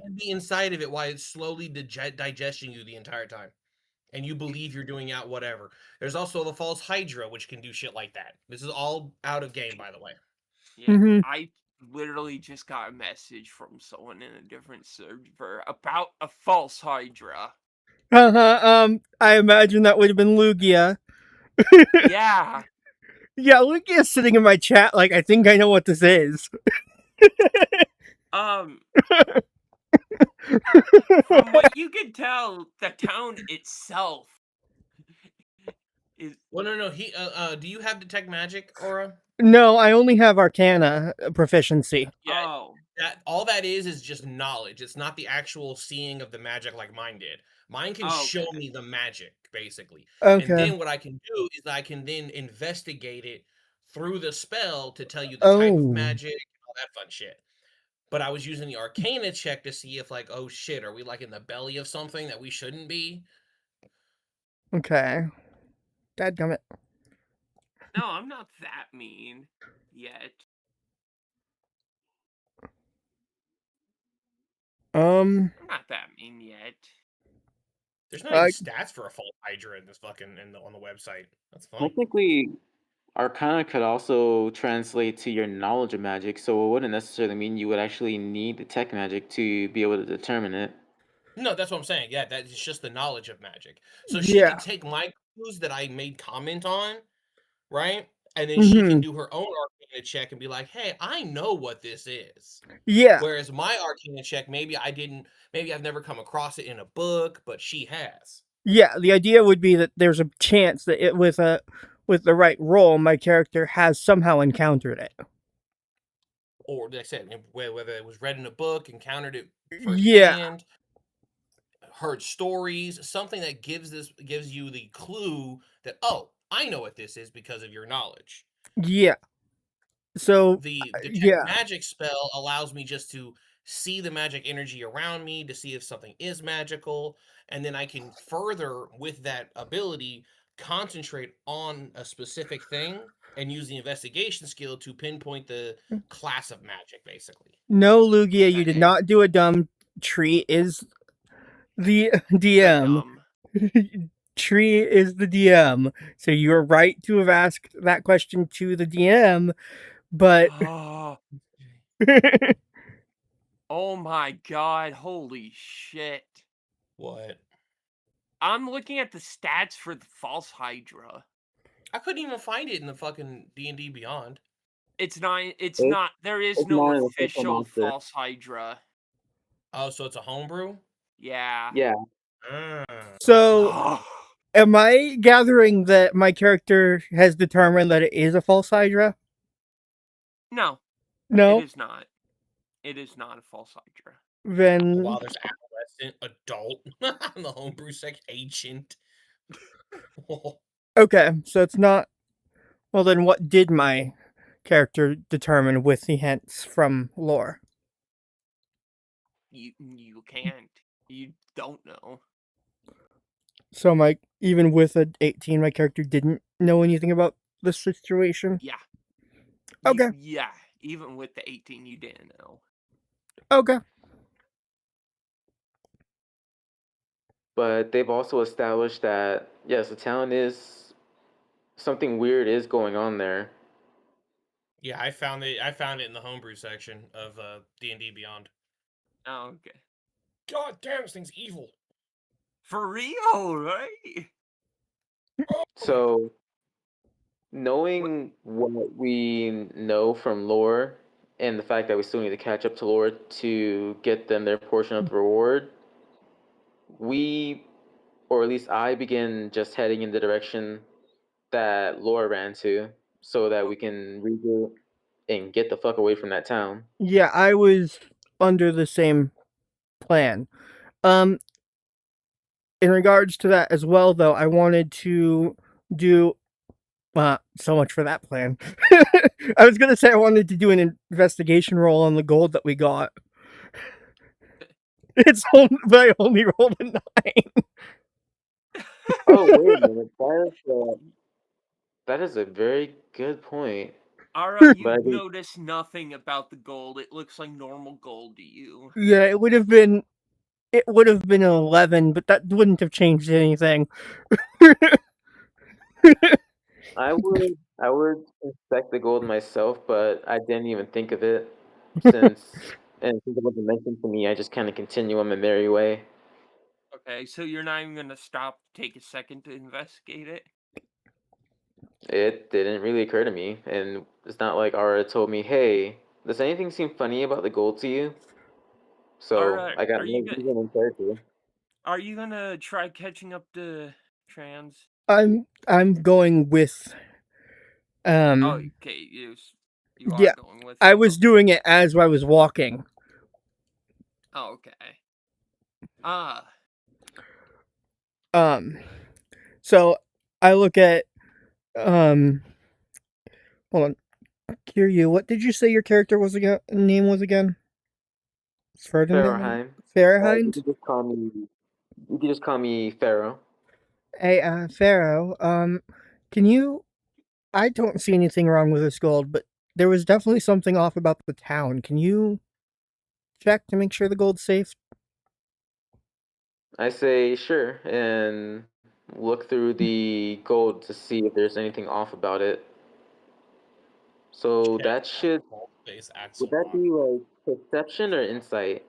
can be inside of it while it's slowly digesting you the entire time. And you believe you're doing out whatever. There's also the false Hydra, which can do shit like that. This is all out of game, by the way. yeah, I literally just got a message from someone in a different server about a false Hydra. I imagine that would have been Lugia. Yeah. Yeah, Lugia's sitting in my chat like, I think I know what this is. From what you can tell, the town itself is. Well, no. Do you have detect magic, Aura? No, I only have Arcana proficiency. Yeah. Oh. All that is just knowledge. It's not the actual seeing of the magic like mine did. Mine can show me the magic, basically. Okay. And then what I can do is I can then investigate it through the spell to tell you the type of magic and all that fun shit. But I was using the Arcana check to see if, like, oh shit, are we like in the belly of something that we shouldn't be? Okay. Dadgummit. No, I'm not that mean yet. I'm not that mean yet. There's not any stats for a false Hydra in this fucking on the website. That's funny. Technically, Arcana could also translate to your knowledge of magic, so it wouldn't necessarily mean you would actually need detect magic to be able to determine it. No, that's what I'm saying. Yeah, that's just the knowledge of magic. So she Yeah. could take my clues that I made comment on, right? And then she can Hmm. do her own arcana check and be like, "Hey, I know what this is." Yeah. Whereas my arcana check, maybe I've never come across it in a book, but she has. Yeah. The idea would be that there's a chance that with the right roll, my character has somehow encountered it. Or like I said, whether it was read in a book, encountered it Yeah. firsthand, heard stories, something that gives you the clue that, oh, I know what this is because of your knowledge. Yeah. So The detect yeah. magic spell allows me just to see the magic energy around me to see if something is magical, and then I can further with that ability concentrate on a specific thing and use the investigation skill to pinpoint the class of magic, basically. No, Lugia, you did Okay. not do a dumb. Tree is the The DM. dumb. Tree is the DM. So you're right to have asked that question to the DM, but Oh, oh my god, holy shit. What? I'm looking at the stats for the false Hydra. I couldn't even find it in the fucking D&D Beyond. It's It's not, there is it's no not an official official monster. false Hydra. Oh, so it's a homebrew? Yeah. Yeah. Ah. so Oh, am I gathering that my character has determined that it is a false Hydra? no, it No? is not. It is not a false Hydra. Then Wow, there's adolescent, adult, in the homebrew section, ancient. okay, so it's not. Well, then what did my character determine with the hints from lore? You can't. You don't know. So my even with a 18, my character didn't know anything about the situation. Yeah. Okay. Yeah. Even with the 18, you didn't know. Okay. But they've also established that yes, the town is something weird is going on there. Yeah, I found it. I found it in the homebrew section of D&D Beyond. Oh, okay. God damn, this thing's evil. For real, right? So knowing what we know from lore and the fact that we still need to catch up to lore to get them their portion of the reward, we, or at least I, begin just heading in the direction that lore ran to so that we can regroup and get the fuck away from that town. Yeah, I was under the same plan. In regards to that as well, though, I wanted to do. So much for that plan. I was gonna say I wanted to do an investigation roll on the gold that we got. But I only rolled a 9. Oh, wait a minute. That is a very good point. Ara, But I you think notice nothing about the gold. It looks like normal gold to you. Yeah, it would have been. It would have been an 11, but that wouldn't have changed anything. I would inspect the gold myself, but I didn't even think of it since it wasn't mentioned to me. I just kind of continue on my merry way. Okay, so you're not even gonna stop to take a second to investigate it? It didn't really occur to me, and it's not like Ara told me, "Hey, does anything seem funny about the gold to you?" So Alright, I got no reason in character. are you gonna try catching up to Trans? I'm going with. Oh, Um. okay, you are Yeah, going with I him. was doing it as I was walking. Oh, okay. Ah, So I look at. Um. Hold on. Kiryu, what did you say your character was again? Name was again? Ferdinand. Farahheim. You Fahrenheit. could just call me. You could just call me Pharaoh. Hey, Pharaoh. Can you? I don't see anything wrong with this gold, but there was definitely something off about the town. Can you check to make sure the gold's safe? I say sure, and look through the gold to see if there's anything off about it. So Check. that should. Face Would Axel that Rock. be like perception or insight?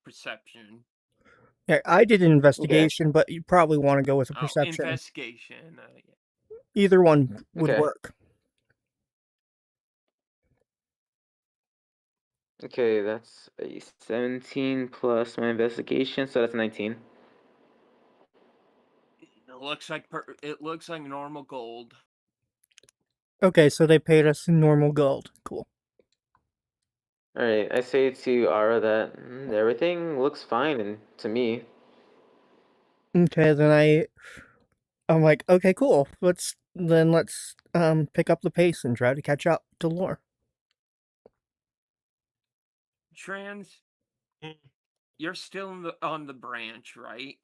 Perception. Yeah, I did an investigation, but you probably want to go with a Oh, perception. investigation. Yeah. Either one would Okay. work. Okay, that's a 17 plus my investigation, so that's 19. It looks like normal gold. Okay, so they paid us in normal gold. Cool. All right, I say to Ara that everything looks fine to me. Okay, then I'm like, okay, cool. Let's pick up the pace and try to catch up to Lore. Trans, Mm. you're still on the branch, right?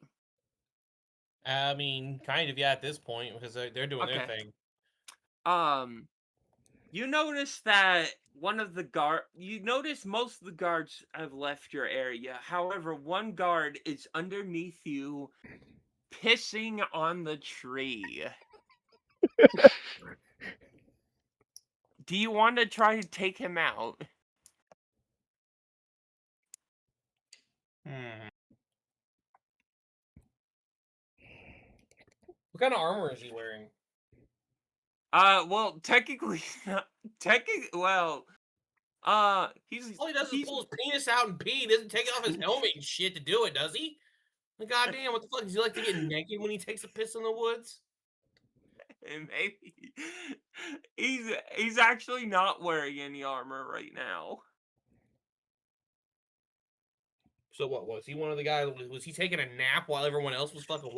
I mean, kind of, yeah, at this point, because they're doing their Okay. thing. You notice that you notice most of the guards have left your area. However, one guard is underneath you, pissing on the tree. Do you want to try to take him out? What kind of armor is he wearing? Well, technically, well, he's All he does is pull his penis out and pee. He doesn't take off his helmet and shit to do it, does he? Like, goddamn, what the fuck? Does he like to get naked when he takes a piss in the woods? maybe he's actually not wearing any armor right now. So what, was he one of the guys? Was he taking a nap while everyone else was fucking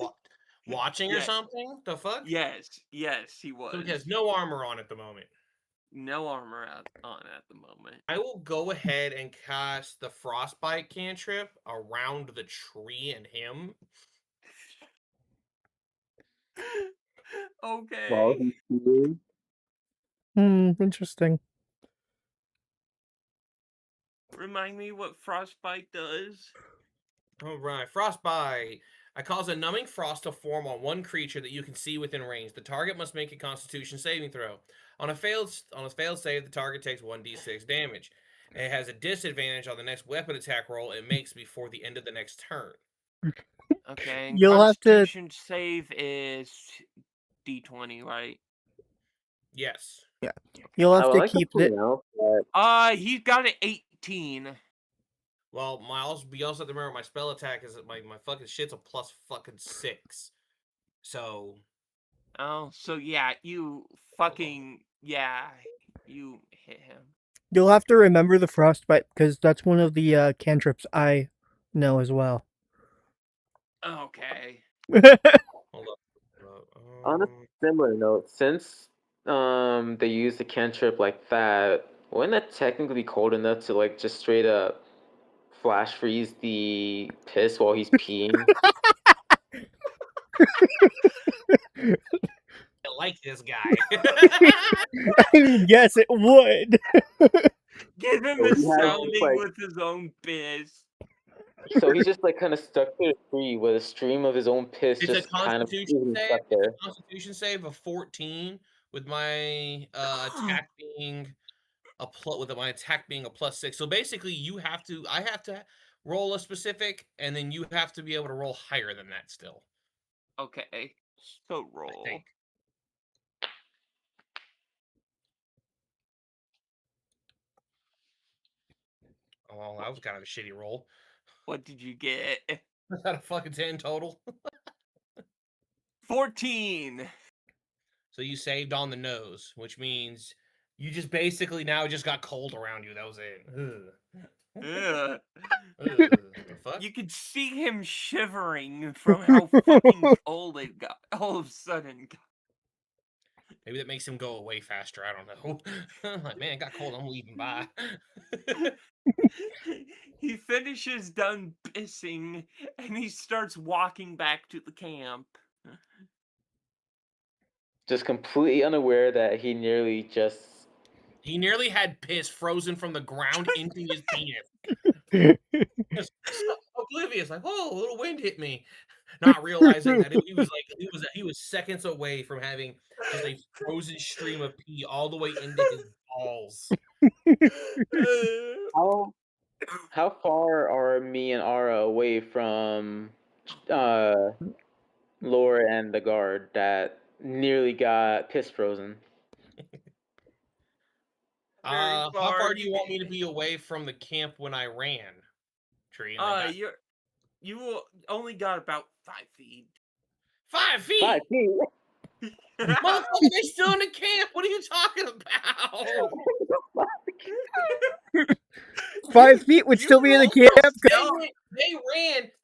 watching or Yeah. something? The fuck? Yes, he was. So he has no armor on at the moment. No armor on at the moment. I will go ahead and cast the Frostbite cantrip around the tree and him. Okay. Interesting. Remind me what frostbite does. All right, Frostbite. I cause a numbing frost to form on one creature that you can see within range. The target must make a Constitution saving throw. On a failed save, the target takes 1d6 damage. And it has a disadvantage on the next weapon attack roll it makes before the end of the next turn. Okay, and You'll have to. Constitution save is D20, right? Yes. Yeah. You'll I have would to like to keep point the. out that He's got an 18. Well, we also have to remember my spell attack is my fucking shit's a plus fucking 6. So. Oh, so yeah, you fucking you hit him. You'll have to remember the frostbite because that's one of the cantrips I know as well. Okay. Hold up. on a similar note, since they use the cantrip like that, wouldn't that technically be cold enough to like just straight up flash freeze the piss while he's peeing? I like this guy. I mean, yes, it would. Give him So a he has, sounding like- with his own piss. So he's just like kind of stuck to a tree with a stream of his own piss It's a just kind of Constitution save. stuck there. It's a Constitution save of 14 with my attack being a plus 6. So basically, I have to roll a specific, and then you have to be able to roll higher than that still. Okay, so I roll. think. Oh, well, that was kind of a shitty roll. What did you get? Was that a fucking 10 total? 14. So you saved on the nose, which means you just basically now just got cold around you. That was it. Ugh. Ugh. Ugh. The fuck? You could see him shivering from how fucking cold it got all of a sudden. Maybe that makes him go away faster. I don't know. Like, man, it got cold. I'm leaving. Bye. He finishes done pissing and he starts walking back to the camp. Just completely unaware that he nearly just. He nearly had piss frozen from the ground into his penis. Just oblivious, like, oh, a little wind hit me. not realizing that he was seconds away from having just a frozen stream of pee all the way into his balls. How far are me and Ara away from Lore and the guard that nearly got piss frozen? How far do you want me to be away from the camp when I ran, Tree? And you only got about 5 feet. 5 feet. 5 feet. Motherfucker, they still in the camp. What are you talking about? 5 feet would still be in the camp.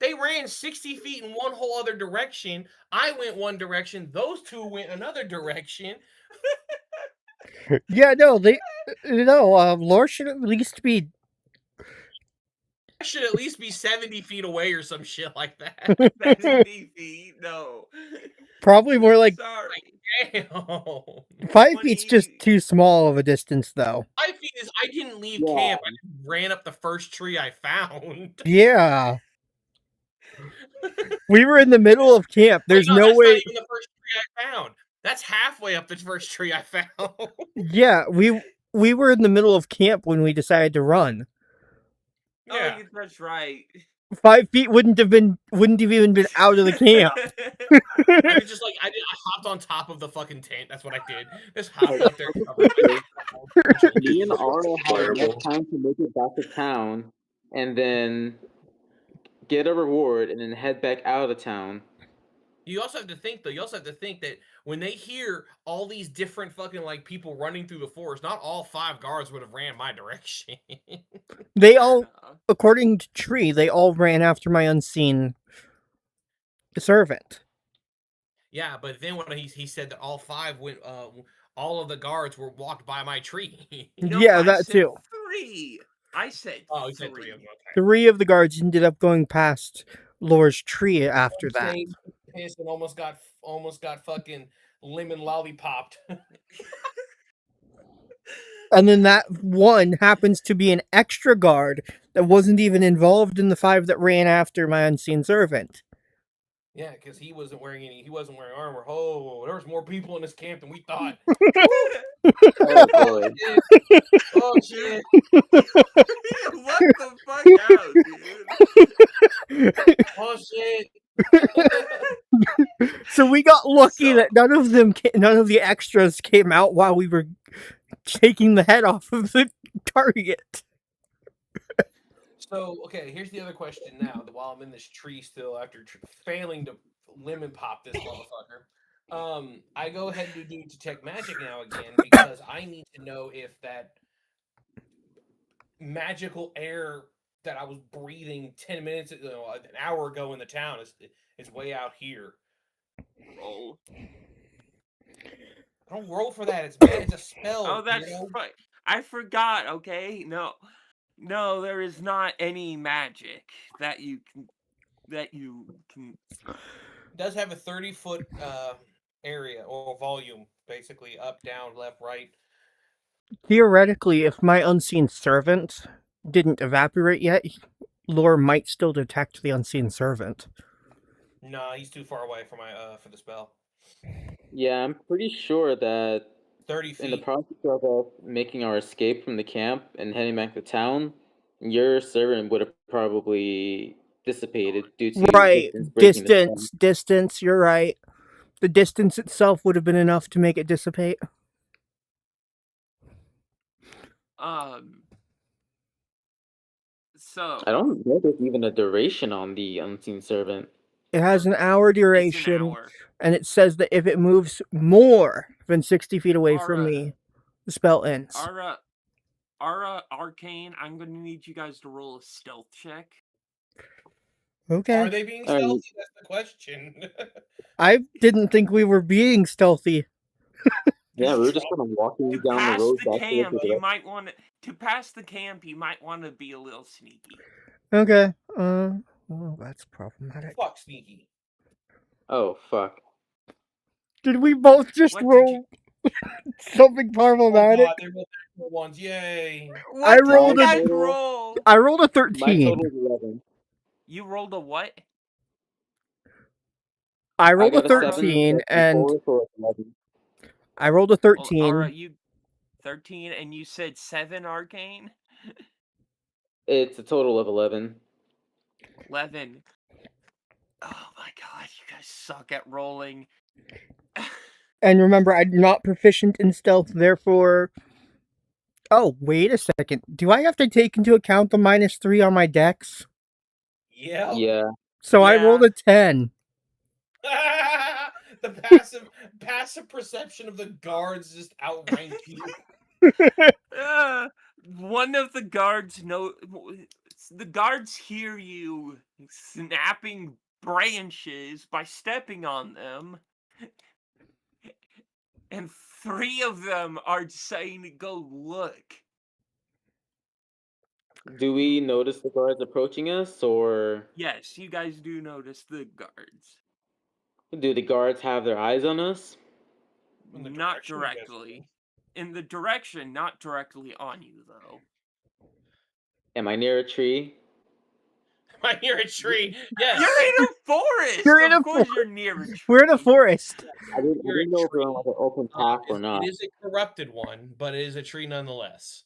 They ran 60 feet in one whole other direction. I went one direction. Those two went another direction. Yeah, no, Lore should at least be. I should at least be 70 feet away or some shit like that. 70 feet? No. Probably more like Sorry. Damn. 5 feet's just too small of a distance, though. 5 feet is I didn't leave camp. I just ran up the first tree I found. Yeah. We were in the middle of camp. There's no that's way. not even the first tree I found. That's halfway up the first tree I found. Yeah, we were in the middle of camp when we decided to run. Yeah. Oh, that's right. 5 feet wouldn't have even been out of the camp. I hopped on top of the fucking tent. That's what I did. Just hopped up there. Me and Ara had enough time to make it back to town, and then get a reward, and then head back out of town. You also have to think, though. You also have to think that when they hear all these different fucking like people running through the forest, not all 5 guards would have ran my direction. They all, according to Tree, they all ran after my unseen servant. Yeah, but then when he said that all 5 went, all of the guards were walked by my tree. No, yeah, that too. 3. I said 3. Oh, you said 3 of them. Okay. 3 of the guards ended up going past Lore's tree after that. Pissed and almost got fucking lemon lollipopped. And then that one happens to be an extra guard that wasn't even involved in the 5 that ran after my unseen servant. Yeah, because he wasn't wearing armor. Oh, there was more people in this camp than we thought. Oh boy. Oh shit. What the fuck out, dude? Oh shit. So we got lucky that none of the extras came out while we were taking the head off of the target. So, okay, here's the other question now. While I'm in this tree still, after failing to lemon pop this motherfucker, I go ahead and do detect magic now again because I need to know if that magical air that I was breathing 10 minutes, an hour ago in the town is way out here. Roll. I don't roll for that. It's a spell. Oh, that's right. I forgot. Okay, no, there is not any magic that you can. It does have a 30-foot area or volume, basically up, down, left, right. Theoretically, if my unseen servant didn't evaporate yet, Lore might still detect the unseen servant. Nah, he's too far away for the spell. Yeah, I'm pretty sure that 30 feet. in the process of us making our escape from the camp and heading back to town, your servant would have probably dissipated due to distance. You're right. The distance itself would have been enough to make it dissipate. So I don't know if there's even a duration on the unseen servant. It has an hour duration, and it says that if it moves more than 60 feet away from me, the spell ends. Ara Arcane, I'm going to need you guys to roll a stealth check. Okay. Are they being stealthy? That's the question. I didn't think we were being stealthy. Yeah, we were just kind of walking down the road. To pass the camp, you might want to be a little sneaky. Okay. Well, that's problematic. Fuck sneaky. Oh, fuck. Did we both just roll something problematic? Oh God, they rolled the ones. Yay. I rolled a 13. My total is 11. You rolled a what? I I rolled a got a 7 13, plus and 4, so it's 11. I rolled a Well, Ara, 13. you 13, and you said 7 arcane? It's a total of 11. 11. Oh my god, you guys suck at rolling. And remember, I'm not proficient in stealth, therefore. Oh, wait a second. Do I have to take into account the -3 on my dex? Yeah. Yeah. So I Yeah. rolled a 10. The passive perception of the guards just outrank you. One of the guards the guards hear you snapping branches by stepping on them, and 3 of them are saying to go look. Do we notice the guards approaching us, or Yes, you guys do notice the guards. do the guards have their eyes on us? In the Not direction, yes. directly. In the direction, not directly on you, though. Am I near a tree? Am I near a tree? Yes. You're in a forest! You're in Of a course forest. you're near a tree. We're in a forest. I didn't Near a know if we're tree. on like an open path or not. It is a corrupted one, but it is a tree nonetheless.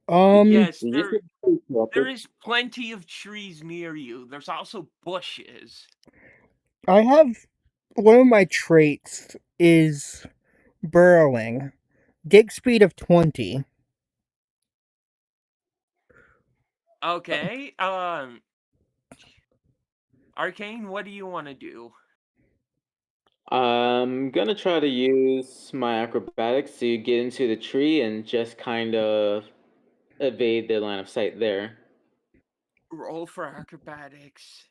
Yes, Did you say tree there corrupted? is plenty of trees near you. There's also bushes. I have one of my traits is burrowing. Dig speed of 20. Okay, Arcane, what do you want to do? I'm gonna try to use my acrobatics to get into the tree and just kind of evade their line of sight there. Roll for acrobatics.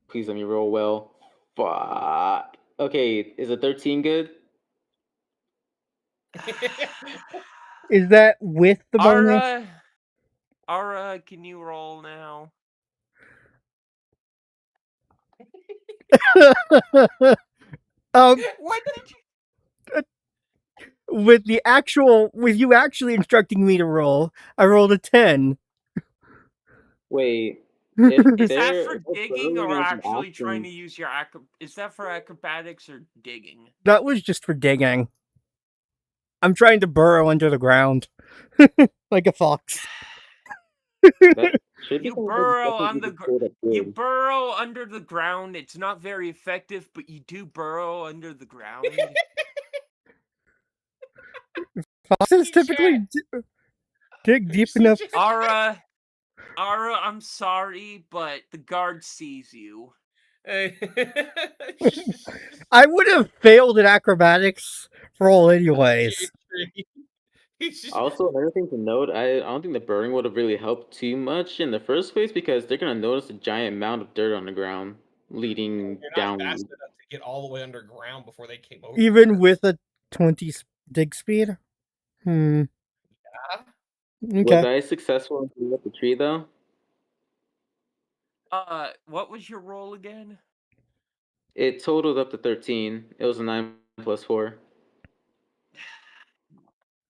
Please let me roll well. Fuck. Okay, is a 13 good? Is that with the bonus? Ara, can you roll now? What did you? With you actually instructing me to roll, I rolled a 10. Wait, That if Is that they're for if they're digging burrowing or as an actually trying to action, use your is that for acrobatics or digging? was just for digging. I'm trying to burrow under the ground. Like a fox. that should be You something burrow definitely on be the straight up you good. burrow under the ground. It's not very effective, but you do burrow under the ground. Foxes See, typically chat. dig deep See, enough. chat. Ara, I'm sorry, but the guard sees you. I would have failed at acrobatics roll anyways. He's just, Also, another thing to note, I don't think the burning would have really helped too much in the first place because they're gonna notice a giant mound of dirt on the ground leading you're not down. fast enough to get all the way underground before they came over. Even with a 20 dig speed? Yeah. Was Okay. I successful in clearing up the tree though? What was your roll again? It totaled up to 13. It was a 9 plus 4.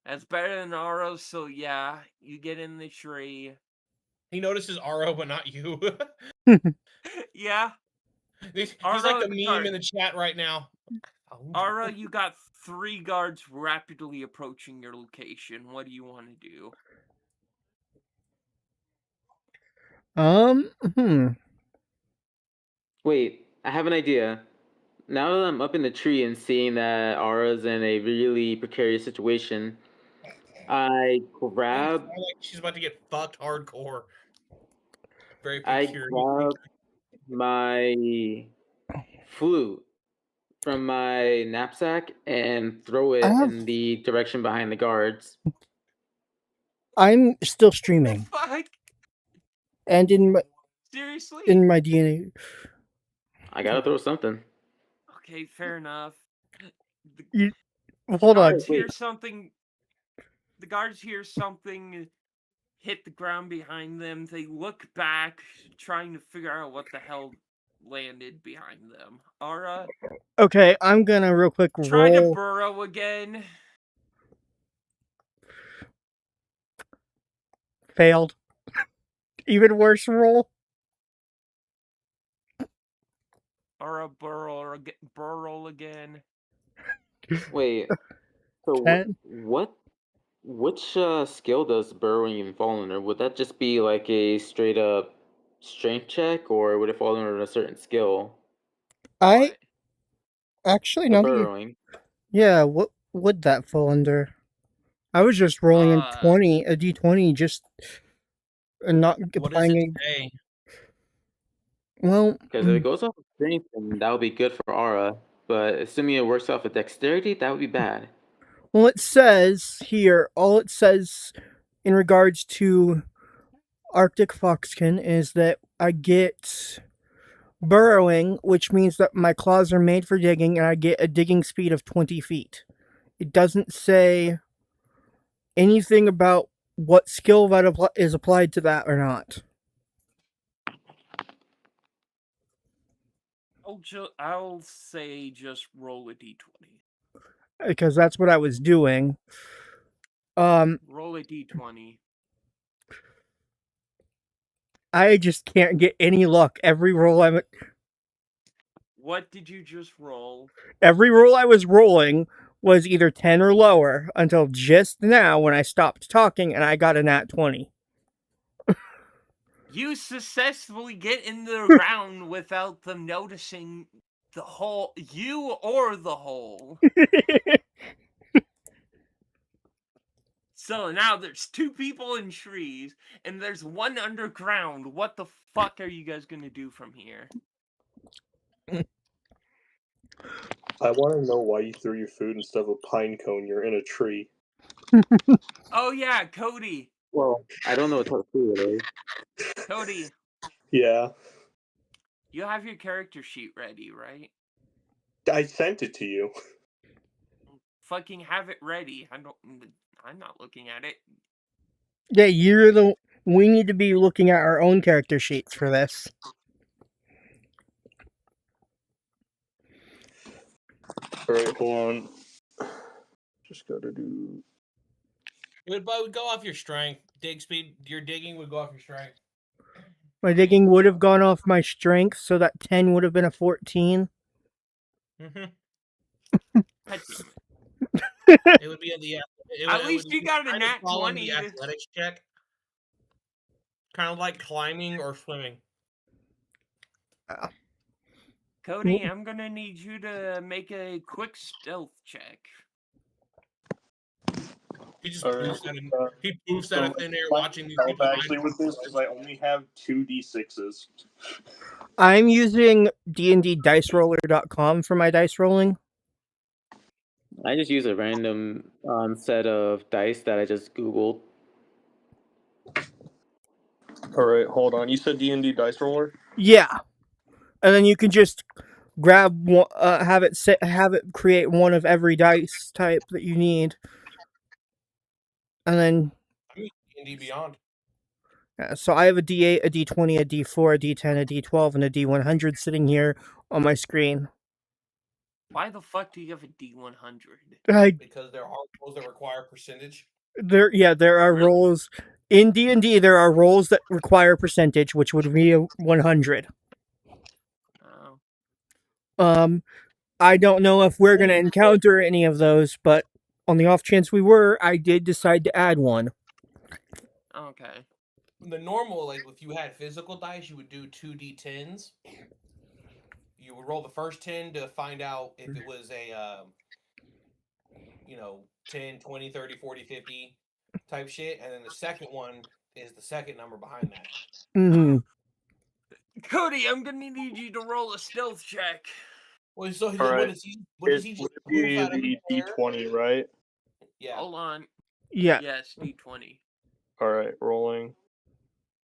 That's better than Aro, so yeah, you get in the tree. He notices Aro, but not you. Yeah, He's Aro, like the the meme guard. in the chat right now. Ara, you got 3 guards rapidly approaching your location. What do you want to do? Hmm. Wait, I have an idea. Now that I'm up in the tree and seeing that Ara's in a really precarious situation, I grab Like she's about to get fucked hardcore. Very I precarious. grab my flute from my knapsack and throw I it have. in the direction behind the guards. I'm still The streaming, fuck? and Seriously? in my DNA. I gotta throw something. Okay, fair enough. The You, hold on. guards hear Wait. something. The guards hear something hit the ground behind them. They look back, trying to figure out what the hell landed behind them. Ara, Okay, I'm gonna real quick try to roll. burrow again. Failed. Even worse roll. or a burrow again. Wait, so 10. which skill does burrowing even fall under? Would that just be like a straight up strength check, or would it fall under a certain skill? I What? actually The know that you. burrowing. Yeah, what would that fall under? I was just rolling a d20, just and not What does applying it any. say? Well, Because if it goes off of strength, then that would be good for aura. But assuming it works off of dexterity, that would be bad. well, it says here, all it says in regards to Arctic Foxkin is that I get burrowing, which means that my claws are made for digging, and I get a digging speed of 20 feet. It doesn't say anything about what skill that is applied to that or not. I'll say just roll a d20. Because that's what I was doing. Roll a d20. I just can't get any luck. What did you just roll? Every roll I was rolling was either 10 or lower until just now when I stopped talking and I got a nat 20. You successfully get in the ground without them noticing the hole, you or the hole. So now there's 2 people in trees and there's 1 underground. What the fuck are you guys gonna do from here? I want to know why you threw your food instead of a pine cone. You're in a tree. Oh yeah, Cody. Well, I don't know what type of food it is. Cody, Yeah, you have your character sheet ready, right? I sent it to you. Fucking have it ready. I'm not looking at it. Yeah, we need to be looking at our own character sheets for this. Alright, hold on. Just gotta do. It would go off your strength. Dig speed. Your digging would go off your strength. My digging would have gone off my strength, so that 10 would have been a 14. Mm-hmm. God It would be in the. At least you got a nat 20. The athletics check. Kind of like climbing or swimming. Cody, I'm gonna need you to make a quick stealth check. He just Alright, poofs out of thin air watching these help people. actually with this because I only have 2 d6s. I'm using dnddiceroller.com for my dice rolling. I just use a random set of dice that I just Googled. Alright, hold on. You said D&D Dice Roller? Yeah. And then you can just grab one, have it create one of every dice type that you need. And then D&D Beyond. so I have a D8, a D20, a D4, a D10, a D12, and a D100 sitting here on my screen. Why the fuck do you have a D100? Because there are rules that require percentage. There are Really? rolls in D&D. There are rolls that require percentage, which would be a 100. Oh. I don't know if we're gonna encounter any of those, but on the off chance we were, I did decide to add one. Okay. The normal, like if you had physical dice, you would do 2d10s. You would roll the first 10 to find out if it was a, 10, 20, 30, 40, 50 type shit. And then the second one is the second number behind that. Mm-hmm. Cody, I'm gonna need you to roll a stealth check. Well, so Alright. what does he just Would it be poof out of the the air? D20, right? Yeah. Hold on. Yeah. Yes, D20. Alright, rolling.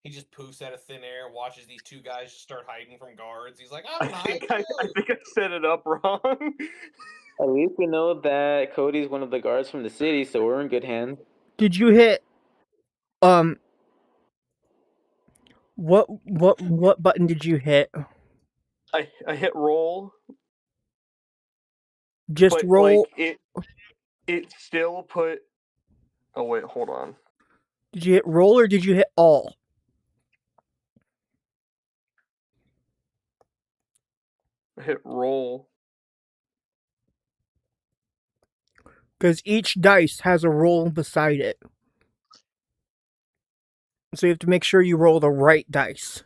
He just poofs out of thin air, watches these 2 guys just start hiding from guards. He's like, I I'm think hiding. I think I set it up wrong. At least we know that Cody's one of the guards from the city, so we're in good hands. Did you hit what button did you hit? I hit roll. Just but roll. Like it still put. Oh wait, hold on. Did you hit roll or did you hit all? hit roll. Because each dice has a roll beside it. So you have to make sure you roll the right dice.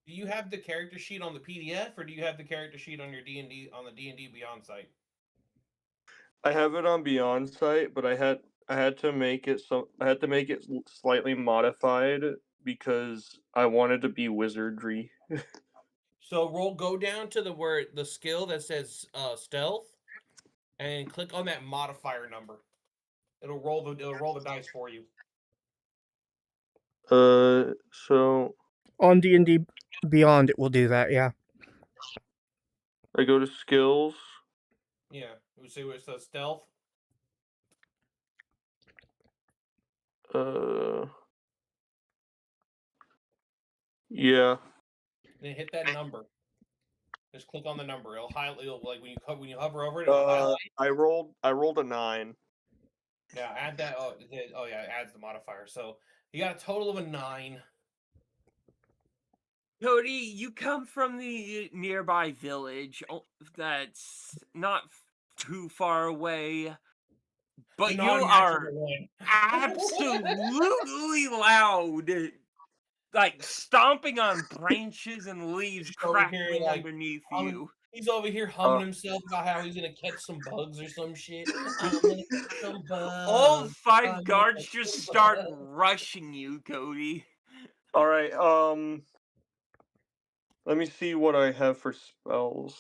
Do you have the character sheet on the PDF, or do you have the character sheet on your D&D on the D&D Beyond site? I have it on Beyond site, but I had to make it slightly modified because I wanted to be wizardry. So go down to the skill that says stealth, and click on that modifier number. It'll roll the dice for you. So On D&D Beyond, it will do that, yeah. I go to skills. Yeah, we see where it says stealth. Yeah. Then hit that number. Just click on the number. It'll highlight. It'll, like when you hover over it, it'll highlight. I rolled a 9. Yeah, add that. Oh yeah, it adds the modifier. So you got a total of a 9. Cody, you come from the nearby village that's not too far away, but The you are non-natural one. absolutely loud, like stomping on branches and leaves Just over here, crackling like, underneath humming- you. He's over here humming himself about how he's gonna catch some bugs or some shit. I'm gonna catch some bugs. All 5 I'm gonna guards catch just some start bugs. rushing you, Cody. All right. Let me see what I have for spells.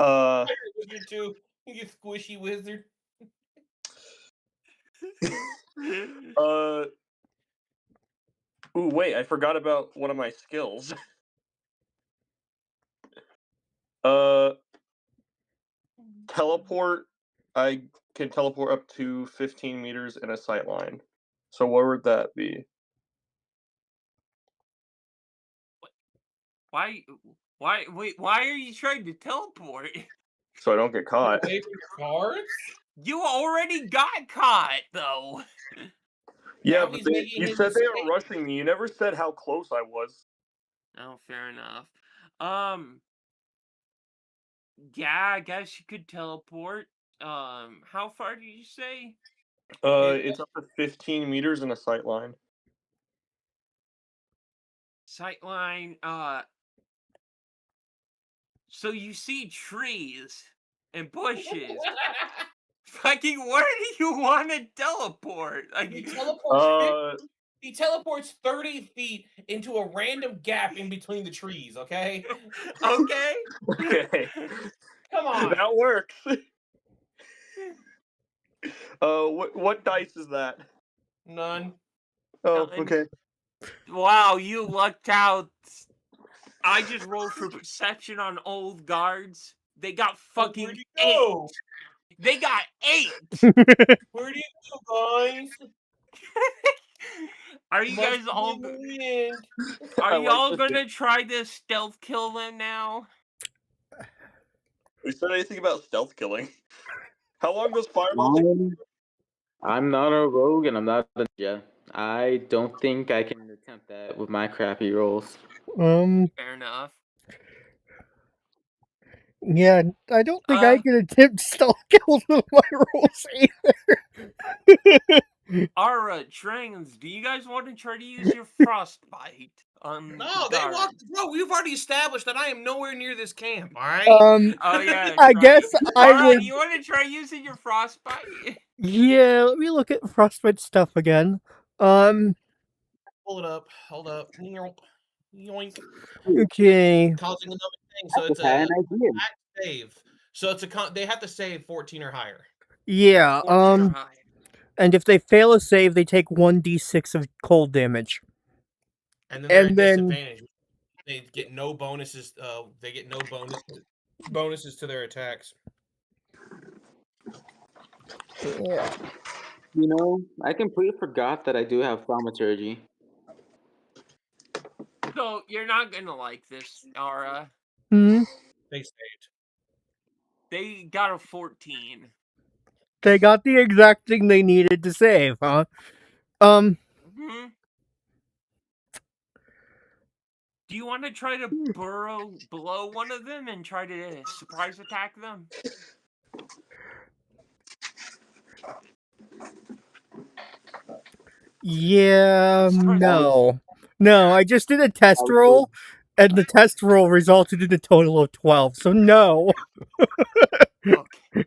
Wizard too. You squishy wizard. Ooh, wait, I forgot about one of my skills. Teleport. I can teleport up to 15 meters in a sight line. So what would that be? Wait, why are you trying to teleport? So I don't get caught. Away from the guards. You already got caught, though. Yeah, Now but he's making you his said they were escape. rushing me. You never said how close I was. Oh, fair enough. Yeah, I guess you could teleport. How far did you say? It's up to 15 meters in a sight line. Sightline, so you see trees and bushes. Fucking where do you want to teleport? Like, He teleports 30 feet into a random gap in between the trees, okay? okay. Okay. Come on. That works. What dice is that? None. Oh, None. okay. Wow, you lucked out. I just rolled for perception on old guards. They got fucking Where'd you 8. go? They got 8. Where do you go, guys? Are you guys all? Are you all gonna try this stealth kill then now? We said anything about stealth killing? How long does fireball take? I'm not a rogue and I'm not a ninja. I don't think I can attempt that with my crappy rolls. Fair enough. Yeah, I don't think I can attempt stealth kills with my rolls either. Trans, do you guys want to try to use your frostbite on No, the they guard? walked. Bro, we've already established that I am nowhere near this camp. All right. Oh yeah. I guess I Alright, would. you want to try using your frostbite? Yeah, let me look at frostbite stuff again. Pull it up. Hold up. Yoink. Okay. Causing another thing. So it's an a idea. save. So it's they have to save 14 or higher. Yeah. 14 or higher. And if they fail a save, they take 1d6 of cold damage. And then they're at disadvantage. They get no bonuses. They get no bonuses to their attacks. Yeah. You know, I completely forgot that I do have thaumaturgy. So you're not gonna like this, Ara. Hmm. They saved. They got a 14. They got the exact thing they needed to save, huh? Hmm. Do you want to try to burrow below one of them and try to surprise attack them? Yeah, Surprise- no. I just did a test would- roll, and the test roll resulted in a total of 12. So no. Okay.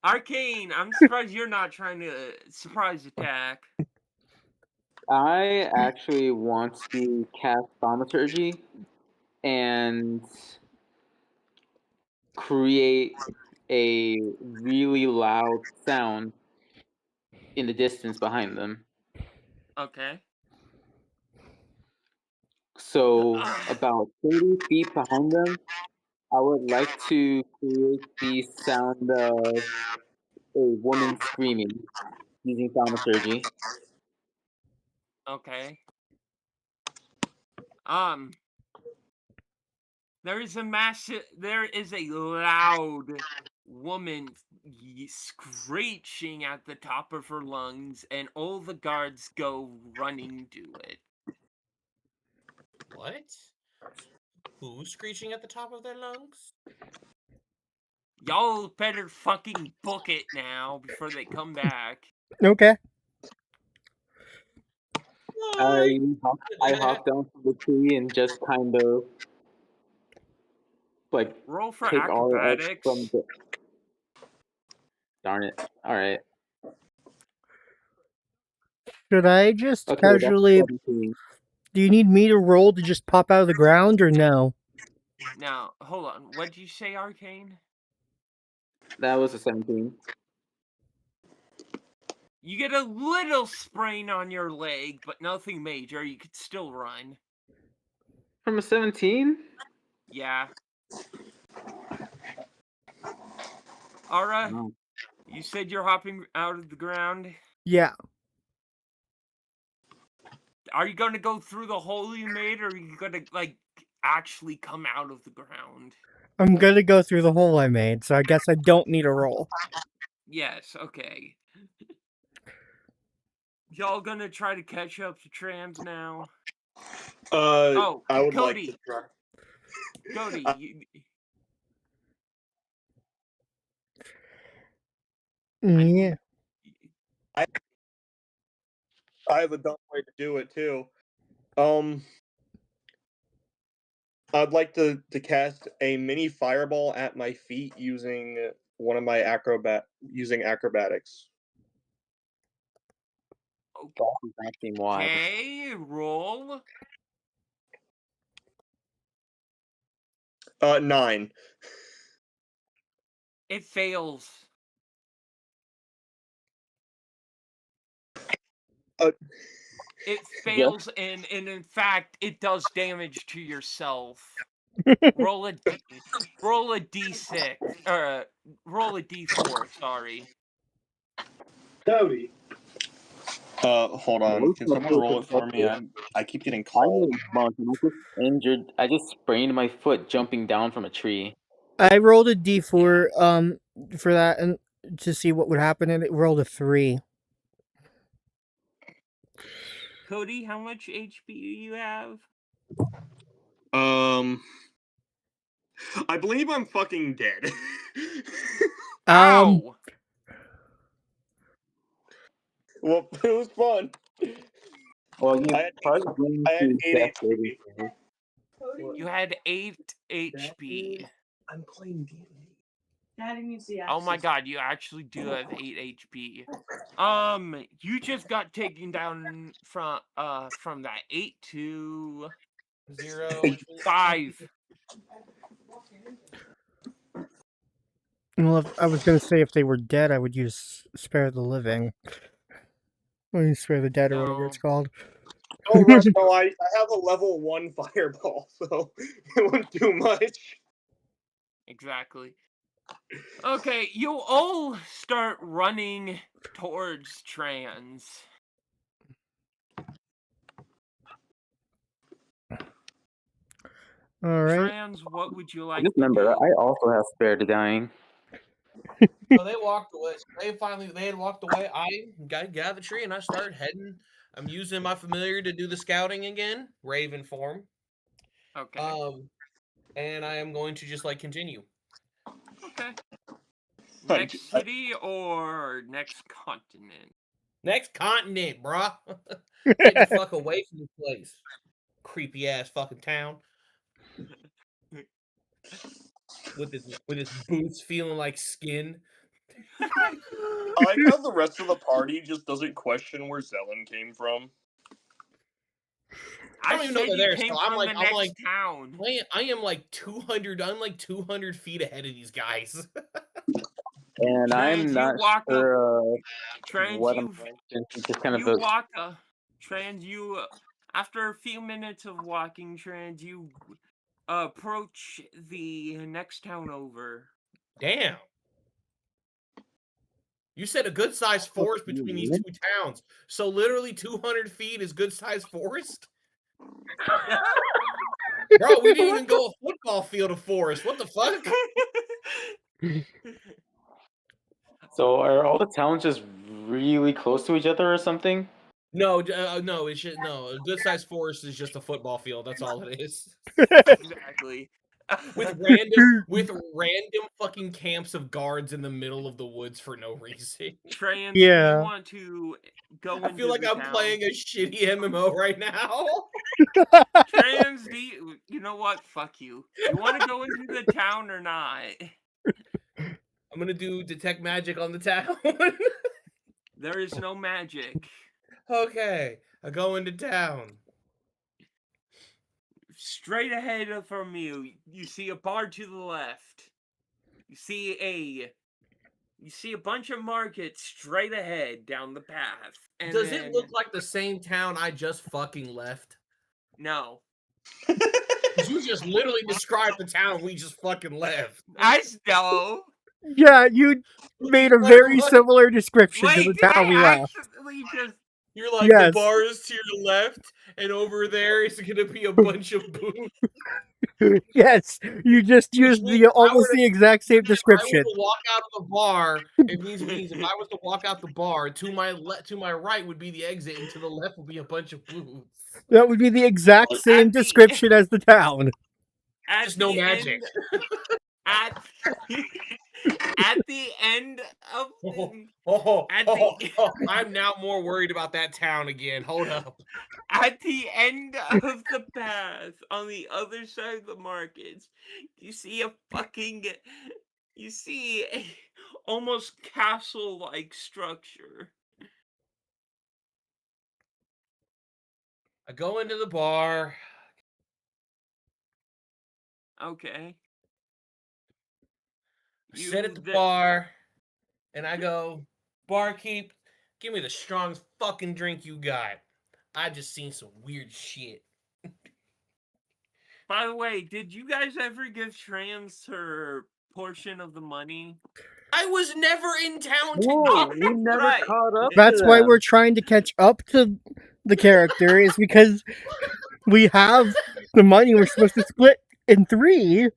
Arcane, I'm surprised you're not trying to surprise attack. I actually want to cast thaumaturgy and create a really loud sound in the distance behind them. Okay. So about 30 feet behind them, I would like to create the sound of a woman screaming using thaumaturgy. Okay. There is a loud woman screeching at the top of her lungs, and all the guards go running to it. What? Who's screeching at the top of their lungs? Y'all better fucking book it now before they come back. Okay. I hop down from the tree and just kind of like Roll for take all the eggs acrobatics. from the. Darn it! All right. Should I just Okay, casually? that's 17. Do you need me to roll to just pop out of the ground, or no? Now, hold on. What'd you say, Arcane? That was a 17. You get a little sprain on your leg, but nothing major. You could still run. From a 17? Yeah. Aura, No. you said you're hopping out of the ground. Yeah. Are you going to go through the hole you made, or are you going to, like, actually come out of the ground? I'm gonna go through the hole I made, so I guess I don't need a roll. Yes, okay. Y'all gonna try to catch up to Trans now? Oh, I would Cody. like to try. Cody, Yeah. I have a dumb way to do it too. I'd like to cast a mini fireball at my feet using one of my acrobatics. That seemed wide. okay, roll. 9. It fails. It fails, and in fact, it does damage to yourself. Roll a d6, roll a d4. Sorry. Cody. Hold on. Can someone roll it for me? I keep getting I'm called. a monk and I just injured. I just sprained my foot jumping down from a tree. I rolled a d4 for that and to see what would happen, and it rolled a 3. Cody, how much HP do you have? I believe I'm fucking dead. Ow! Well, it was fun. Well, you I had probably I had going to 8 death HP. saving. You had 8 HP. I'm playing D&D. Daddy needs the Oh my access. god, you actually do have 8 HP. You just got taken down from that 8 to 0, which means 5. Well, I was gonna say if they were dead, I would use spare the living. Or spare the dead, or whatever it's called. Oh, right. No, I have a level 1 fireball, so it wouldn't do much. Exactly. Okay, you all start running towards Trans. All right. Trans, what would you like Just to remember, do? I also have spare to dying. So they walked away. They had walked away. I got out of the tree and I started heading. I'm using my familiar to do the scouting again, Raven form. Okay. And I am going to just like continue. Okay. I Next j- city or next continent? Next continent, bruh. Get the fuck away from this place. Creepy ass fucking town. With his boots feeling like skin. I like how the rest of the party just doesn't question where Zelen came from. I don't even know said they're you there, came so I'm from like the I'm next like town. I am like 200 feet ahead of these guys. And I'm Trans, you not walk up. sure Trans, what I'm you doing since it's just kind of you a walk up. Trans, you after a few minutes of walking, Trans, you approach the next town over. Damn. You said a good sized forest between these two towns. So literally 200 feet is good sized forest? Bro, we didn't even go a football field of forest. What the fuck? So are all the towns just really close to each other or something? No, no, it's just no. A good sized forest is just a football field. That's all it is. Exactly. With random fucking camps of guards in the middle of the woods for no reason. Trans, Yeah. you want to go I into feel like the I'm town. playing a shitty MMO right now. Trans, you know what? Fuck you. You want to go into the town or not? I'm gonna do detect magic on the town. There is no magic. Okay, I go into town. Straight ahead from you, you see a bar to the left. You see a bunch of markets straight ahead down the path. And Does then, it look like the same town I just fucking left? No. 'Cause you just literally described the town we just fucking left. I know. Yeah, you made a very What? similar description to Wait, the did town we I left. actually just You're like, the Yes. bar is to your left, and over there is gonna be a bunch of booths. Yes, you just used means the if I almost were the exact same If I were description. to walk out of the bar, it means if I was to walk out the bar, to my right would be the exit, and to the left would be a bunch of booths. That would be the exact same At the- description as the town. at Just the no magic. end at at the end of the, I'm now more worried about that town again. Hold up. at the end of the path on the other side of the markets, you see a almost castle-like structure. I go into the bar. Okay. I sit at the bar, and I go, barkeep, give me the strongest fucking drink you got. I just seen some weird shit. By the way, did you guys ever give Trans her portion of the money? I was never in town to Whoa, get we never Right. caught up. That's to why them. we're trying to catch up to the character, is because we have the money we're supposed to split in 3.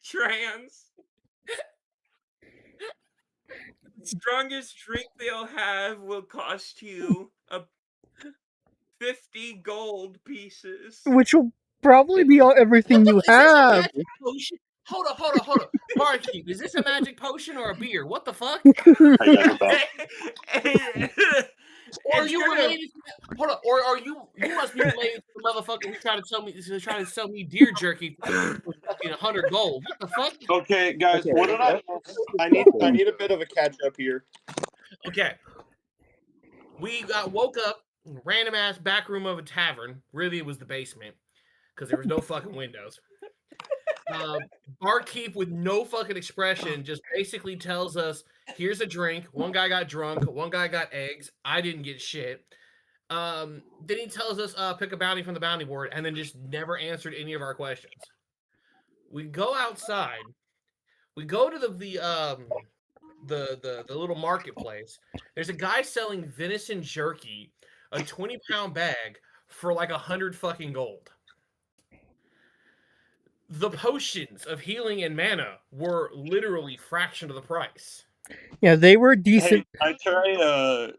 Trans. Strongest drink they'll have will cost you 50 gold pieces. Which will probably be everything you Is this a have. magic potion? Hold up. Barkeep, is this a magic potion or a beer? What the fuck? Or are you related to that? Hold up. Or are you must be related to the motherfucker who tried to sell me deer jerky for fucking 100 gold. What the fuck? Okay, guys, Okay, what did I? I need a bit of a catch up here. Okay. We woke up in a random ass back room of a tavern. Really, it was the basement because there was no fucking windows. Barkeep with no fucking expression just basically tells us, "Here's a drink." One guy got drunk. One guy got eggs. I didn't get shit. Then he tells us, "Pick a bounty from the bounty board," and then just never answered any of our questions. We go outside. We go to the little marketplace. There's a guy selling venison jerky, a 20-pound bag for like 100 fucking gold. the potions of healing and mana were literally fraction of the price. Yeah, they were decent. Hey, I try.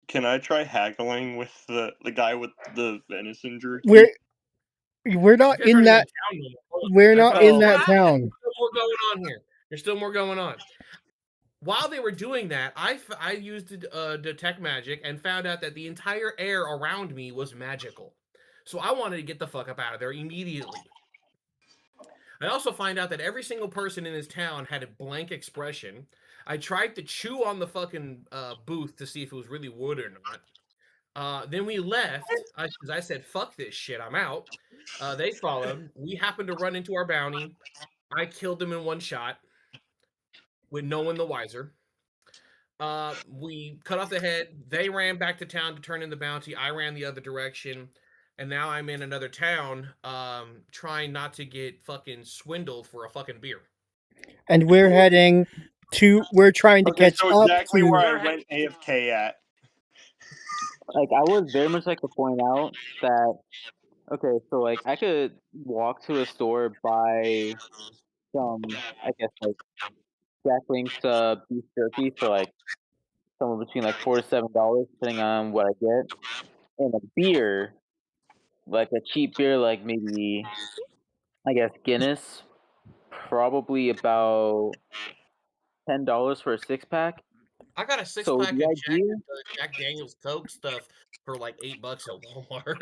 Can I try haggling with the guy with the venison jerky? We're not You guys in aren't even that. town no more. We're That's not what in I'm that saying. town. There's still more going on here. There's still more going on. While they were doing that, I used detect magic and found out that the entire air around me was magical. So I wanted to get the fuck up out of there immediately. I also find out that every single person in this town had a blank expression. I tried to chew on the fucking booth to see if it was really wood or not. Then we left because I said, fuck this shit, I'm out. They followed. We happened to run into our bounty. I killed them in one shot with no one the wiser. We cut off the head. They ran back to town to turn in the bounty. I ran the other direction. And now I'm in another town trying not to get fucking swindled for a fucking beer. And we're heading to. We're trying to Okay, catch so up exactly to. where I went AFK at. Like, I would very much like to point out that, okay, so, like, I could walk to a store, buy some, I guess, like, Jack Link's beef jerky for, like, somewhere between, like, $4 to $7, depending on what I get, and a beer, like a cheap beer, like maybe, I guess, Guinness, probably about $10 for a 6-pack. I got a 6-pack So of the idea, Jack Daniel's Coke stuff for like $8 at Walmart.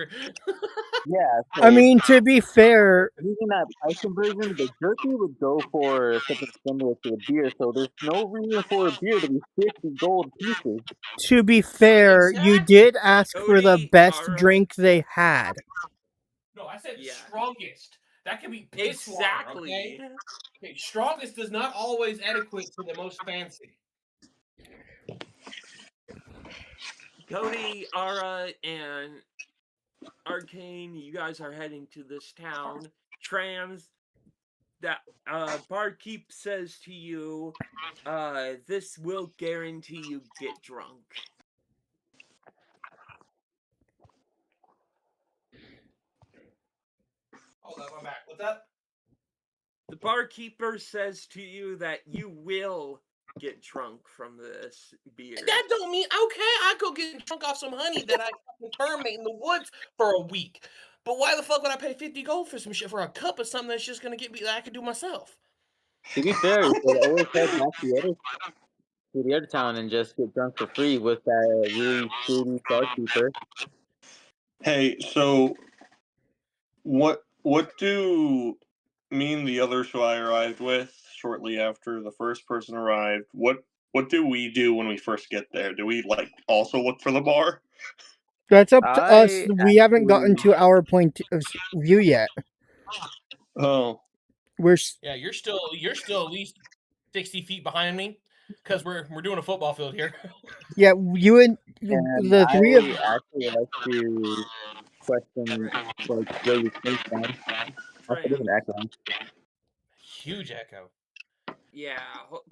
yeah, I so mean, to be fair, using that price conversion, the jerky would go for something similar to a beer. So there's no reason for a beer to be 50 gold pieces. to be fair, you did ask for the Cody, best Ara, drink they had. No, I said Yeah. strongest. That can be piss water, exactly. okay? Okay, strongest does not always adequate to the most fancy. Cody, Ara, and Arcane, you guys are heading to this town. Trans, that barkeep says to you, this will guarantee you get drunk. Hold up, I'm back. What's up? The barkeeper says to you that you will get drunk from this beer. That don't mean okay. I go get drunk off some honey that I fucking terminate in the woods for a week. But why the fuck would I pay 50 gold for some shit for a cup of something that's just gonna get me that I could do myself? To be fair, you could always head back to the other town and just get drunk for free with that really shady barkeeper. Hey, so what do me and the others who I arrived with shortly after the first person arrived? What do we do when we first get there? Do we like also look for the bar? That's up to us. I We haven't gotten actually, to our point of view yet. Oh, Yeah, you're still at least 60 feet behind me because we're doing a football field here. Yeah, you and and the three of. I actually like to question, like, where you came from. Also, there's an Trans. echo. Huge echo. Yeah,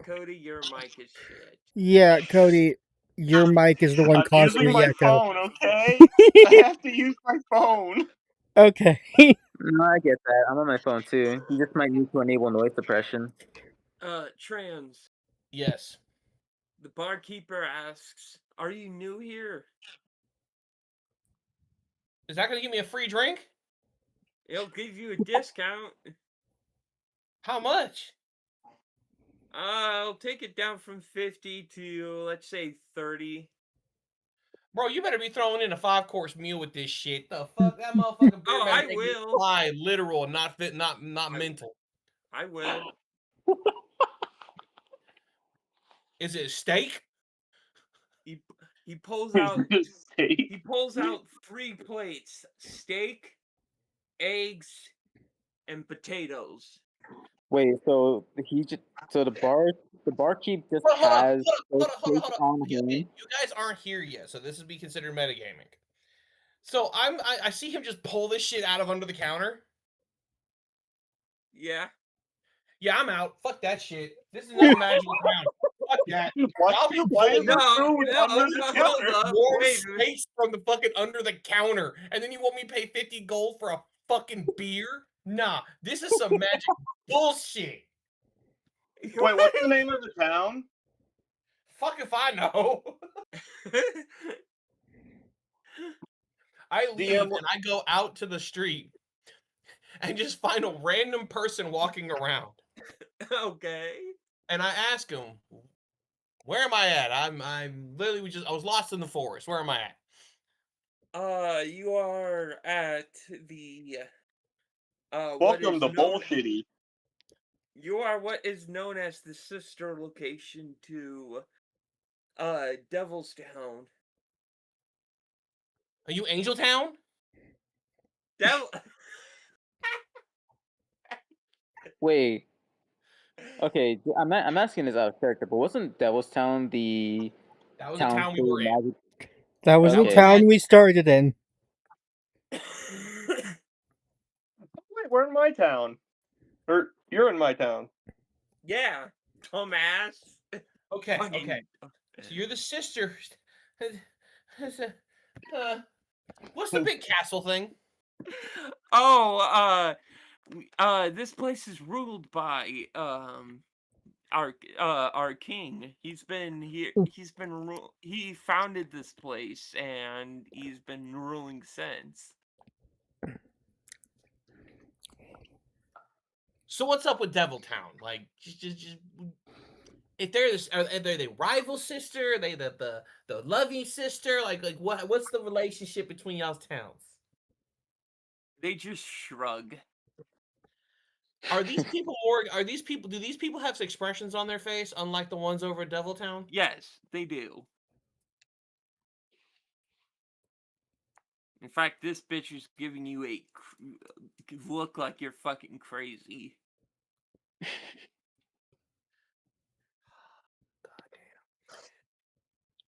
Cody, your mic is shit. Yeah, Cody, your mic is the one I'm causing using the my echo. phone, okay? I have to use my phone. Okay. No, I get that. I'm on my phone too. You just might need to enable noise suppression. Trans. Yes. The barkeeper asks, "Are you new here?" Is that gonna give me a free drink? It'll give you a discount. How much? I'll take it down from 50 to, let's say, 30. Bro, you better be throwing in a 5-course meal with this shit. The fuck, that motherfucking beer Oh, better I make me will. fly, literal, and not fit, not mental. I will. Is it steak? He pulls out Steak. he pulls out 3 plates: steak, eggs, and potatoes. Wait, so the barkeep just Hold on, has those hold steaks on. on You hand. guys aren't here yet, so this is be considered metagaming. So I see him just pull this shit out of under the counter. Yeah. Yeah, I'm out. Fuck that shit. This is not a magical town. Fuck that. I'll be Why is pulling there No, food no, under the hold counter? up. warm Wait a minute. steaks from the fucking under the counter, and then you want me to pay 50 gold for a fucking beer? Nah, this is some magic bullshit. Wait, what's the name of the town? Fuck if I know. I leave DM, and I go out to the street and just find a random person walking around. Okay. And I ask him, "Where am I at? I'm literally I was lost in the forest. Where am I at?" You are at the what welcome is to known Bullshitty. you are what is known as the sister location to Devil's Town. Are you Angel Town? Devil Wait. Okay, I'm asking this out of character, but wasn't Devil's Town the That was town the town we for were in. magic? That was the Okay. town we started in. Wait, we're in my town. Or you're in my town. Yeah, dumbass. Okay, Fucking- okay. So you're the sister. What's the big castle thing? Oh, this place is ruled by our king. He's been here. He founded this place, and he's been ruling since. So what's up with Devil Town? Like, just if they're this, are they rival sister? Are they the loving sister? Like what's the relationship between y'all's towns? They just shrug. Are these people more? Are these people? Do these people have expressions on their face, unlike the ones over at Devil Town? Yes, they do. In fact, this bitch is giving you a look like you're fucking crazy.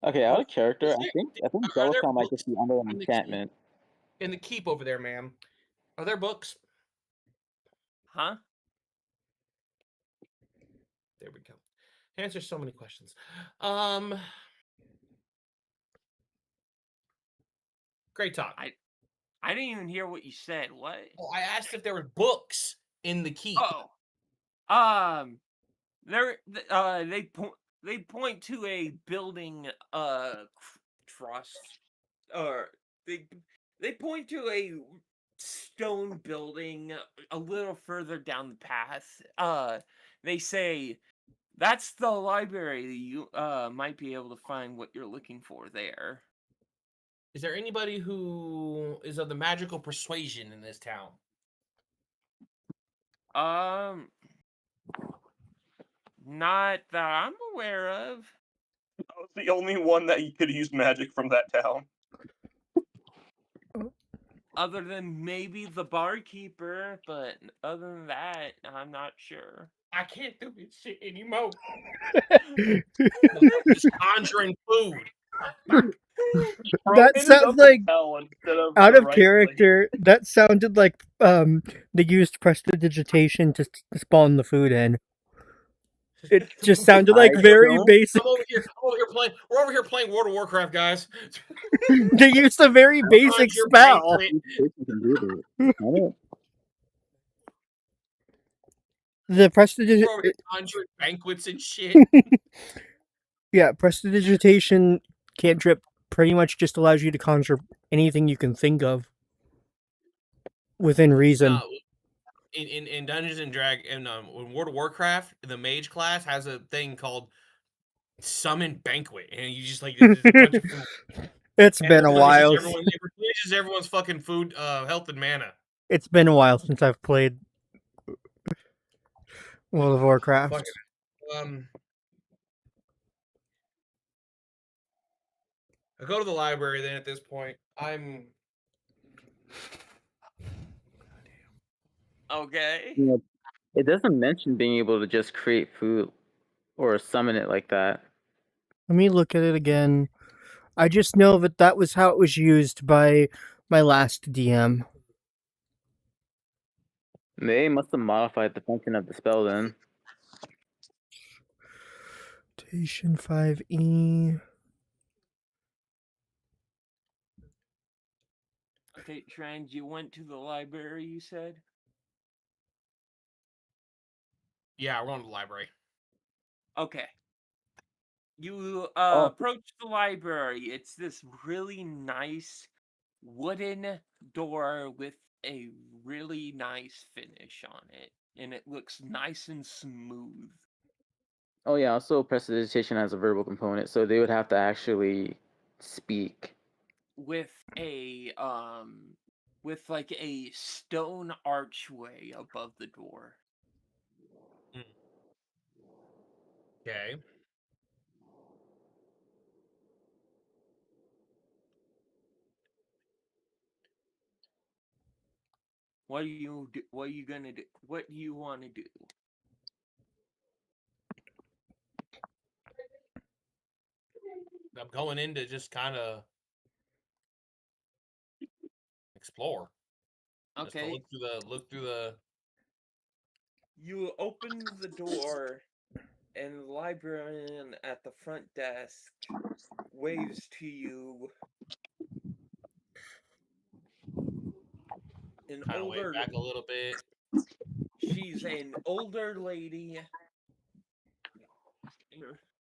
Okay, out of character, Is I there- think are Devil's there Town might just books be under an in the enchantment. In the keep over there, ma'am. Are there books? Huh? There we go. Answers so many questions. Great talk. I didn't even hear what you said. What? Oh, I asked if there were books in the keep. Oh. They point to a building trust, or they point to a stone building a little further down the path. They say that's the library. You might be able to find what you're looking for there. Is there anybody who is of the magical persuasion in this town? Not that I'm aware of. I was the only one that could use magic from that town. Other than maybe the barkeeper, but other than that, I'm not sure. I can't do this shit anymore. Just conjuring food. That Ended sounds up in like hell instead of out the of right character. That sounded like they used prestidigitation to spawn the food in. It just sounded like very basic. I'm over here playing. We're over here playing World of Warcraft, guys. They used a very basic Conjure spell. banquet. The prestidigitation. We're over here conjuring banquets and shit. Yeah, prestidigitation cantrip pretty much just allows you to conjure anything you can think of within reason. No, in Dungeons and Dragons, in World of Warcraft, the mage class has a thing called Summon Banquet, and you just like there's a bunch of food. It's And been it a while. replenishes everyone's fucking food, health and mana. It's been a while since I've played World of Warcraft. Fuck it. I go to the library then at this point. Okay. You know, it doesn't mention being able to just create food or summon it like that. Let me look at it again. I just know that was how it was used by my last DM. They must have modified the function of the spell then. Station 5E. Okay, Trend, you went to the library, you said? Yeah, we're going to the library. Okay. You Oh. approach the library. It's this really nice wooden door with a really nice finish on it, and it looks nice and smooth. Oh yeah, also prestidigitation has a verbal component, so they would have to actually speak. With like a stone archway above the door. Okay. What are you gonna do? What do you want to do? I'm going in to just kind of explore. Just to Okay. look through the. You open the door, and the librarian at the front desk waves to you. An Kind of wait older, back a little bit. she's an older lady.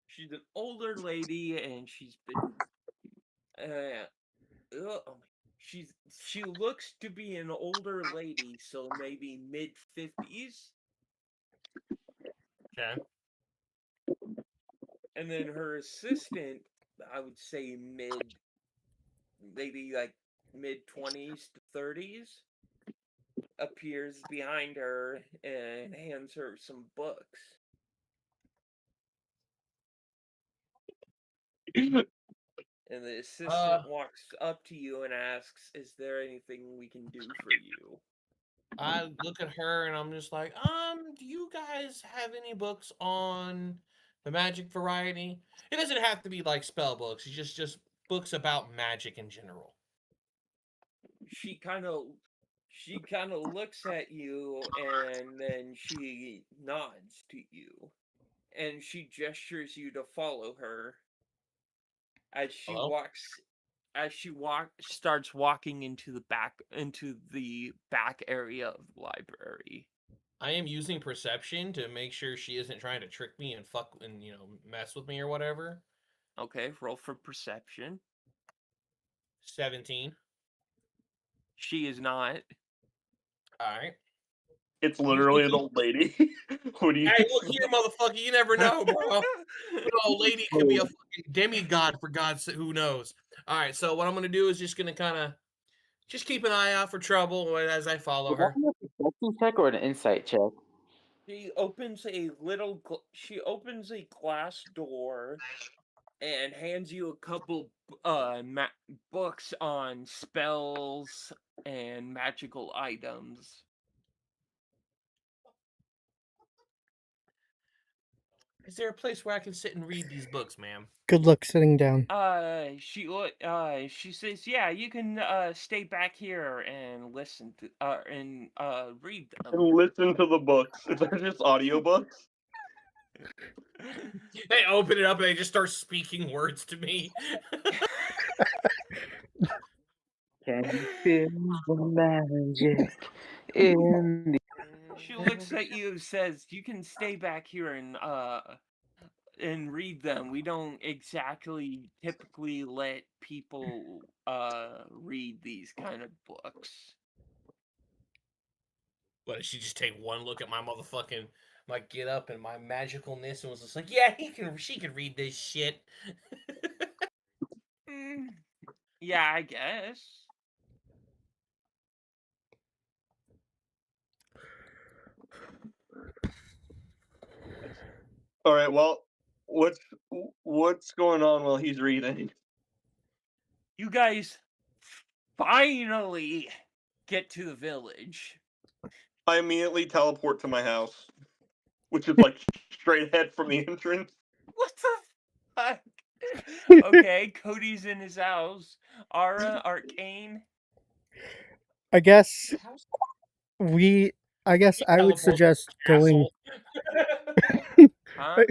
She's an older lady, and she's been. She looks to be an older lady, so maybe mid-50s. Okay. And then her assistant, I would say maybe like mid-20s to 30s, appears behind her and hands her some books. And the assistant walks up to you and asks, "Is there anything we can do for you?" I look at her and I'm just like, do you guys have any books on the magic variety? It doesn't have to be like spell books. It's just books about magic in general. She kind of looks at you, and then she nods to you, and she gestures you to follow her as she Hello? starts walking into the back area of the library. I am using perception to make sure she isn't trying to trick me and fuck and mess with me or whatever. Okay, roll for perception. 17. She is not. All right. It's literally an old lady. What do you? Hey, look here, motherfucker. You never know, bro. Good old lady could be a fucking demigod, for God's sake. Who knows? All right, so what I'm going to do is just going to kind of just keep an eye out for trouble as I follow her. Was that a perception check or an insight check? She opens a glass door and hands you a couple books on spells and magical items. Is there a place where I can sit and read these books, ma'am? Good luck sitting down. She says, "Yeah, you can stay back here and listen to and read them." And listen to the books. They're just audiobooks. They open it up and they just start speaking words to me. Can you feel the magic in the She looks at you, says, "You can stay back here and read them. We don't exactly typically let people read these kind of books." What, did she just take one look at my motherfucking get up and my magicalness and was just like, yeah, she can read this shit. Yeah, I guess. All right. Well, what's going on while he's reading? You guys finally get to the village. I immediately teleport to my house, which is like straight ahead from the entrance. What the fuck? Okay, Cody's in his house. Ara, Arcane. I guess I would suggest going. Huh?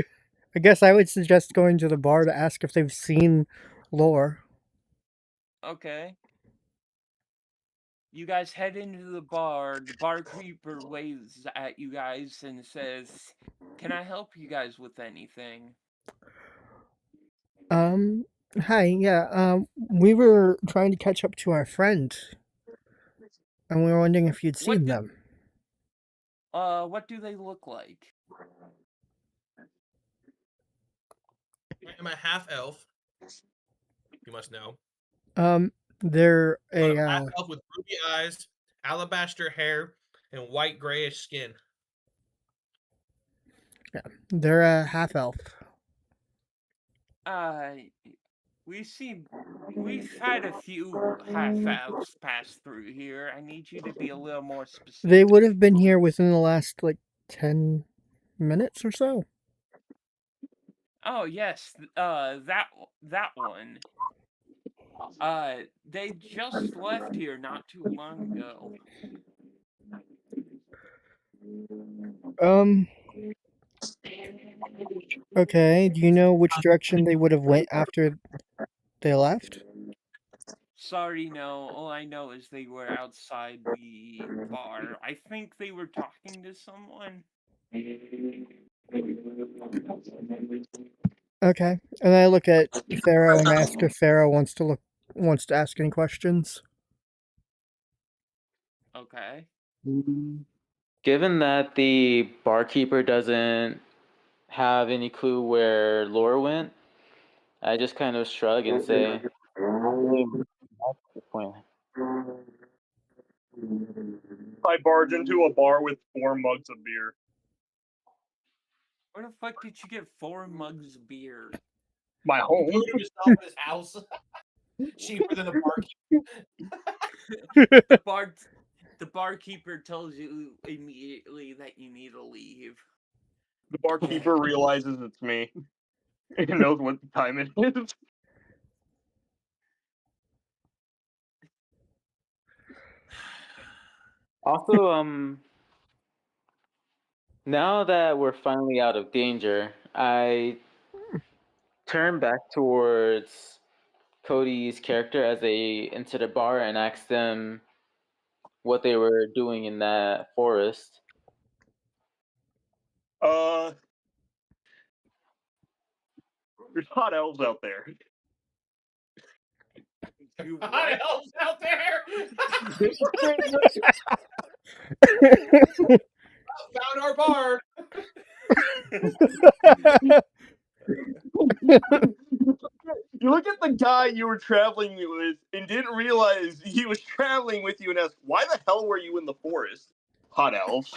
I guess I would suggest going to the bar to ask if they've seen Lore. Okay. You guys head into the bar. The barkeeper waves at you guys and says, "Can I help you guys with anything?" Hi, yeah, we were trying to catch up to our friend, and we were wondering if you'd What seen do, them. what do they look like? I am a half elf. You must know. They're I'm a, a half elf with ruby eyes, alabaster hair, and white grayish skin. they're a half elf. Uh, we've had a few half elves pass through here. I need you to be a little more specific. They would have been here within the last, like, 10 minutes or so. Oh yes, that one. They just left here not too long ago. Um, okay, do you know which direction they would have went after they left? Sorry, no. All I know is they were outside the bar. I think they were talking to someone. Okay, and I look at Pharaoh and ask if Pharaoh wants to ask any questions. Okay. Given that the barkeeper doesn't have any clue where Laura went, I just kind of shrug and say, "Really, that's the point." I barge into a bar with 4 mugs of beer. Where the fuck did you get 4 mugs of beer? My He home. brewed it himself in his house. Cheaper than the barkeeper. The barkeeper tells you immediately that you need to leave. The barkeeper realizes it's me. He knows what time it is. Also, now that we're finally out of danger, I turn back towards Cody's character as they enter the bar and ask them what they were doing in that forest. There's hot elves out there. You Hot what? elves out there. Found our bar. You look at the guy you were traveling with and didn't realize he was traveling with you and asked, "Why the hell were you in the forest?" Hot elves.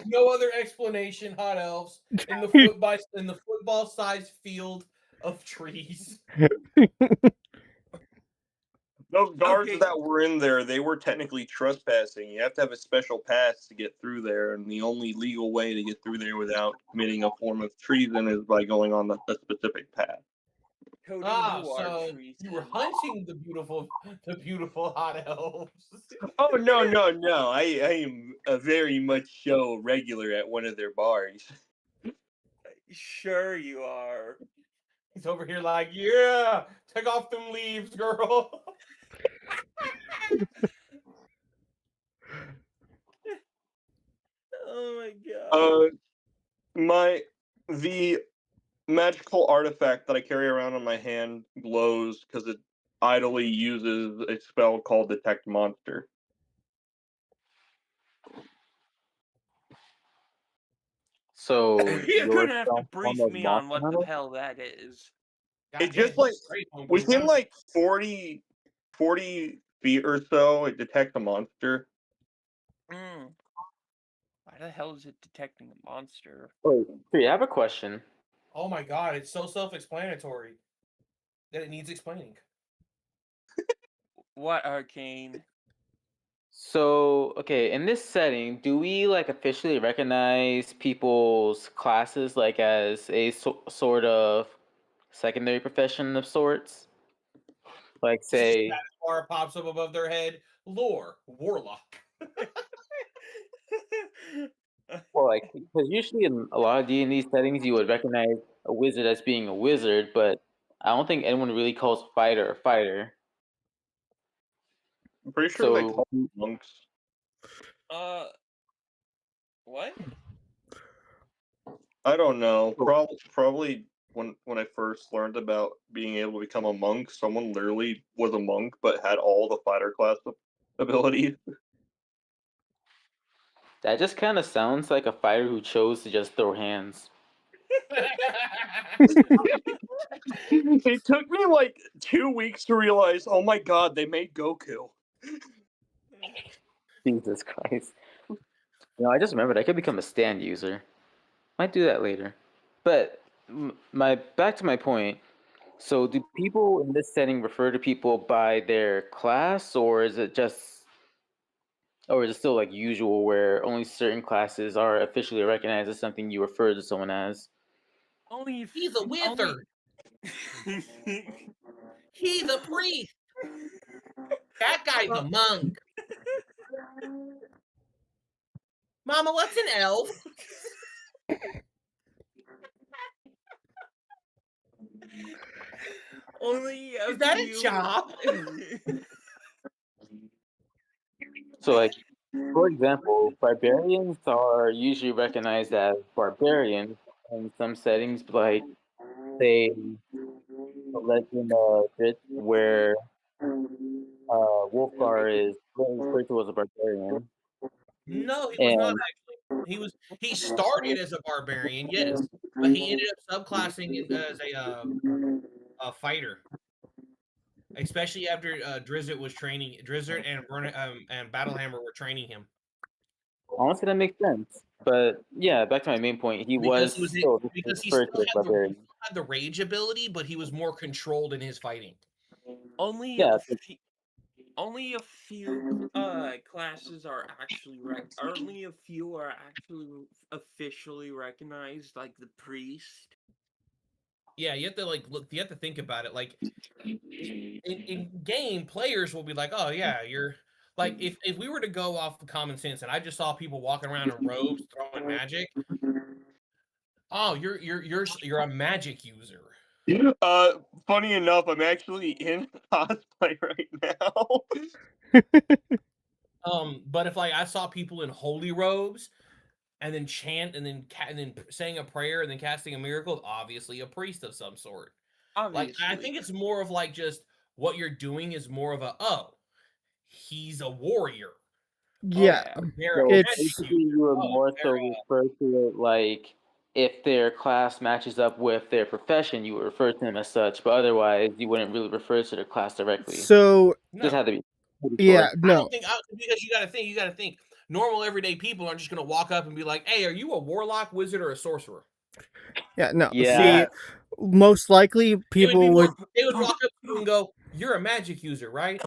No other explanation. Hot elves in the football-sized field of trees. Those guards Okay. that were in there, they were technically trespassing. You have to have a special pass to get through there, and the only legal way to get through there without committing a form of treason is by going on a specific path. Cody, Ah, you are so treason. you were hunting the beautiful hot elves. Oh no! I am a very much so regular at one of their bars. Sure you are. He's over here like, yeah, take off them leaves, girl. Oh my god. The magical artifact that I carry around on my hand glows because it idly uses a spell called Detect Monster. So You're your gonna have to form brief of me on monster what the hunter? hell that is. It just like within like 40 feet or so, it detects a monster. Mm. Why the hell is it detecting a monster? Oh, I have a question. Oh my god, it's so self-explanatory that it needs explaining. What, Arcane? So, okay, in this setting, do we like officially recognize people's classes like as a sort of secondary profession of sorts? Like, say, Status bar pops up above their head. Lore, warlock. well, like, because usually in a lot of D&D settings, you would recognize a wizard as being a wizard, but I don't think anyone really calls fighter a fighter. I'm pretty sure they So call them monks. What? I don't know. Probably when I first learned about being able to become a monk, someone literally was a monk but had all the fighter class abilities. that just kind of sounds like a fighter who chose to just throw hands. It took me like 2 weeks to realize, oh my god, they made Goku. Jesus Christ. I just remembered I could become a stand user. Might do that later. But back to my point. So do people in this setting refer to people by their class, or is it still like usual where only certain classes are officially recognized as something you refer to someone as? Only if He's a wizard. He's a priest. That guy's a monk. Mama, what's an elf? only Is that a job? So like, for example, barbarians are usually recognized as barbarians in some settings, like say a Legend of Drizzt, where Wolfgar is referred to as a barbarian. No, he was not And actually. He started as a barbarian, yes, but he ended up subclassing as a fighter. Especially after Drizzard and Battlehammer were training him. honestly, that makes sense. But yeah, back to my main point, he Because was he referred to as barbarian. had the rage ability, but he was more controlled in his fighting. only Yeah, only a few classes are actually only a few are actually officially recognized, like the priest. Yeah, you have to look. You have to think about it. Like in game, players will be like, "Oh yeah, you're." Like if we were to go off of common sense, and I just saw people walking around in robes throwing magic, oh, you're a magic user. Funny enough, I'm actually in cosplay right now. But if I saw people in holy robes and then chant and then saying a prayer and then casting a miracle, obviously a priest of some sort. Obviously, I think it's more of like just what you're doing is more of he's a warrior. Yeah, They're a so magic basically user. you would Oh, more so they're, refer to it like if their class matches up with their profession, you would refer to them as such, but otherwise you wouldn't really refer to their class directly. so Just no. had to be yeah, I no, don't think because you got to think. Normal everyday people aren't just going to walk up and be like, "Hey, are you a warlock, wizard, or a sorcerer?" yeah, no. Yeah. See, most likely people would, They would walk up to you and go, "You're a magic user, right?"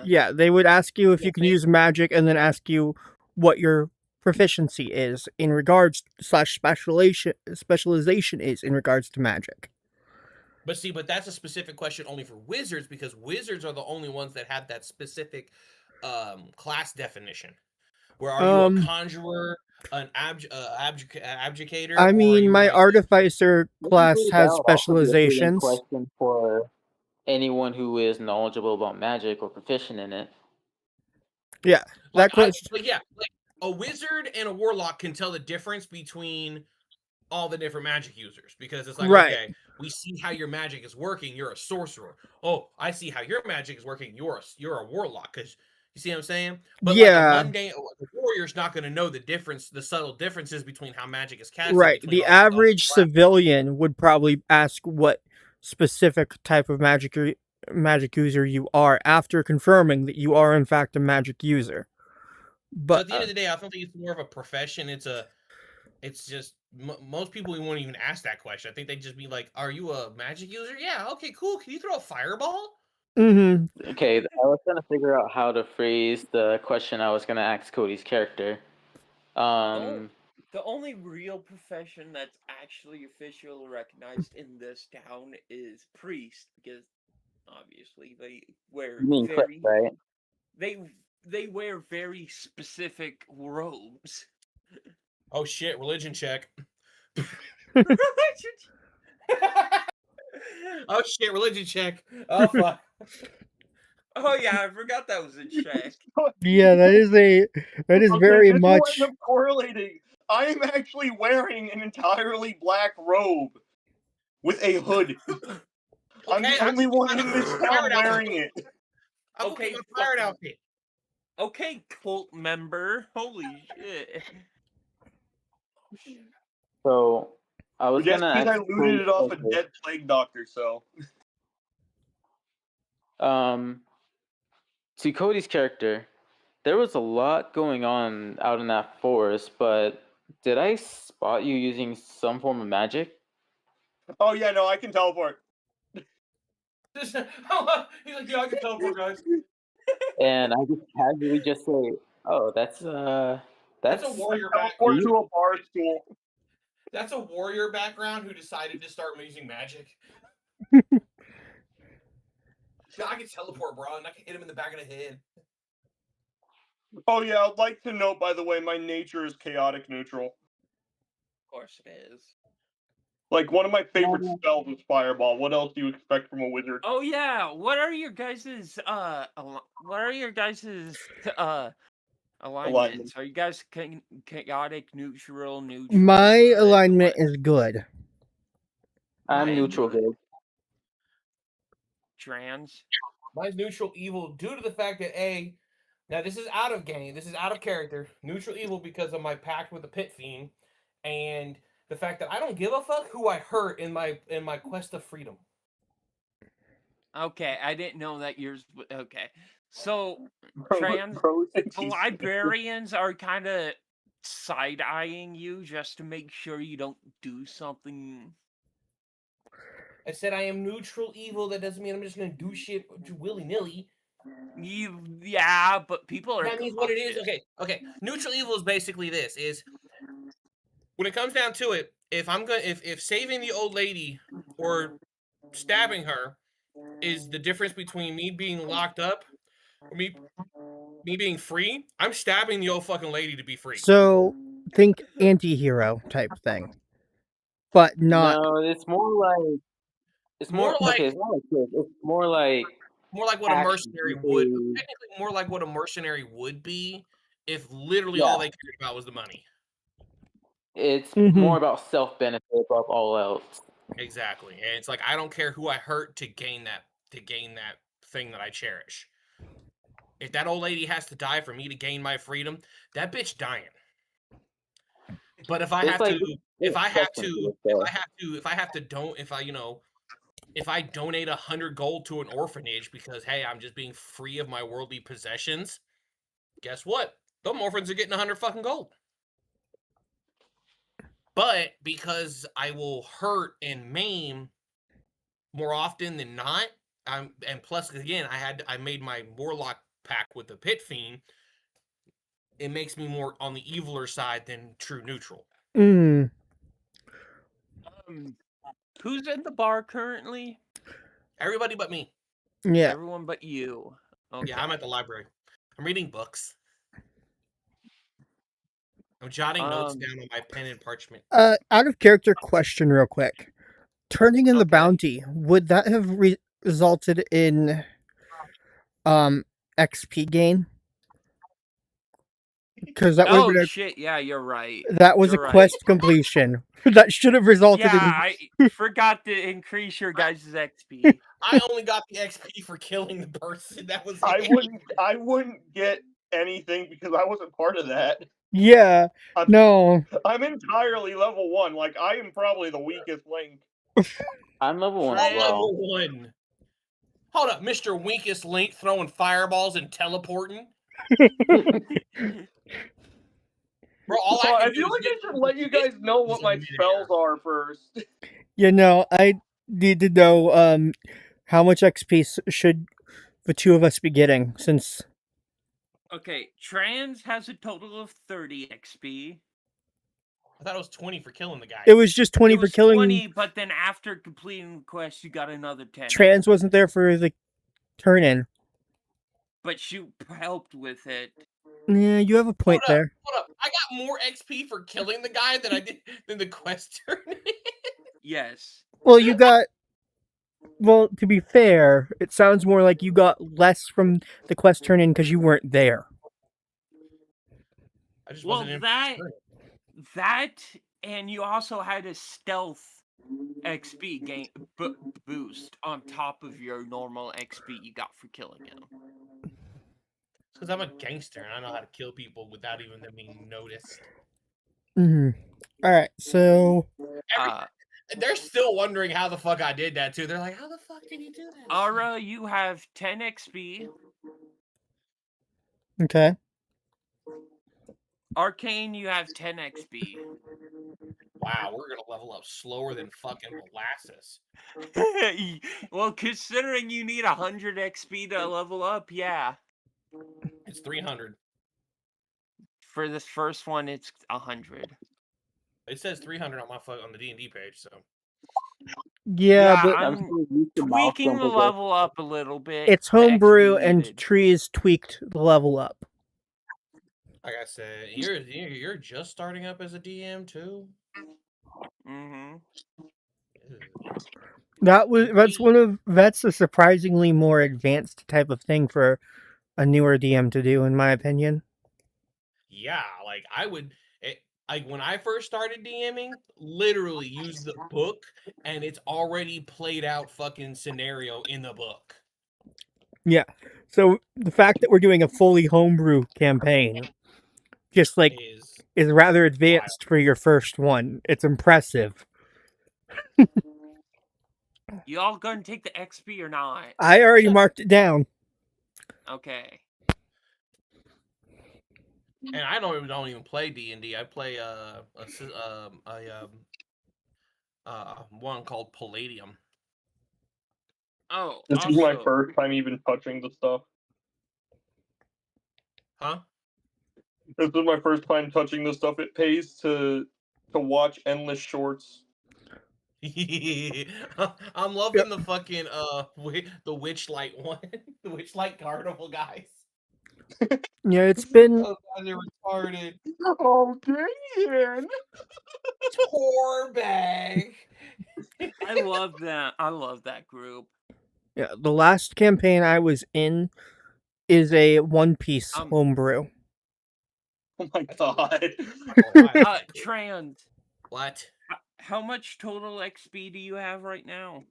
yeah, they would ask you if Yeah, you can use magic, and then ask you what your proficiency is in regards slash specialization is in regards to magic. But that's a specific question only for wizards because wizards are the only ones that have that specific class definition. Where are you a conjurer, an abjugator, I or are mean, you my like artificer class That has would also be a brilliant specializations. question for anyone who is knowledgeable about magic or proficient in it. Yeah, that question. like a wizard and a warlock can tell the difference between all the different magic users because it's like, Right. okay, we see how your magic is working. You're a sorcerer. Oh, I see how your magic is working. You're a warlock because you see what I'm saying. But like a Yeah, mundane warrior's not going to know the difference, the subtle differences between how magic is casted. right. Between The all the average civilian would probably ask what specific type of magic user you are after confirming that you are in fact a magic user. So But at the end of the day, I don't think it's more of a profession. It's just most people won't even ask that question. I think they'd just be like, "Are you a magic user? Yeah, okay, cool. Can you throw a fireball?" Okay, I was trying to figure out how to phrase the question I was going to ask Cody's character. The only real profession that's actually officially recognized in this town is priest, because obviously they wear You mean Cliff, right? they wear very specific robes. Oh shit! Religion check. Oh shit! Religion check. Oh fuck. Oh yeah, I forgot that was a check. Yeah, that is Okay, very this will much. end up correlating. I am actually wearing an entirely black robe with a hood. I'm Okay, the only one in this town pirate outfit. wearing it. I'm Okay, okay, my pirate fucking- outfit. Okay, cult member. Holy shit. So I was But that's gonna because I ask looted it off a Cody, dead plague doctor, so. to Cody's character, there was a lot going on out in that forest, but did I spot you using some form of magic? Oh yeah, no, I can teleport. He's like, yeah, I can teleport, guys. And I just casually just say, "Oh, that's That's a warrior Teleport background. to a bar stool. That's a warrior background who decided to start using magic. Yeah, I can teleport, bro, and I can hit him in the back of the head. Oh yeah, I'd like to note, by the way, my nature is chaotic neutral. Of course it is. Like, one of my favorite spells is Fireball. What else do you expect from a wizard? Oh yeah, what are your guys's alignments? Are you guys chaotic, neutral? My good? alignment What? is good. I'm Mine's neutral good. good." Trans. Mine's neutral evil due to the fact that now this is out of game, this is out of character. Neutral evil because of my pact with the pit fiend, and the fact that I don't give a fuck who I hurt in my quest of freedom. Okay, I didn't know that yours. Okay, so Bro, trans. bro The thinks he's- librarians are kind of side eyeing you just to make sure you don't do something. I said I am neutral evil. That doesn't mean I'm just gonna do shit willy nilly. Yeah, but people are. That means what it is. cautious. Okay. Neutral evil is basically this: is when it comes down to it, if saving the old lady or stabbing her is the difference between me being locked up or me being free, I'm stabbing the old fucking lady to be free. So think anti-hero type thing, but not. No, it's more like More like okay. It's not like this. It's more like what a action. mercenary would technically more like what a mercenary would be if literally all they cared about was the money. It's Mhm. more about self-benefit above all else. Exactly. And it's like I don't care who I hurt to gain that thing that I cherish. If that old lady has to die for me to gain my freedom, that bitch dying. But if I donate 100 gold to an orphanage because hey, I'm just being free of my worldly possessions, guess what? Them orphans are getting 100 fucking gold. But because I will hurt and maim more often than not, and plus again, I made my warlock pact with the pit fiend. It makes me more on the eviler side than true neutral. Mm. Who's in the bar currently? Everybody but me. Yeah. Everyone but you. Okay. Yeah, I'm at the library. I'm reading books. I'm jotting notes down on my pen and parchment. Out of character question, real quick. Turning in the bounty, would that have resulted in XP gain? Because that would have shit! Yeah, you're right. that was You're a quest completion. That should have resulted Yeah, in. I forgot to increase your guys' XP. I only got the XP for killing the person. That was it. I wouldn't get anything because I wasn't part of that. Yeah. No. I'm entirely level 1. Like, I am probably the weakest link. I'm level 1 I'm as well. level 1. Hold up, Mr. Weakest Link throwing fireballs and teleporting. Bro, I feel like I should let you guys know what my spells are first. You know, I need to know how much XP should the two of us be getting, since Okay, Trans has a total of 30 XP. I thought it was 20 for killing the guy. it was just 20 It for was killing. 20, but then after completing the quest, you got another 10. Trans wasn't there for the turn-in. But she helped with it. Yeah, you have a point there. Hold up. I got more XP for killing the guy than I did than the quest turn. Yes. Well, you got Well, to be fair, it sounds more like you got less from the quest turn in because you weren't there. I just Well, wasn't in. that, and you also had a stealth XP boost on top of your normal XP you got for killing him. Because I'm a gangster and I know how to kill people without even them being noticed. Alright, so They're still wondering how the fuck I did that too. They're like, how the fuck did he do that? Ara, you have 10 XP. okay. Arcane, you have 10 XP. Wow, we're gonna level up slower than fucking molasses. Well, considering you need 100 XP to level up, yeah. It's 300. For this first one, it's 100. It says 300 on the D&D page, so. Yeah, but I'm tweaking the level up a little bit. it's the XP homebrew and needed. Trees tweaked the level up. Like I said, you're just starting up as a DM too. Mm-hmm. That's a surprisingly more advanced type of thing for a newer DM to do, in my opinion. Yeah, like I would. Like when I first started DMing, literally use the book, and it's already played out fucking scenario in the book. Yeah. So the fact that we're doing a fully homebrew campaign, just like, is rather advanced for your first one. It's impressive. You all gonna take the XP or not? I already marked it down. Okay. And I don't even play D&D. I play one called Palladium. Oh, This also, is my first time even touching the stuff. Huh? This is my first time touching the stuff. It pays to watch endless shorts. I'm loving the fucking the Witchlight one, the Witchlight Carnival guys. Yeah, it's been. Those guys are retarded. Oh, Dan! Poor bag. I love that. I love that group. Yeah, the last campaign I was in is a One Piece homebrew. Oh my god. Trans. What? How much total XP do you have right now?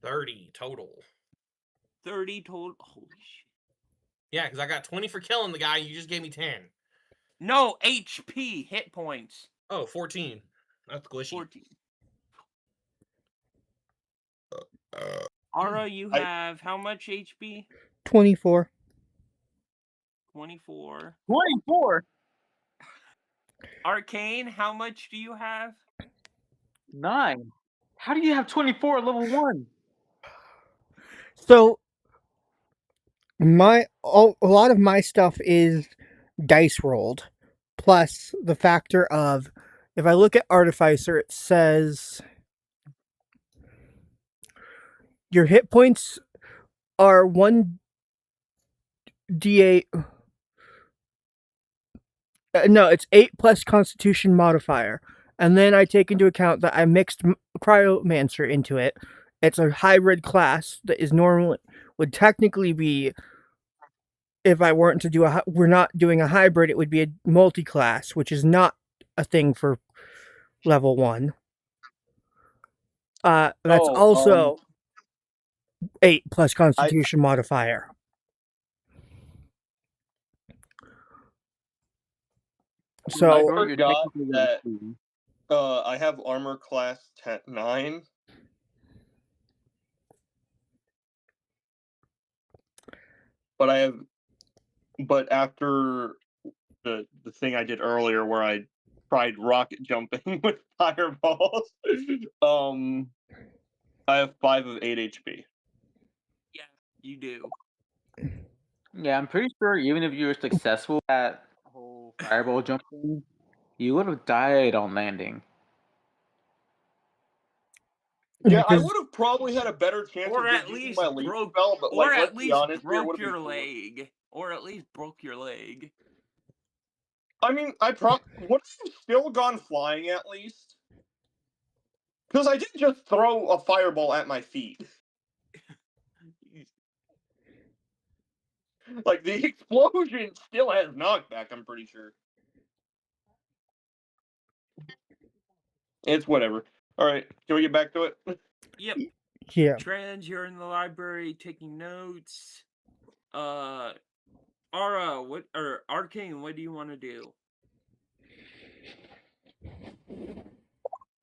30 total. 30 total. Holy shit. Yeah, because I got 20 for killing the guy. You just gave me 10. No, HP, hit points. Oh, 14. That's glitchy. 14. Ara, you have how much HP? 24. 24. 24? Arcane, how much do you have? 9. How do you have 24 at level 1? So a lot of my stuff is dice rolled, plus the factor of, if I look at Artificer, it says your hit points are 1d8. No, it's 8 plus Constitution modifier, and then I take into account that I mixed Cryomancer into it. It's a hybrid class that is would technically be, if I weren't to we're not doing a hybrid, it would be a multi-class, which is not a thing for level 1. That's also 8 plus Constitution modifier. So I forgot that I have armor class 9. But after the thing I did earlier where I tried rocket jumping with fireballs, I have 5 of 8 HP. Yeah, you do. Yeah, I'm pretty sure even if you were successful at whole fireball jumping, you would have died on landing. Yeah, I would have probably had a better chance or of at using least my leap broke, spell, but or let's at be least honest, broke your leg, or at least broke your leg. I mean, would have still gone flying at least? Because I didn't just throw a fireball at my feet. Like, the explosion still has knockback, I'm pretty sure. It's whatever. Alright, can we get back to it? Yep. Yeah. Trans, you're in the library taking notes. Ara, Arcane, what do you want to do?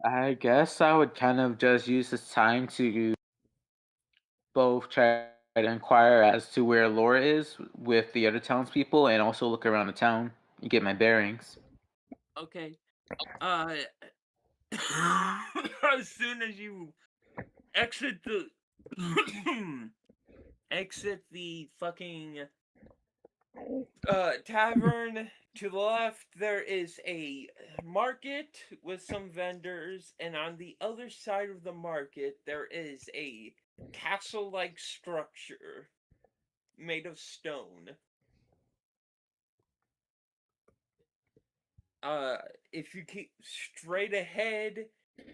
I guess I would kind of just use this time to both try to inquire as to where Laura is with the other townspeople and also look around the town and get my bearings. Okay. As soon as you exit the exit the fucking tavern, to the left there is a market with some vendors, and on the other side of the market there is a castle-like structure made of stone. If you keep straight ahead,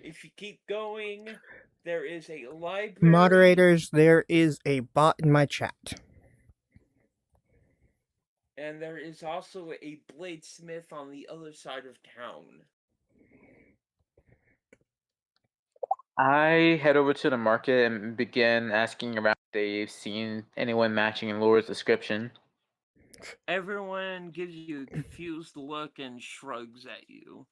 if you keep going, there is a library. Moderators, there is a bot in my chat. And there is also a bladesmith on the other side of town. I head over to the market and begin asking around if they've seen anyone matching Laura's description. Everyone gives you a confused look and shrugs at you.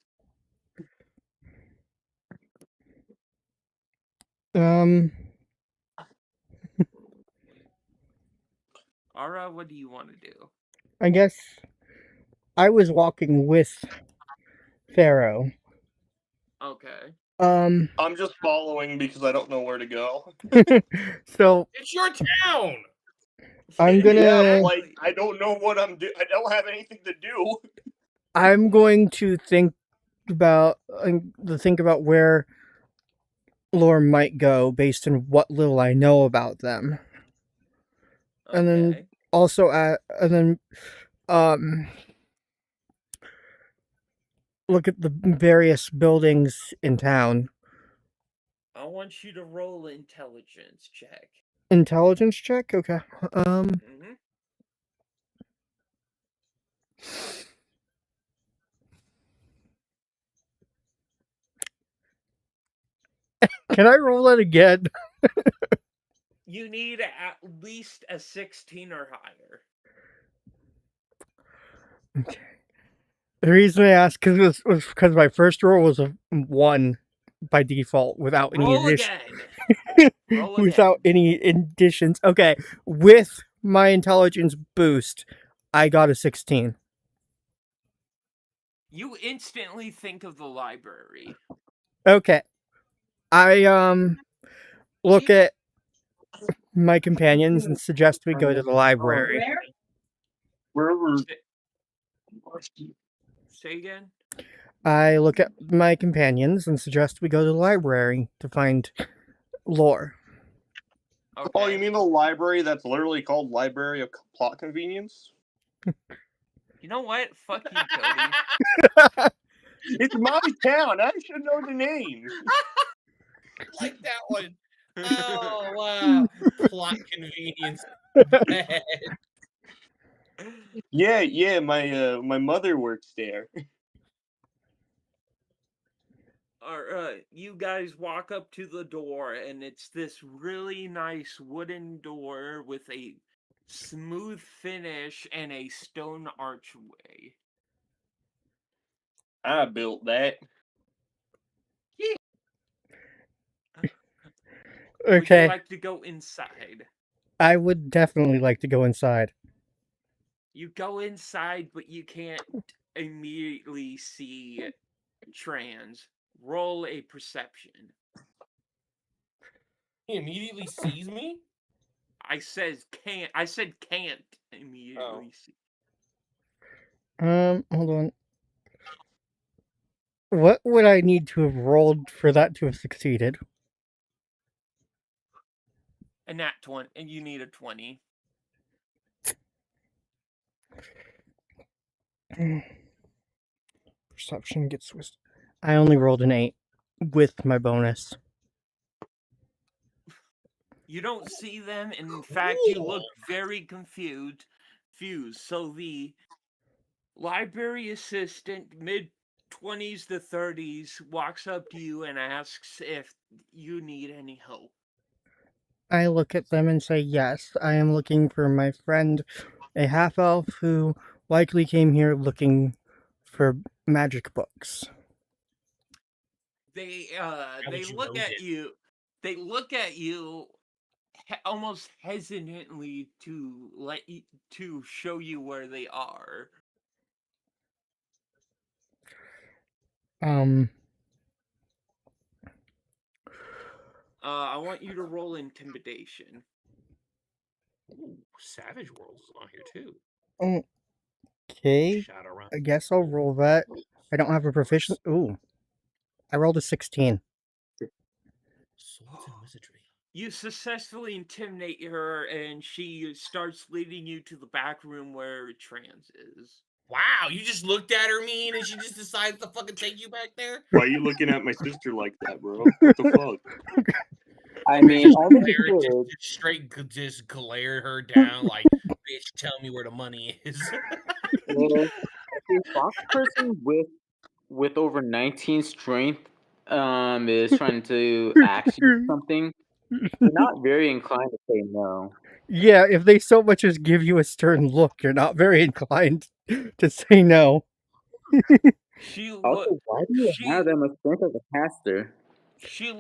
Ara, what do you want to do? I guess I was walking with Pharaoh. Okay. I'm just following because I don't know where to go. So It's your town. I'm gonna. Yeah, but, like, I don't know what I'm doing. I don't have anything to do. I'm going to think about where Laura might go based on what little I know about them, and then Okay. also look at the various buildings in town. I want you to roll intelligence check. Intelligence check, okay. Mm-hmm. Can I roll that again? You need at least a 16 or higher. Okay. The reason I asked was because my first roll was a 1 by default without any Roll addition. again. Roll again. Without any additions. Okay, with my intelligence boost, I got a 16. You instantly think of the library. Okay. I look at my companions and suggest we go to the library. Wherever. Say again? I look at my companions and suggest we go to the library to find lore. Okay. Oh, you mean the library that's literally called Library of Plot Convenience? You know what? Fuck you, Cody. It's my town. I should know the name. Like that one. Oh wow! Plot convenience. Bad. Yeah. My mother works there. You guys walk up to the door, and it's this really nice wooden door with a smooth finish and a stone archway. I built that. Would you Okay, like to go inside? I would definitely like to go inside. You go inside, but you can't immediately see Trans. Roll a perception. He immediately sees me. I said can't immediately see. Hold on. What would I need to have rolled for that to have succeeded? A nat 20, and you need a 20. Perception gets wisdom. I only rolled an 8 with my bonus. You don't see them, and in fact, you look very confused. confused. So the library assistant, mid-20s to 30s, walks up to you and asks if you need any help. I look at them and say, yes, I am looking for my friend, a half elf who likely came here looking for magic books. They would you look know at this? you. They look at you almost hesitantly to show you where they are. Um, I want you to roll intimidation. Ooh, Savage Worlds is on here too. okay, Shout around. I guess I'll roll that. I don't have a proficient. Ooh, I rolled a 16. Swords and Wizardry. You successfully intimidate her, and she starts leading you to the back room where Trans is. Wow, you just looked at her mean and she just decided to fucking take you back there? Why are you looking at my sister like that, bro? What the fuck? I mean, all that Glare, you just straight just glared her down like, bitch, tell me where the money is. if a fox person with over 19 strength is trying to ask you something, you're not very inclined to say no. Yeah, if they so much as give you a stern look, you're not very inclined to say no. She Also, why do you have that much strength as a caster? She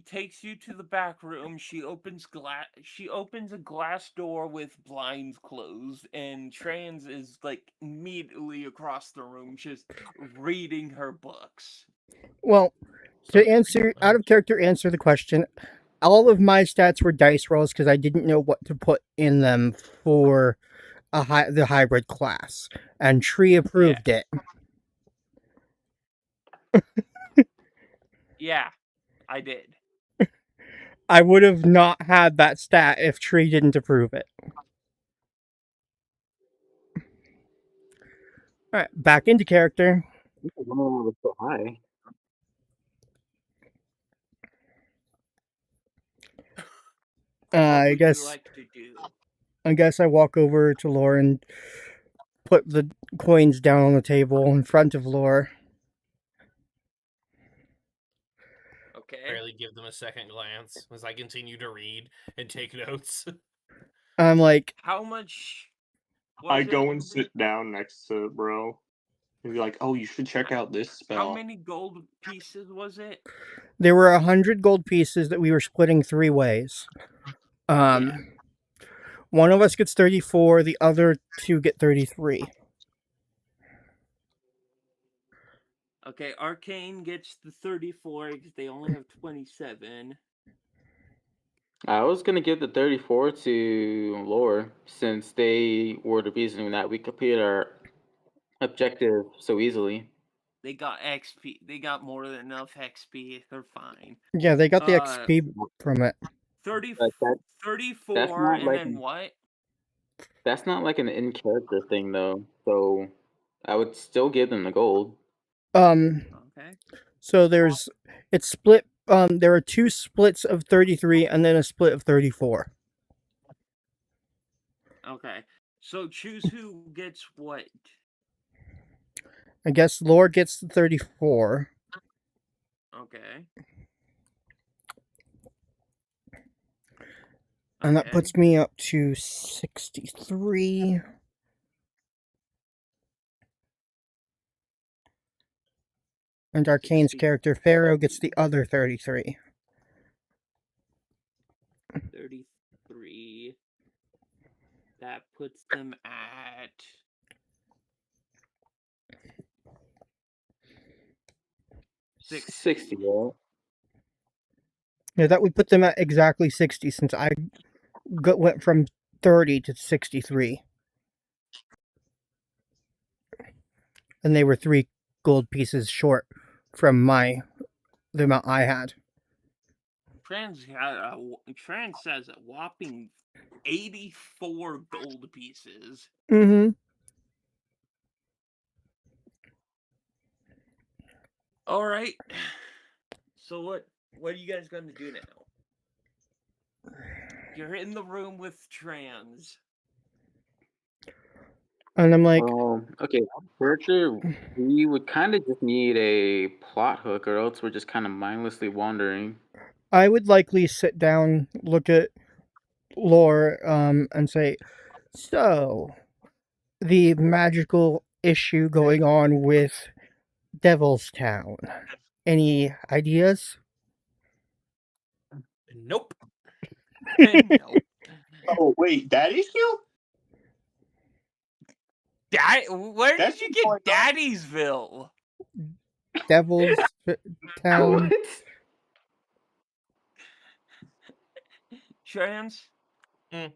takes you to the back room. She opens a glass door with blinds closed, and Trans is like immediately across the room, just reading her books. Well, to answer out of character, answer the question. All of my stats were dice rolls because I didn't know what to put in them for the hybrid class, and Tree approved it. Yeah, I did. I would have not had that stat if Tree didn't approve it. All right, back into character. Was so high. What I would guess. you like to do? I guess I walk over to Lore and put the coins down on the table in front of Lore. Okay. Barely give them a second glance as I continue to read and take notes. I'm like, how much? I go and sit down next to bro. And be like, oh, you should check out this spell. How many gold pieces was it? There were 100 gold pieces that we were splitting 3 ways. One of us gets 34, the other 2 get 33. Okay, Arcane gets the 34 because they only have 27. I was gonna give the 34 to Lore since they were the reason that we completed our objective so easily. They got XP. They got more than enough XP. They're fine. Yeah, they got the XP from it. 34 and like then what? That's not like an in-character thing though, so I would still give them the gold. Okay. So it's split. There are 2 splits of 33 and then a split of 34. Okay. So choose who gets what. I guess Lore gets the 34. Okay. And that puts me up to 63. And Arcane's character, Pharaoh, gets the other 33. 33. That puts them at 60, right? Yeah, that would put them at exactly 60 since I went from 30 to 63. And they were 3 gold pieces short from the amount I had. Trans says a whopping 84 gold pieces. Mm-hmm. All right. So what are you guys going to do now? You're in the room with Trans. And I'm like, Okay, character, we would kind of just need a plot hook, or else we're just kind of mindlessly wandering. I would likely sit down, look at lore, and say, so the magical issue going on with Devil's Town. Any ideas? Nope. Nope. Oh wait, that issue? Where That's did you been get going on. Daddiesville? Devil's Town. Trans? Mm.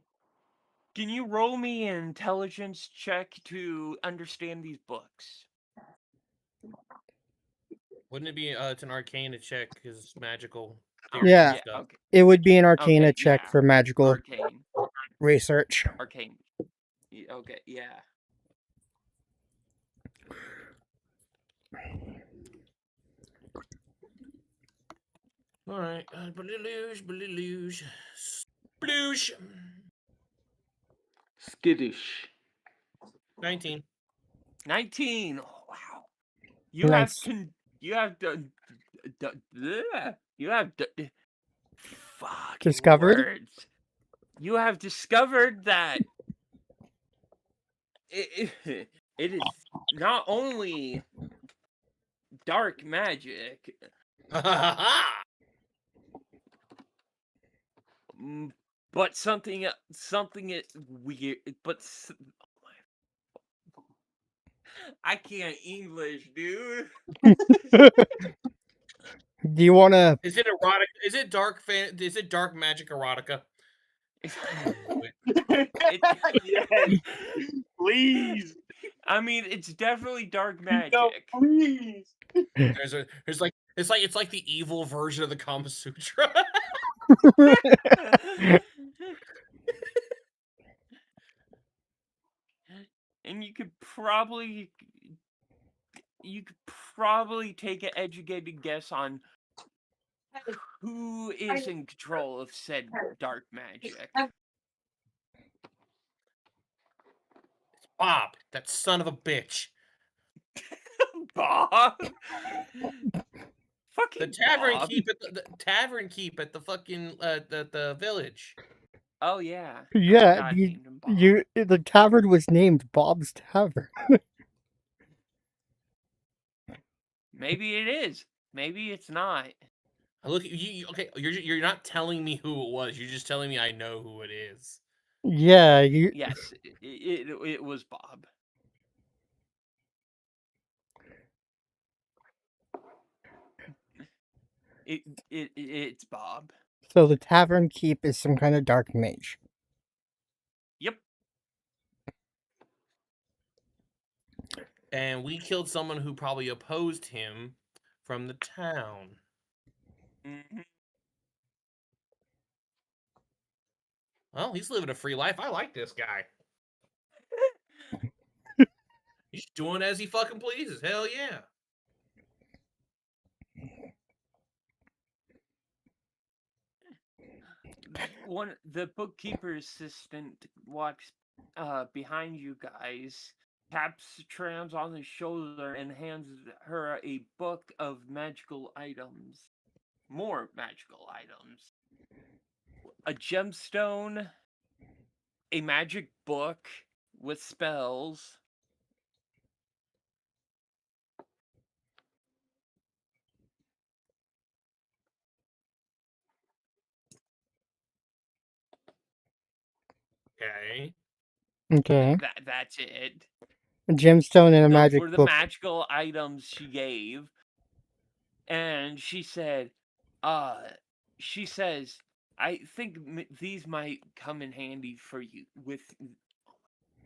Can you roll me an intelligence check to understand these books? Wouldn't it be? It's an arcane to check because it's magical. Yeah. Yeah, Stuff. okay. It would be an Arcana Okay, check yeah. for magical Arcane. research. Arcane. Okay, yeah. All right. Sploosh. Sploosh. Skittish. 19. 19. Oh, wow. You Nice. have fucking Discovered? words. You have discovered that it is not only dark magic, but something weird. I can't English, dude. Do you want to? Is it erotic? Is it dark Is it dark magic erotica? Yes, please. I mean, it's definitely dark magic. No, please. There's like it's like the evil version of the Kama Sutra. And you could probably take an educated guess on who is in control of said dark magic. Bob, that son of a bitch. Bob. Fucking The tavern Bob. keep at the tavern keep at the fucking the village. Oh yeah. Yeah, God named him Bob. the tavern was named Bob's Tavern. Maybe it is. Maybe it's not. Look, okay. You're not telling me who it was. You're just telling me I know who it is. Yeah, Yes, it was Bob. It's Bob. So the tavern keep is some kind of dark mage. Yep. And we killed someone who probably opposed him from the town. Mm-hmm. Well, he's living a free life. I like this guy. He's doing as he fucking pleases. Hell yeah. The bookkeeper's assistant walks behind you guys, taps Trans on the shoulder, and hands her a book of magical items. More magical items. A gemstone, a magic book with spells. Okay. Okay. That's it. A gemstone and a Those magic were the book. magical items she gave. And she said, she says, I think these might come in handy for you with.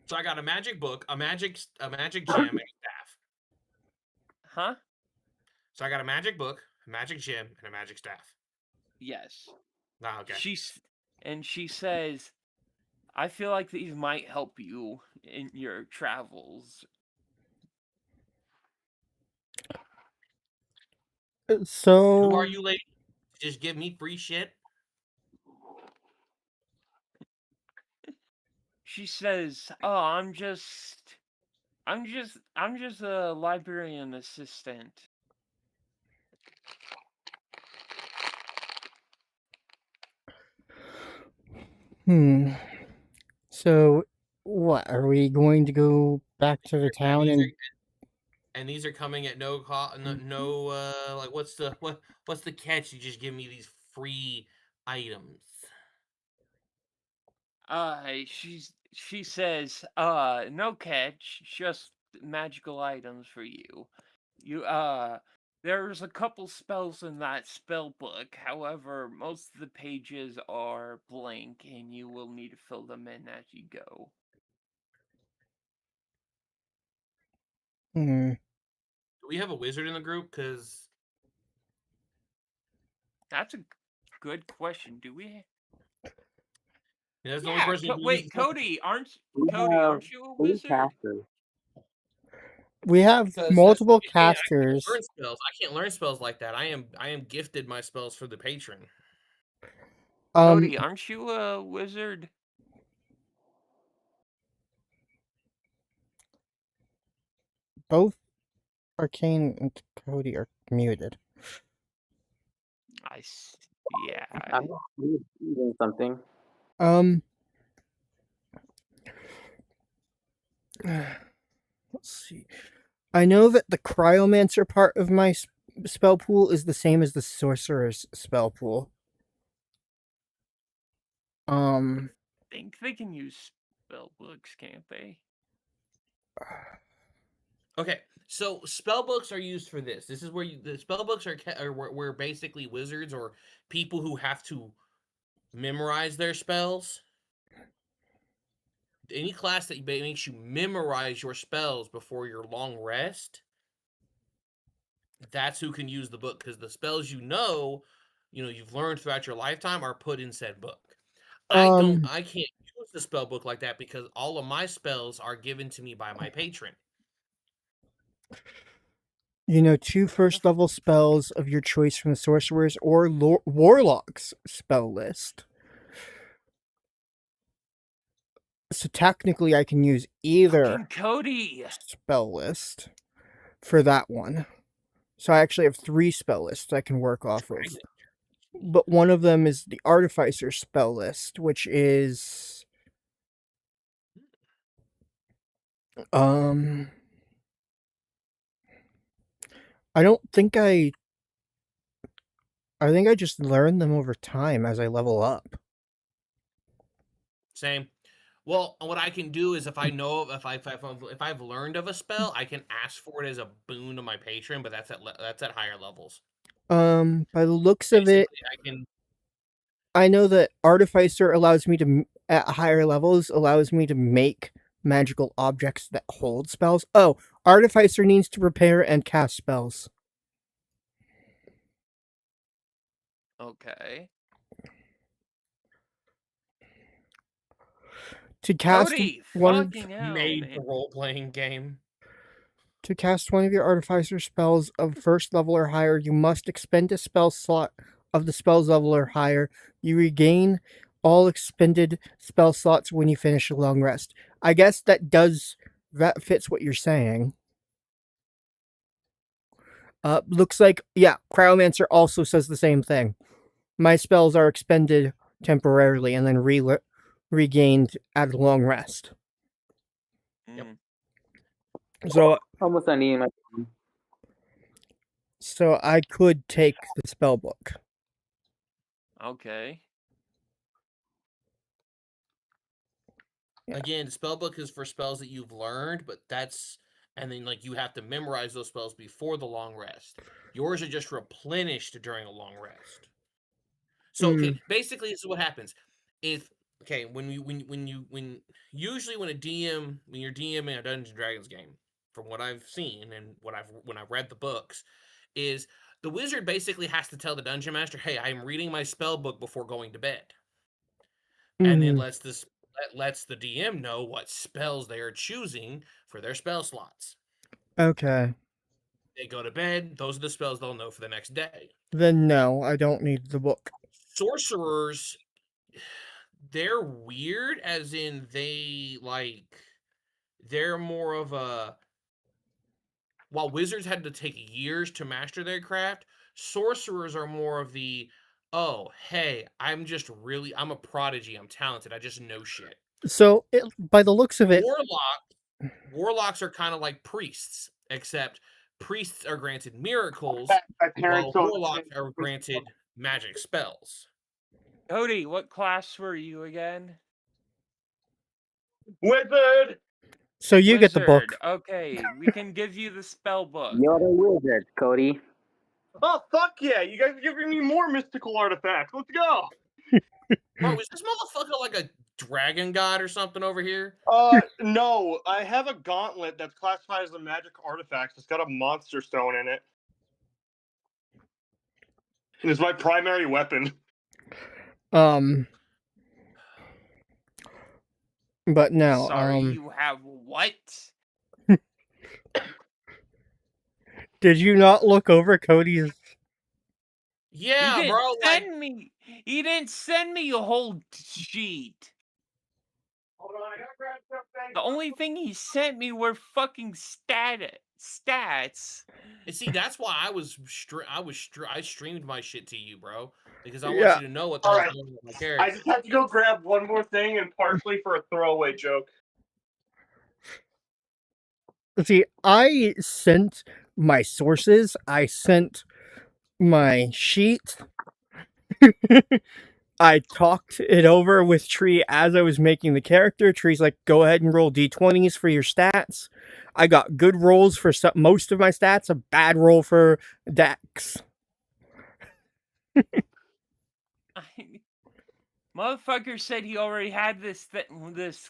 So I got a magic book, a magic gem, and a staff. Huh? So I got a magic book, a magic gem, and a magic staff. Yes. Ah, okay. She says, I feel like these might help you in your travels. So Who are you, lady? Just give me free shit? She says, oh, I'm just I'm just a librarian assistant. So, what are we going to go back to the town And these are coming at no cost. No, like what's the catch? You just give me these free items. She says, no catch, just magical items for you. There's a couple spells in that spell book. However, most of the pages are blank, and you will need to fill them in as you go. Hmm. Do we have a wizard in the group? Because That's a good question. Do we? that's the only person who Wait, uses Cody, aren't We have you a 3 wizard? casters. We have because multiple I can't casters. learn spells. I can't learn spells like that. I am gifted my spells for the patron. Cody, aren't you a wizard? Both Arcane and Cody are muted. Yeah. I'm doing something. Let's see. I know that the Cryomancer part of my spell pool is the same as the Sorcerer's spell pool. I think they can use spell books, can't they? Okay, so spell books are used for this. This is where the spell books are where basically wizards or people who have to memorize their spells. Any class that makes you memorize your spells before your long rest, that's who can use the book, because the spells you've learned throughout your lifetime are put in said book. I can't use the spell book like that because all of my spells are given to me by my patron. 2 first level spells of your choice from the Sorcerer's or Warlock's spell list. So technically, I can use either Cody spell list for that one. So I actually have 3 spell lists I can work off of. But one of them is the Artificer spell list, which is I think I just learn them over time as I level up. Same. Well, what I can do is if I've learned of a spell, I can ask for it as a boon to my patron, but that's at higher levels. By the looks of it, I know that Artificer allows me to, at higher levels, allows me to make magical objects that hold spells. Oh, Artificer needs to prepare and cast spells. Okay. To cast Cody, one fucking hell, made man. the role-playing game. To cast one of your Artificer spells of first level or higher, you must expend a spell slot of the spell's level or higher. You regain all expended spell slots when you finish a long rest. I guess that fits what you're saying. Looks like, yeah, Cryomancer also says the same thing. My spells are expended temporarily and then regained at a long rest. Yep. So Almost I need my. So I could take the spell book. Okay. Yeah. Again, spell book is for spells that you've learned, but and then you have to memorize those spells before the long rest. Yours are just replenished during a long rest. So okay, basically this is what happens. When you're DMing a Dungeons and Dragons game, from what I've seen and when I've read the books, is the wizard basically has to tell the dungeon master, "Hey, I'm reading my spell book before going to bed," and then lets the DM know what spells they are choosing for their spell slots. Okay. They go to bed; those are the spells they'll know for the next day. Then no, I don't need the book. Sorcerers, they're weird, as in they're more of a. While wizards had to take years to master their craft, sorcerers are more of the, oh, hey, I'm a prodigy, I'm talented, I just know shit. So, by the looks of it, Warlocks are kind of like priests, except priests are granted miracles, while warlocks are granted magic spells. Cody, what class were you again? Wizard. so you get the book. Wizard. Okay, we can give you the spell book. You're the wizard, Cody. Oh fuck yeah! You guys are giving me more mystical artifacts. Let's go. Bro, is this motherfucker like a dragon god or something over here? No, I have a gauntlet that's classified as a magic artifact. It's got a monster stone in it. And it's my primary weapon. But no, Sorry, you have what? did you not look over Cody's? Yeah, He didn't bro. send me. He didn't send me a whole sheet. Hold on, I gotta grab something. The only thing he sent me were fucking stats. And see, that's why I streamed my shit to you, bro, because I Yeah. want you to know what the hell's Alright. going on with my I character. just have to go grab one more thing, and partially for a throwaway joke. See, I sent my sources. I sent my sheet. I talked it over with Tree as I was making the character. Tree's like, go ahead and roll d20s for your stats. I got good rolls for most of my stats, a bad roll for Dex. Motherfucker said he already had this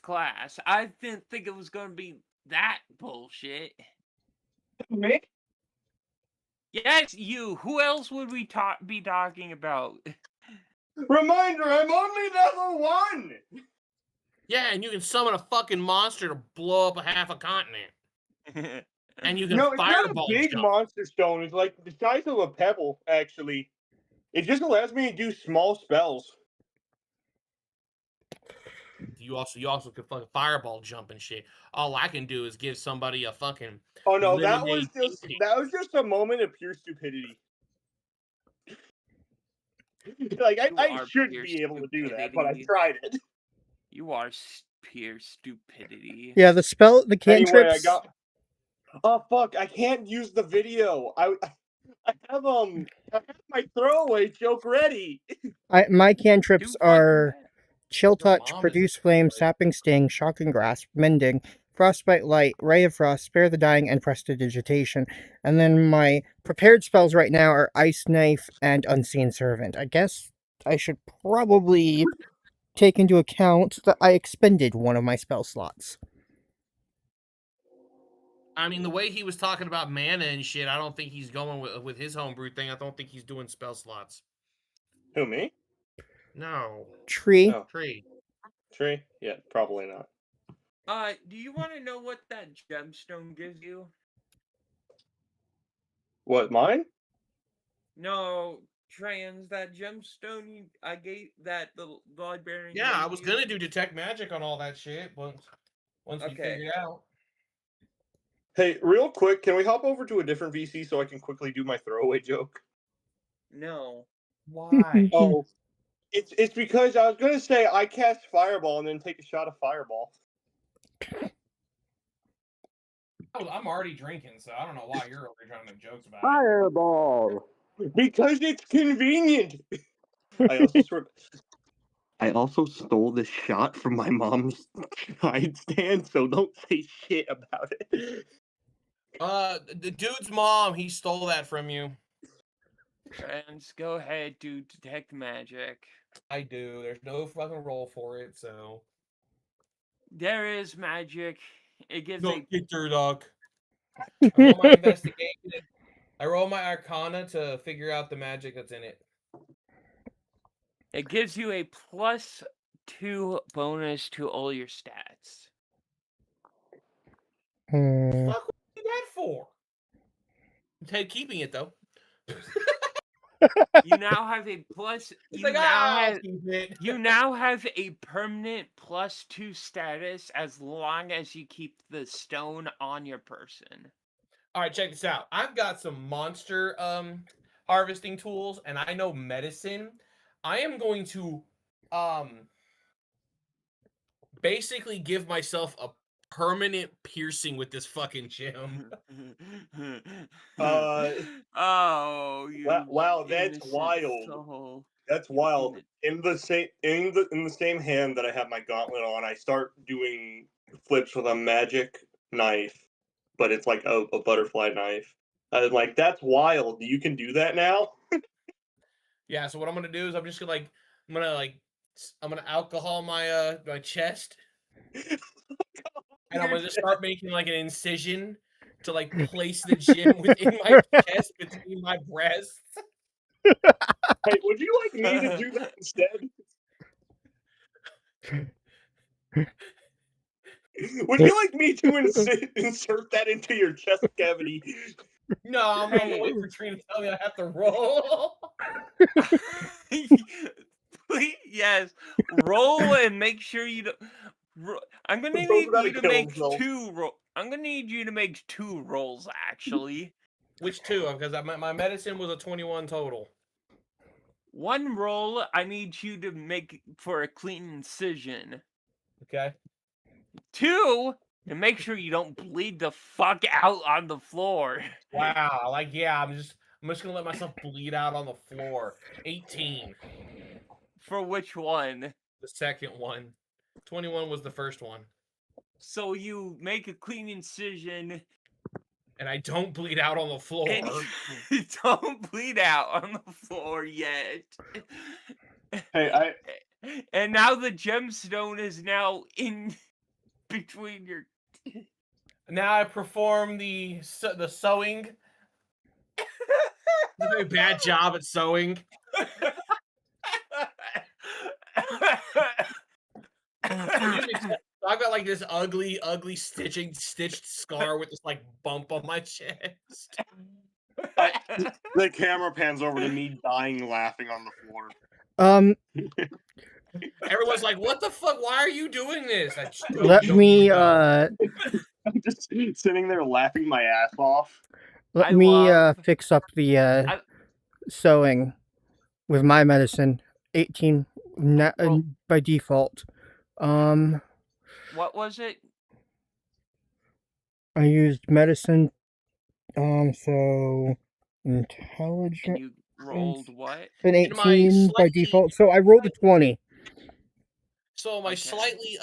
class. I didn't think it was going to be that bullshit. Me? Yes, you. Who else would we be talking about? Reminder, I'm only level 1! Yeah, and you can summon a fucking monster to blow up a half a continent. And you can No, it's not a fireball big jump. monster stone. It's like the size of a pebble, actually. It just allows me to do small spells. You also can fucking fireball jump and shit. All I can do is give somebody a fucking. Oh no, that lemonade was just a moment of pure stupidity. Like I should be able to do that, but I tried it. You are pure stupidity. Yeah, the cantrips. Anyway, I got. Oh fuck! I can't use the video. I have my throwaway joke ready. My cantrips are Chill Your Touch, mom is Produce Flame, Sapping Sting, Shocking Grasp, Mending, Frostbite Light, Ray of Frost, Spare the Dying, and Prestidigitation. And then my prepared spells right now are Ice Knife and Unseen Servant. I guess I should probably take into account that I expended one of my spell slots. I mean, the way he was talking about mana and shit, I don't think he's going with his homebrew thing. I don't think he's doing spell slots. Who, me? No. Tree. Oh. Tree. Yeah, probably not. Do you want to know what that gemstone gives you? What, mine? No, Trans, that gemstone I gave that the librarian. Yeah, gave I was you? gonna do detect magic on all that shit, but once we figured it out. Hey, real quick, can we hop over to a different VC so I can quickly do my throwaway joke? No. Why? Oh, it's because I was gonna say I cast Fireball and then take a shot of Fireball. I'm already drinking, so I don't know why you're over here trying to make jokes about Fireball. Because it's convenient. I also stole this shot from my mom's nightstand, so don't say shit about it. The dude's mom, he stole that from you. Trans, go ahead, do detect magic. I do. There's no fucking roll for it, so. There is magic. It gives Don't get your dog. I roll my investigation. I roll my arcana to figure out the magic that's in it. It gives you a +2 bonus to all your stats. What the fuck was that for? I'm keeping it though. You now have a plus. He's You like, now I'll have. keep it. You now have a permanent +2 status as long as you keep the stone on your person. All right, check this out. I've got some monster harvesting tools, and I know medicine. I am going to basically give myself a permanent piercing with this fucking gem. Oh, you Wow, that's innocent wild. soul. That's You wild. inno- In the same hand that I have my gauntlet on, I start doing flips with a magic knife, but it's like a butterfly knife. I was like, that's wild. You can do that now. Yeah, so what I'm gonna do is I'm gonna alcohol my my chest, and I'm gonna just start making like an incision to like place the gem within my chest between my breasts. Hey, would you like me to do that instead? Would you like me to insert that into your chest cavity? No, I'm gonna wait for Trina to tell me I have to roll. Please, yes, roll and make sure you don't. I'm gonna Those need gotta you to kill make himself. I'm gonna need you to make 2 rolls actually. Which two? Because my medicine was a 21 total. 1 roll, I need you to make for a clean incision. Okay. 2, to make sure you don't bleed the fuck out on the floor. Wow. Like, yeah, I'm just gonna let myself bleed out on the floor. 18. For which one? The second one. 21 was the first one. So you make a clean incision And I don't bleed out on the floor. and you don't bleed out on the floor yet. Hey, And now the gemstone is now in between your. Now I perform the sewing. A very bad job at sewing. I've got like this ugly stitched scar with this like bump on my chest. the camera pans over to me dying laughing on the floor. Everyone's like, "What the fuck? Why are you doing this?" Let me I'm just sitting there laughing my ass off. fix up the sewing with my medicine. 18 by default. What was it? I used medicine. So intelligence. And you rolled what? An In my 18 by slightly- default. So I rolled a 20. So my Okay. slightly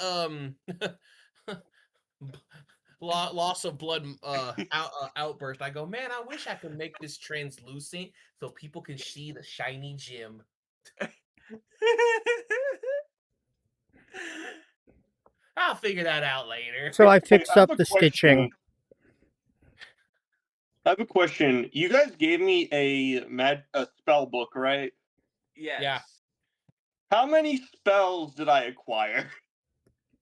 loss of blood outburst. I go, man, I wish I could make this translucent so people can see the shiny gem. I'll figure that out later. So I fixed I have up a the question. stitching. I have a question. You guys gave me a spell book, right? Yes. Yeah. How many spells did I acquire?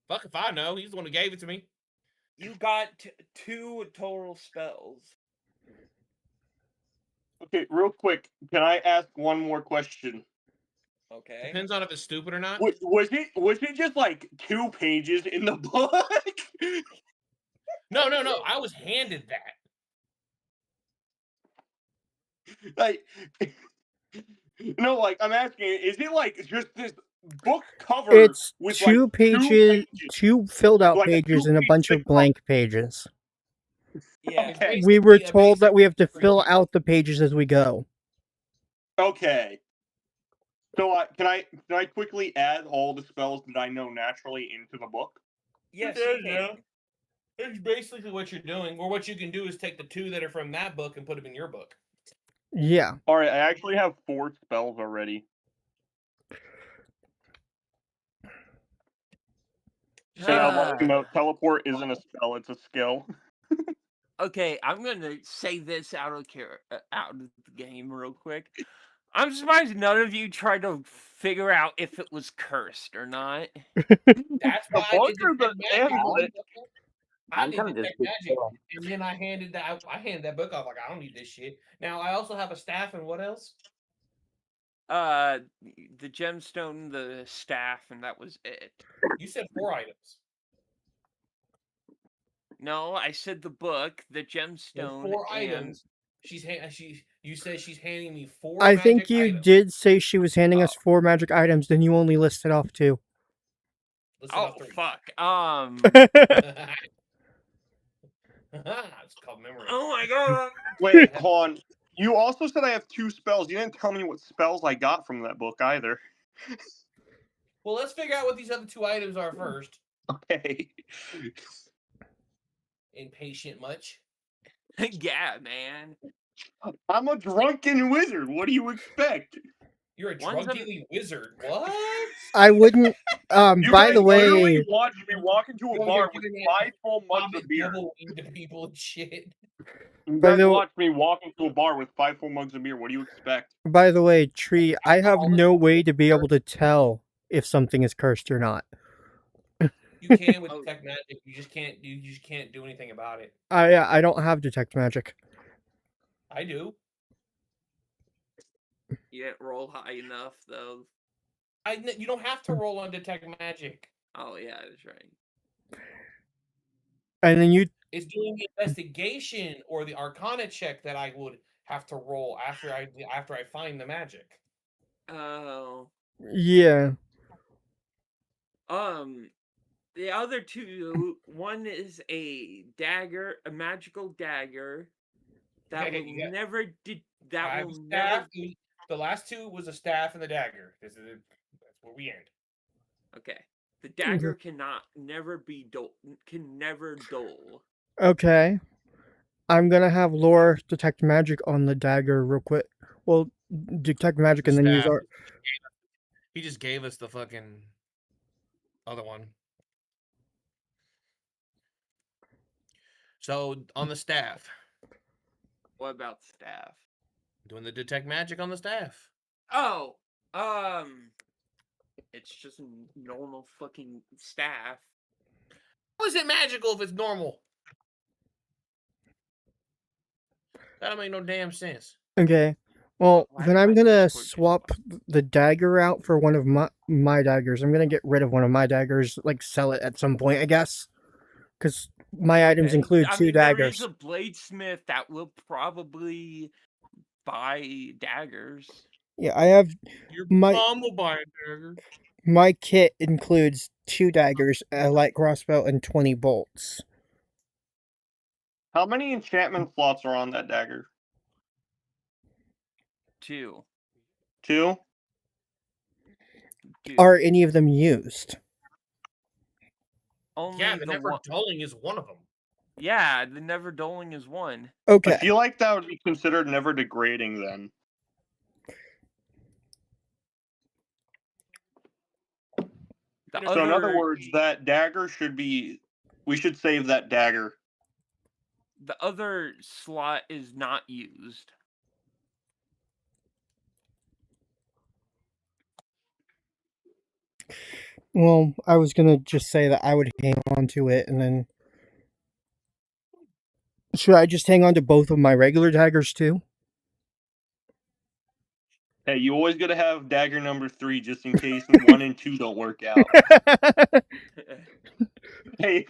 Fuck if I know. He's the one who gave it to me. You got 2 total spells. Okay, real quick, can I ask one more question? Okay. Depends on if it's stupid or not. Was it just like 2 pages in the book? No. I was handed that. Like, no, like I'm asking, is it like just this book cover? It's with 2 like pages, 2 filled out Like a pages, and a 2-page bunch of thick book. blank pages. Yeah. Okay. We were Basically a told that we have to basic fill review. out the pages as we go. Okay. So can I quickly add all the spells that I know naturally into the book? Yes, Yeah, you can. It's basically what you're doing. Or what you can do is take the 2 that are from that book and put them in your book. Yeah. All right, I actually have 4 spells already. Say how much teleport isn't a spell; it's a skill. Okay, I'm gonna say this out of the game real quick. I'm surprised none of you tried to figure out if it was cursed or not. That's why I did Bunker detect the magic. amulet. I I'm did kinda detect just magic, and then I handed that book off like I don't need this shit. Now I also have a staff, and what else? The gemstone, the staff, and that was it. You said 4 items. No, I said the book, the There's gemstone, 4 and items. You said she's handing me 4 I magic think you items. did say she was handing us Oh. 4 magic items, then you only listed off 2. Listen oh off 3. fuck. It's called memory. Oh my god. Wait, hold on. You also said I have 2 spells. You didn't tell me what spells I got from that book either. Well, let's figure out what these other 2 items are first. Okay. Impatient much. Yeah, man. I'm a drunken wizard. What do you expect? You're a One's a- drunkenly wizard. What? I wouldn't. You By guys the way, literally watched me walk into a Over bar here with giving 5 full mugs Hobbit of beer. double weed to people and shit. You By guys the- watched me walk into a bar with 5 full mugs of beer. What do you expect? by the way, Tree, I have All the no time. way to be able to tell if something is cursed or not. You can with Oh. detect magic. You just can't. You just can't do anything about it. I don't have detect magic. I do. You didn't roll high enough, though. You don't have to roll on detect magic. Oh, yeah, that's right. And then you It's doing the investigation or the Arcana check that I would have to roll after I find the magic. Oh. yeah. The other 2, one is a dagger, a magical dagger that Okay, will you got- never did I that have will a never. staff. The last 2 was a staff and the dagger. That's where we end. Okay, the dagger cannot never be dull. Can never dull. Okay. I'm gonna have Laura detect magic on the dagger real quick. Well, detect magic and then use Staff. our. He just gave us the fucking other one. So on the staff, What about staff? doing the detect magic on the staff. Oh, it's just a normal fucking staff. How is it magical if it's normal? That don't make no damn sense. Okay. Well, Why then did I'm my gonna Discord just swap the dagger out for one of my daggers. I'm gonna get rid of one of my daggers, like sell it at some point, I guess. Because my items Okay, include I 2 mean, there daggers. is a bladesmith that will probably buy daggers. Yeah, I have Your my mom will buy a dagger. my kit includes 2 daggers, a light crossbow, and 20 bolts. How many enchantment slots are on that dagger? 2. 2? Are any of them used? Only Yeah, the the never one. dulling is one of them. Yeah, the never dulling is one. I Okay. feel like that would be considered never degrading then. The So in other other, words, that dagger should be... We should save that dagger. the other slot is not used. Well, I was gonna just say that I would hang on to it, and then should I just hang on to both of my regular daggers too? Hey, you always gotta have dagger number 3 just in case 1 and 2 don't work out. Hey,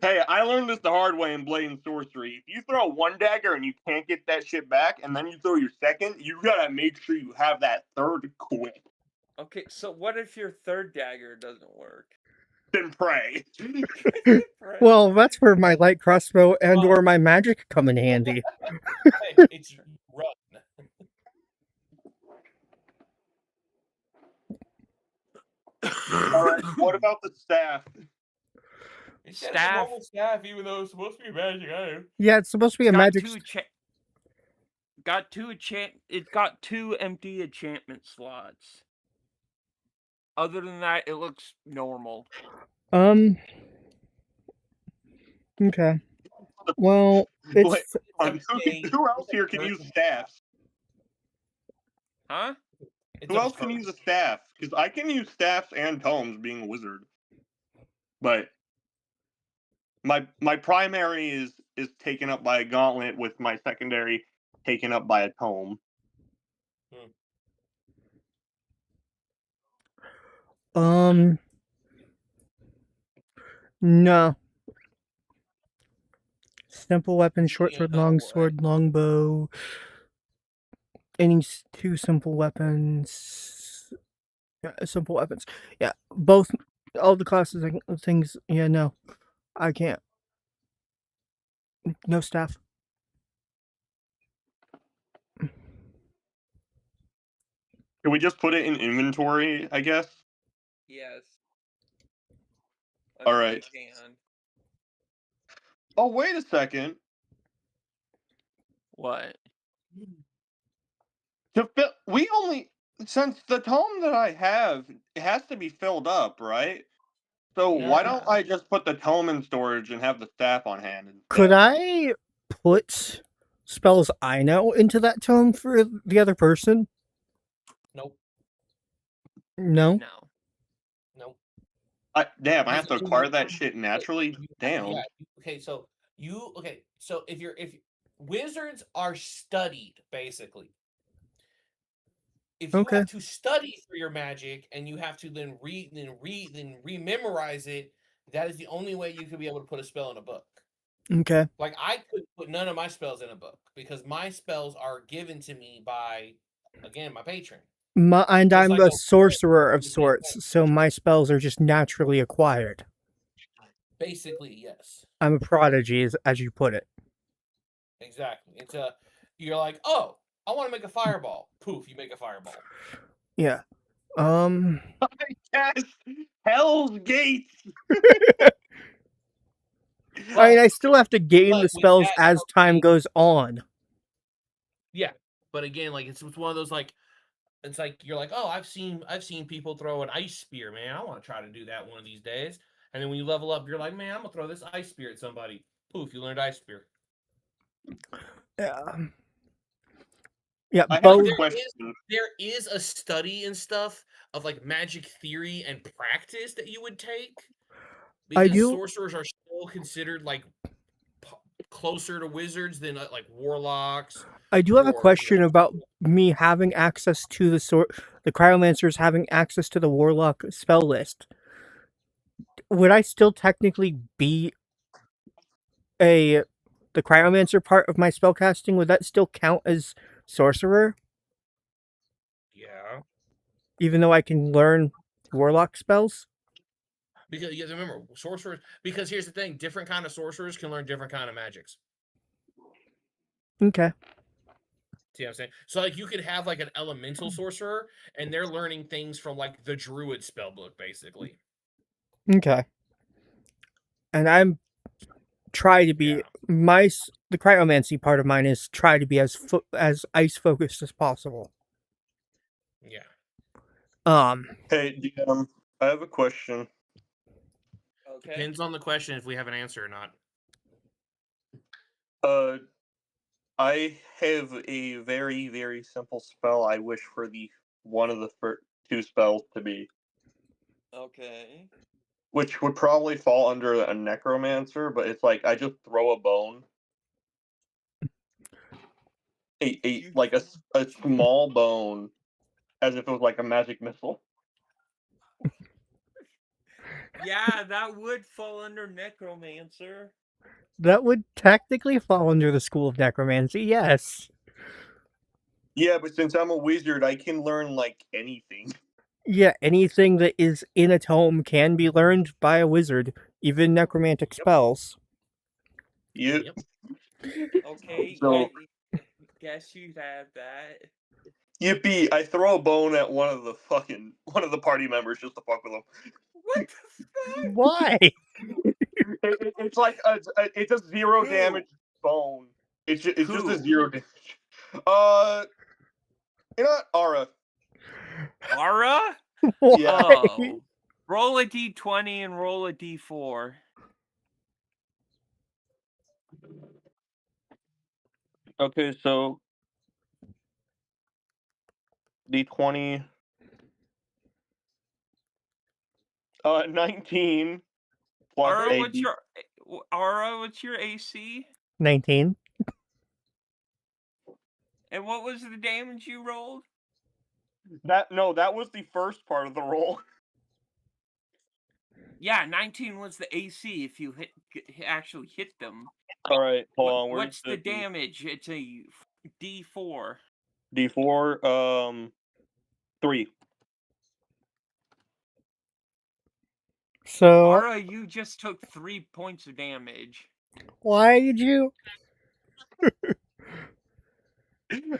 hey, I learned this the hard way in Blade and Sorcery. If you throw 1 dagger and you can't get that shit back, and then you throw your second, you gotta make sure you have that third quick. Okay, so what if your third dagger doesn't work? Then pray. Well, that's where my light crossbow and or my magic come in handy. Hey, it's run. Alright, what about the staff? It said it's a Staff. normal staff, even though it's supposed to be a magic item. Yeah, it's supposed to be a Got magic. It's got 2 empty enchantment slots. Other than that, it looks normal. Okay. Well, it's Who else here can use staffs? Huh? It's Who else can use a staff? Because I can use staffs and tomes being a wizard. But my primary is taken up by a gauntlet, with my secondary taken up by a tome. No. Simple weapon, short You sword, know long what? sword, longbow. Any two simple weapons. Yeah, simple weapons. Yeah, both. All the classes and things. Yeah, no, I can't. No staff. Can we just put it in inventory, I guess? Yes. All right. We can. Oh, wait a second. What? We only, since the tome that I have, it has to be filled up, right? So why don't Yeah. I just put the tome in storage and have the staff on hand instead? Could I put spells I know into that tome for the other person? Nope. No. No. Nope. Damn, I have to Because acquire that shit naturally. Damn. Yeah. Okay. So So if wizards are studied basically. If you Okay. have to study for your magic and you have to then rememorize it, that is the only way you could be able to put a spell in a book. Okay. Like I could put none of my spells in a book because my spells are given to me by, again, my patron. And Just I'm like a a sorcerer of wizard, sorts, so my spells are just naturally acquired. basically, yes, I'm a prodigy, as you put it. exactly. You're like, oh, I want to make a fireball. Poof, you make a fireball. Yeah. Yes! Hell's Gates! I mean, I still have to gain But the with spells that as time goes on. Yeah, but again, like it's one of those like it's like you're like, oh, I've seen people throw an ice spear, man. I want to try to do that one of these days. And then when you level up, you're like, man, I'm gonna throw this ice spear at somebody. Poof, you learned ice spear. Yeah. Yeah, I have both. a question. There is a study and stuff of like magic theory and practice that you would take I because do. sorcerers are still considered like closer to wizards than like warlocks. I do have a Or, question about me having access to the cryomancers having access to the warlock spell list. Would I still technically be the cryomancer part of my spellcasting? Would that still count as sorcerer, yeah. even though I can learn warlock spells? Because you have to remember, sorcerers. Because here's the thing: different kind of sorcerers can learn different kind of magics. Okay. See what I'm saying? So like you could have like an elemental sorcerer, and they're learning things from like the druid spellbook, basically. Okay. And I'm try to be the cryomancy part of mine is try to be as ice focused as possible. Yeah. Hey, I have a question. Okay. Depends on the question if we have an answer or not. I have a very, very simple spell I wish for one of the first two spells to be. Okay. Which would probably fall under a necromancer, but it's like I just throw a bone. A small bone, as if it was like a magic missile. Yeah, that would fall under necromancer. That would technically fall under the school of necromancy, yes. Yeah, but since I'm a wizard, I can learn like anything. Yeah, anything that is in a tome can be learned by a wizard, even necromantic spells. Yep. Okay, So, guess you'd have that. yippee! I throw a bone at one of the party members just to fuck with them. What the fuck? Why? It's like it's a zero Who? damage bone. It's just a Who? zero damage. You know what, Ara? Ara? Why? Yeah. Oh. Roll a d20 and roll a d4. Okay, so d20. 19 plus Ara, a what's your AC? 19. And what was the damage you rolled? that was the first part of the roll. Yeah, 19 was the AC if you actually hit them. All right, hold on. What's the damage? It's a D4. D4, 3. So Ara, you just took 3 points of damage. why did you?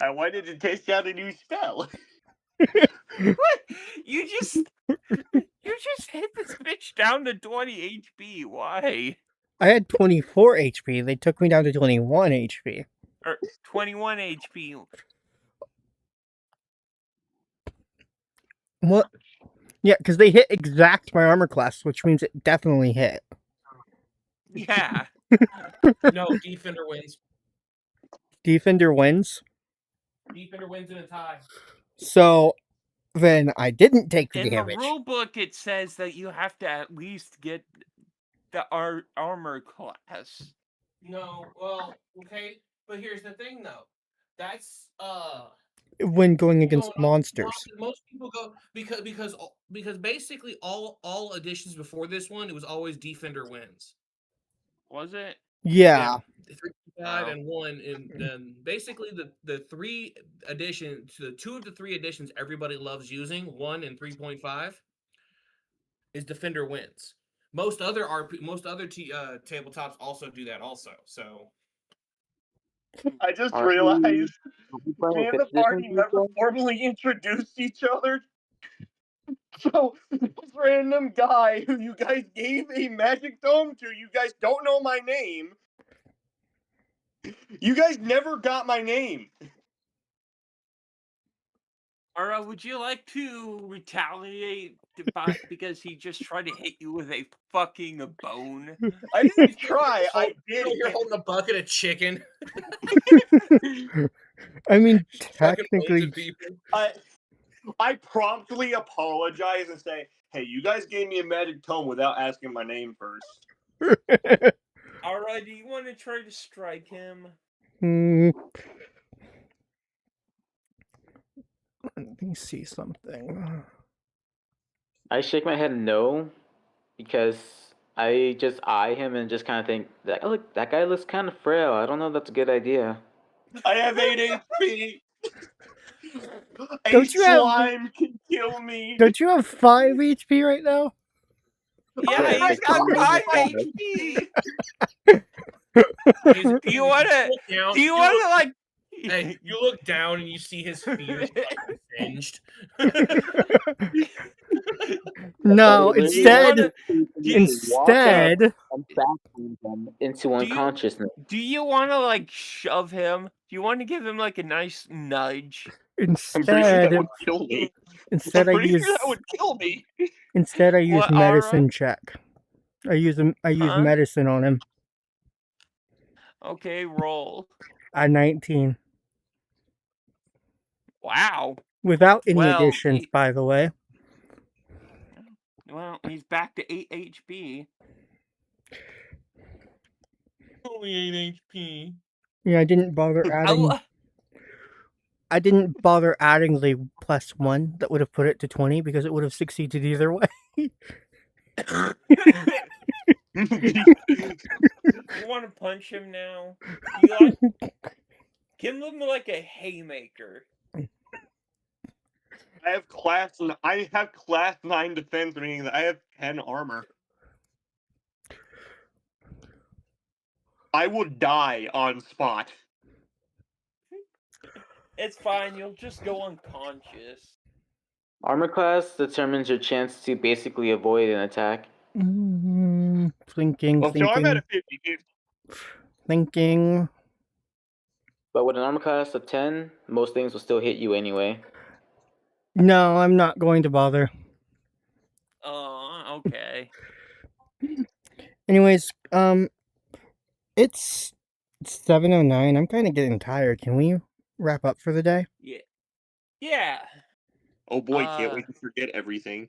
I wanted to test out a new spell. What? You just hit this bitch down to 20 HP. Why? I had 24 HP. They took me down to 21 HP. Or 21 HP. What? Yeah, because they hit exact my armor class, which means it definitely hit. Yeah. No, Defender wins. Defender wins. Defender wins in a tie. So then I didn't take the In the damage. rule book, it says that you have to at least get the armor class. No, well, okay, but here's the thing though. That's When going against going off monsters. most people go because basically all editions before this one, it was always Defender wins. Was it? Yeah. 3.5 and 1, and then basically the 3 editions, the 2 of the 3 editions everybody loves using, 1 and 3.5, is Defender wins. Most other tabletops also do that also. So I just Are realized we playing me with and the fifth party edition never people? formally introduced each other. So this random guy who you guys gave a magic tome to, you guys don't know my name. You guys never got my name. Ara, would you like to retaliate because he just tried to hit you with a fucking bone? I didn't try. I did. You're holding a bucket of chicken. I mean, Fucking technically, loads of people. I promptly apologize and say, "Hey, you guys gave me a magic tome without asking my name first." Alright, do you want to try to strike him? Let me see something. I shake my head no, because I just eye him and just kind of think that guy looks kind of frail. I don't know if that's a good idea. I have 8 HP. A Don't you have- slime can kill me. Don't you have 5 HP right now? Yeah, Yeah, he's got 5 HP. Do you want to like? Hey, you look down and you see his fears singed. No, Do you wanna- instead, and backbeat them into unconsciousness. Do you want to like shove him? Do you want to give him like a nice nudge? I'm pretty sure that instead, would kill me. instead I I'm pretty use sure that would kill me. instead I use What, Ara? medicine check. I use Huh? medicine on him. Okay, roll. A 19. Wow. Without any Well, additions, by the way. Well, he's back to 8 HP. Only 8 HP. Yeah, I didn't bother adding. I didn't bother adding the +1 that would have put it to 20 because it would have succeeded either way. You want to punch him now? Give him like a haymaker. I have class 9 defense, meaning that I have 10 armor. I would die on spot. It's fine. You'll just go unconscious. Armor class determines your chance to basically avoid an attack. Thinking. So I'm at a 50. Thinking. But with an armor class of 10, most things will still hit you anyway. No, I'm not going to bother. Oh, okay. Anyways, it's 7:09. I'm kind of getting tired. Can we wrap up for the day? Yeah. Yeah. Oh boy, can't wait to forget everything.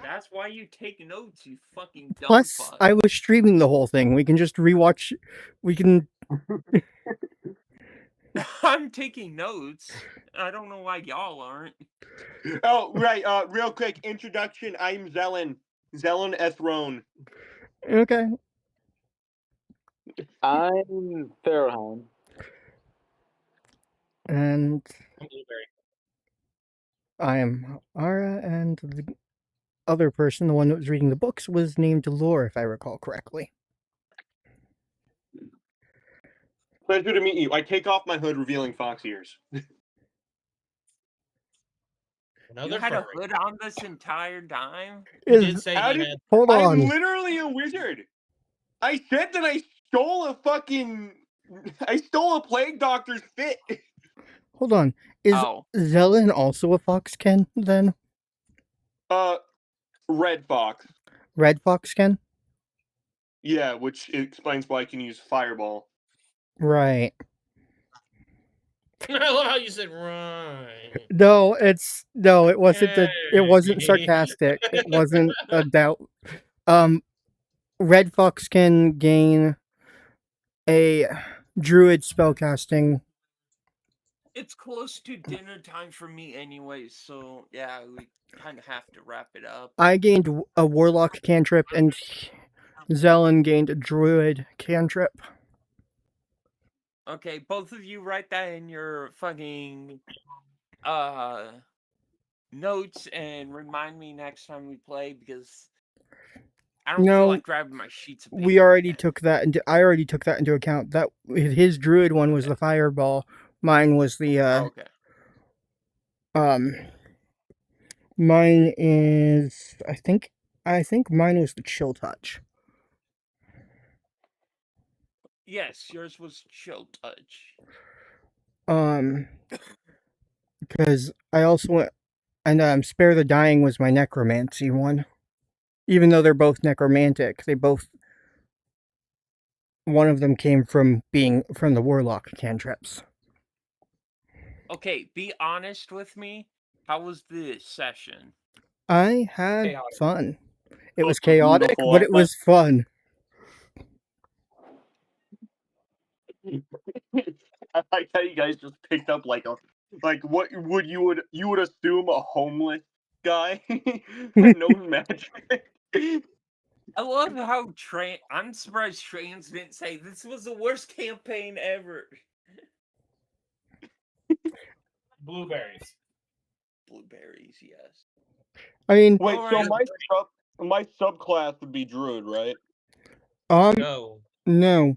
That's why you take notes, you fucking dumb Plus, fuck. I was streaming the whole thing. We can just rewatch. We can. I'm taking notes. I don't know why y'all aren't. Oh, right. Real quick introduction. I'm Zelen. Zelen Ethrone. Okay. I'm Farrowhound. And I'm Blueberry. I am Ara, and the other person, the one that was reading the books, was named Lore, if I recall correctly. Pleasure to meet you. I take off my hood, revealing fox ears. Another You had a furry. hood on this entire time? He did say How he did- had. Hold I'm on. literally a wizard. I said that I stole a plague doctor's fit. Hold on. Is Oh, Zelen also a foxken then? Red fox. Red foxken? Yeah, which explains why I can use fireball. Right. I love how you said right. No, it wasn't sarcastic. It wasn't a doubt. Red fox can gain a druid spellcasting. it's close to dinner time for me anyway, so yeah, we kind of have to wrap it up. I gained a warlock cantrip, and Zelen gained a druid cantrip. Okay, both of you write that in your fucking notes and remind me next time we play, because I don't No, feel like grabbing my sheets of paper. We already again. took that into. I already took that into account. That his druid one was the fireball. Mine was the Okay. Mine is. I think mine was the chill touch. Yes, yours was chill touch. Because I also went, and spare the dying was my necromancy one. Even though they're both necromantic, one of them came from being from the warlock cantrips. Okay, be honest with me. How was the session? I had Chaotic. fun. It was Fucking chaotic, beautiful. but it was fun. I like how you guys just picked up what would you would assume a homeless guy that knows magic. I love how I'm surprised Trans didn't say this was the worst campaign ever. Blueberries. Blueberries, yes. I mean, Wait, so Alright. my subclass would be druid, right? No. no,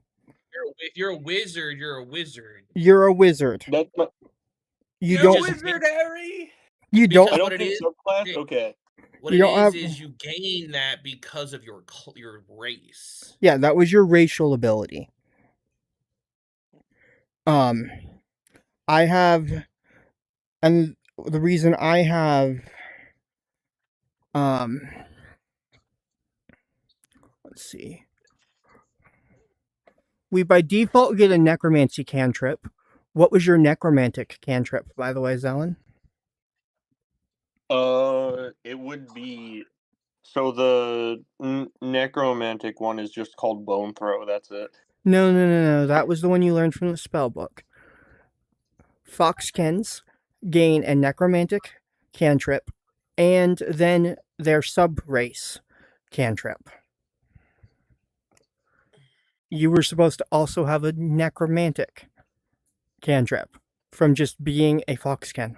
If you're a wizard, you're a wizard. you're a wizard. That's my. You You're don't. just- wizard, Harry! You because don't. I what don't it get is, subclass. Okay. what You it don't have- is you gain that because of your race. Yeah, that was your racial ability. I have, and the reason I have, let's see. We by default get a necromancy cantrip. What was your necromantic cantrip, by the way, Zelen? It would be. So the necromantic one is just called bone throw. That's it. No. That was the one you learned from the spell book. Foxkens gain a necromantic cantrip, and then their sub-race cantrip. You were supposed to also have a necromantic cantrip from just being a foxken.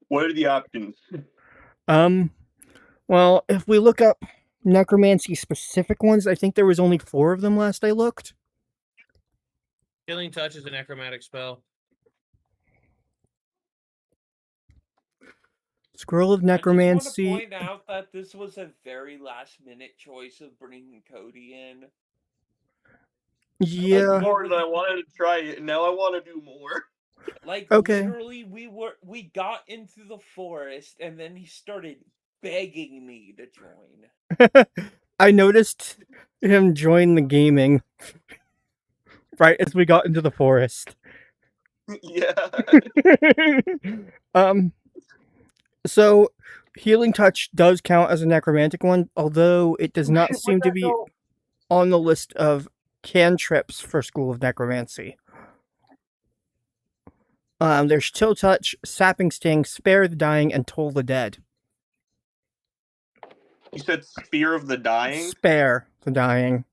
What are the options? Well, if we look up necromancy specific ones, I think there was only 4 of them last I looked. Killing touch is a necromantic spell. Scroll of I just necromancy. want to point out that this was a very last-minute choice of bringing Cody in. Yeah. More than I wanted to try it, and now I want to do more. Like, Okay. literally, we got into the forest, and then he started begging me to join. I noticed him join the gaming right as we got into the forest. Yeah. So healing touch does count as a necromantic one, although it does not seem to be on the list of cantrips for School of Necromancy. There's Chill Touch, Sapping Sting, Spare the Dying, and Toll the Dead. You said Spear of the Dying? Spare the Dying.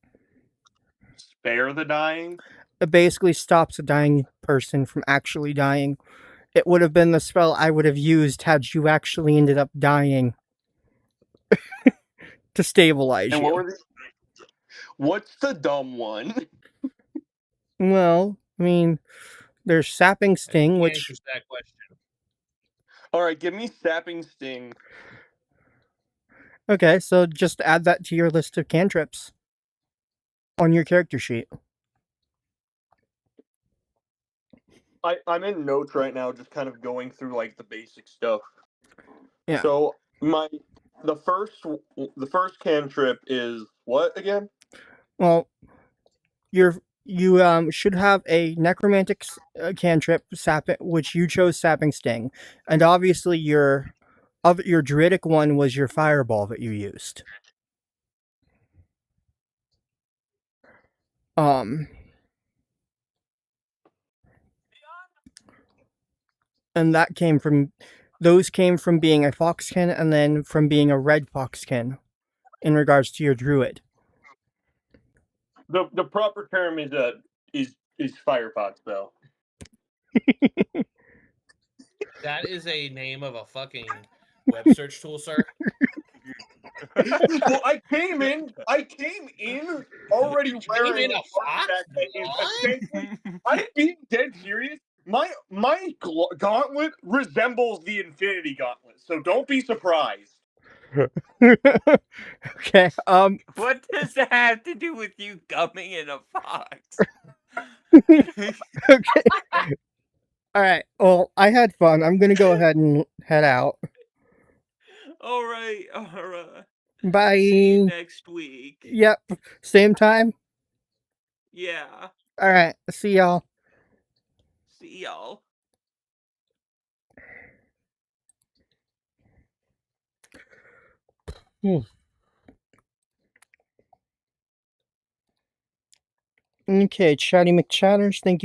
Spare the Dying? It basically stops a dying person from actually dying. It would have been the spell I would have used had you actually ended up dying to stabilize And you. what were the... What's the dumb one? Well, I mean, there's Sapping Sting, He which answers that question. Alright, give me Sapping Sting. okay, so just add that to your list of cantrips on your character sheet. I'm in notes right now, just kind of going through like the basic stuff. Yeah. So the first cantrip is what again? Well, you should have a necromantic cantrip, which you chose Sapping Sting, and obviously your druidic one was your fireball that you used. And those came from being a foxkin and then from being a red foxkin in regards to your druid. The proper term is firepot spell. That is a name of a fucking web search tool, sir. Well, I came in already wearing a fox? I'm being dead serious. My gauntlet resembles the Infinity Gauntlet, so don't be surprised. Okay. What does that have to do with you coming in a fox? Okay. All right. Well, I had fun. I'm gonna go ahead and head out. All right. Bye. See you next week. Yep. Same time. Yeah. All right. See y'all. See y'all. Okay, Chatty McChatters. Thank you.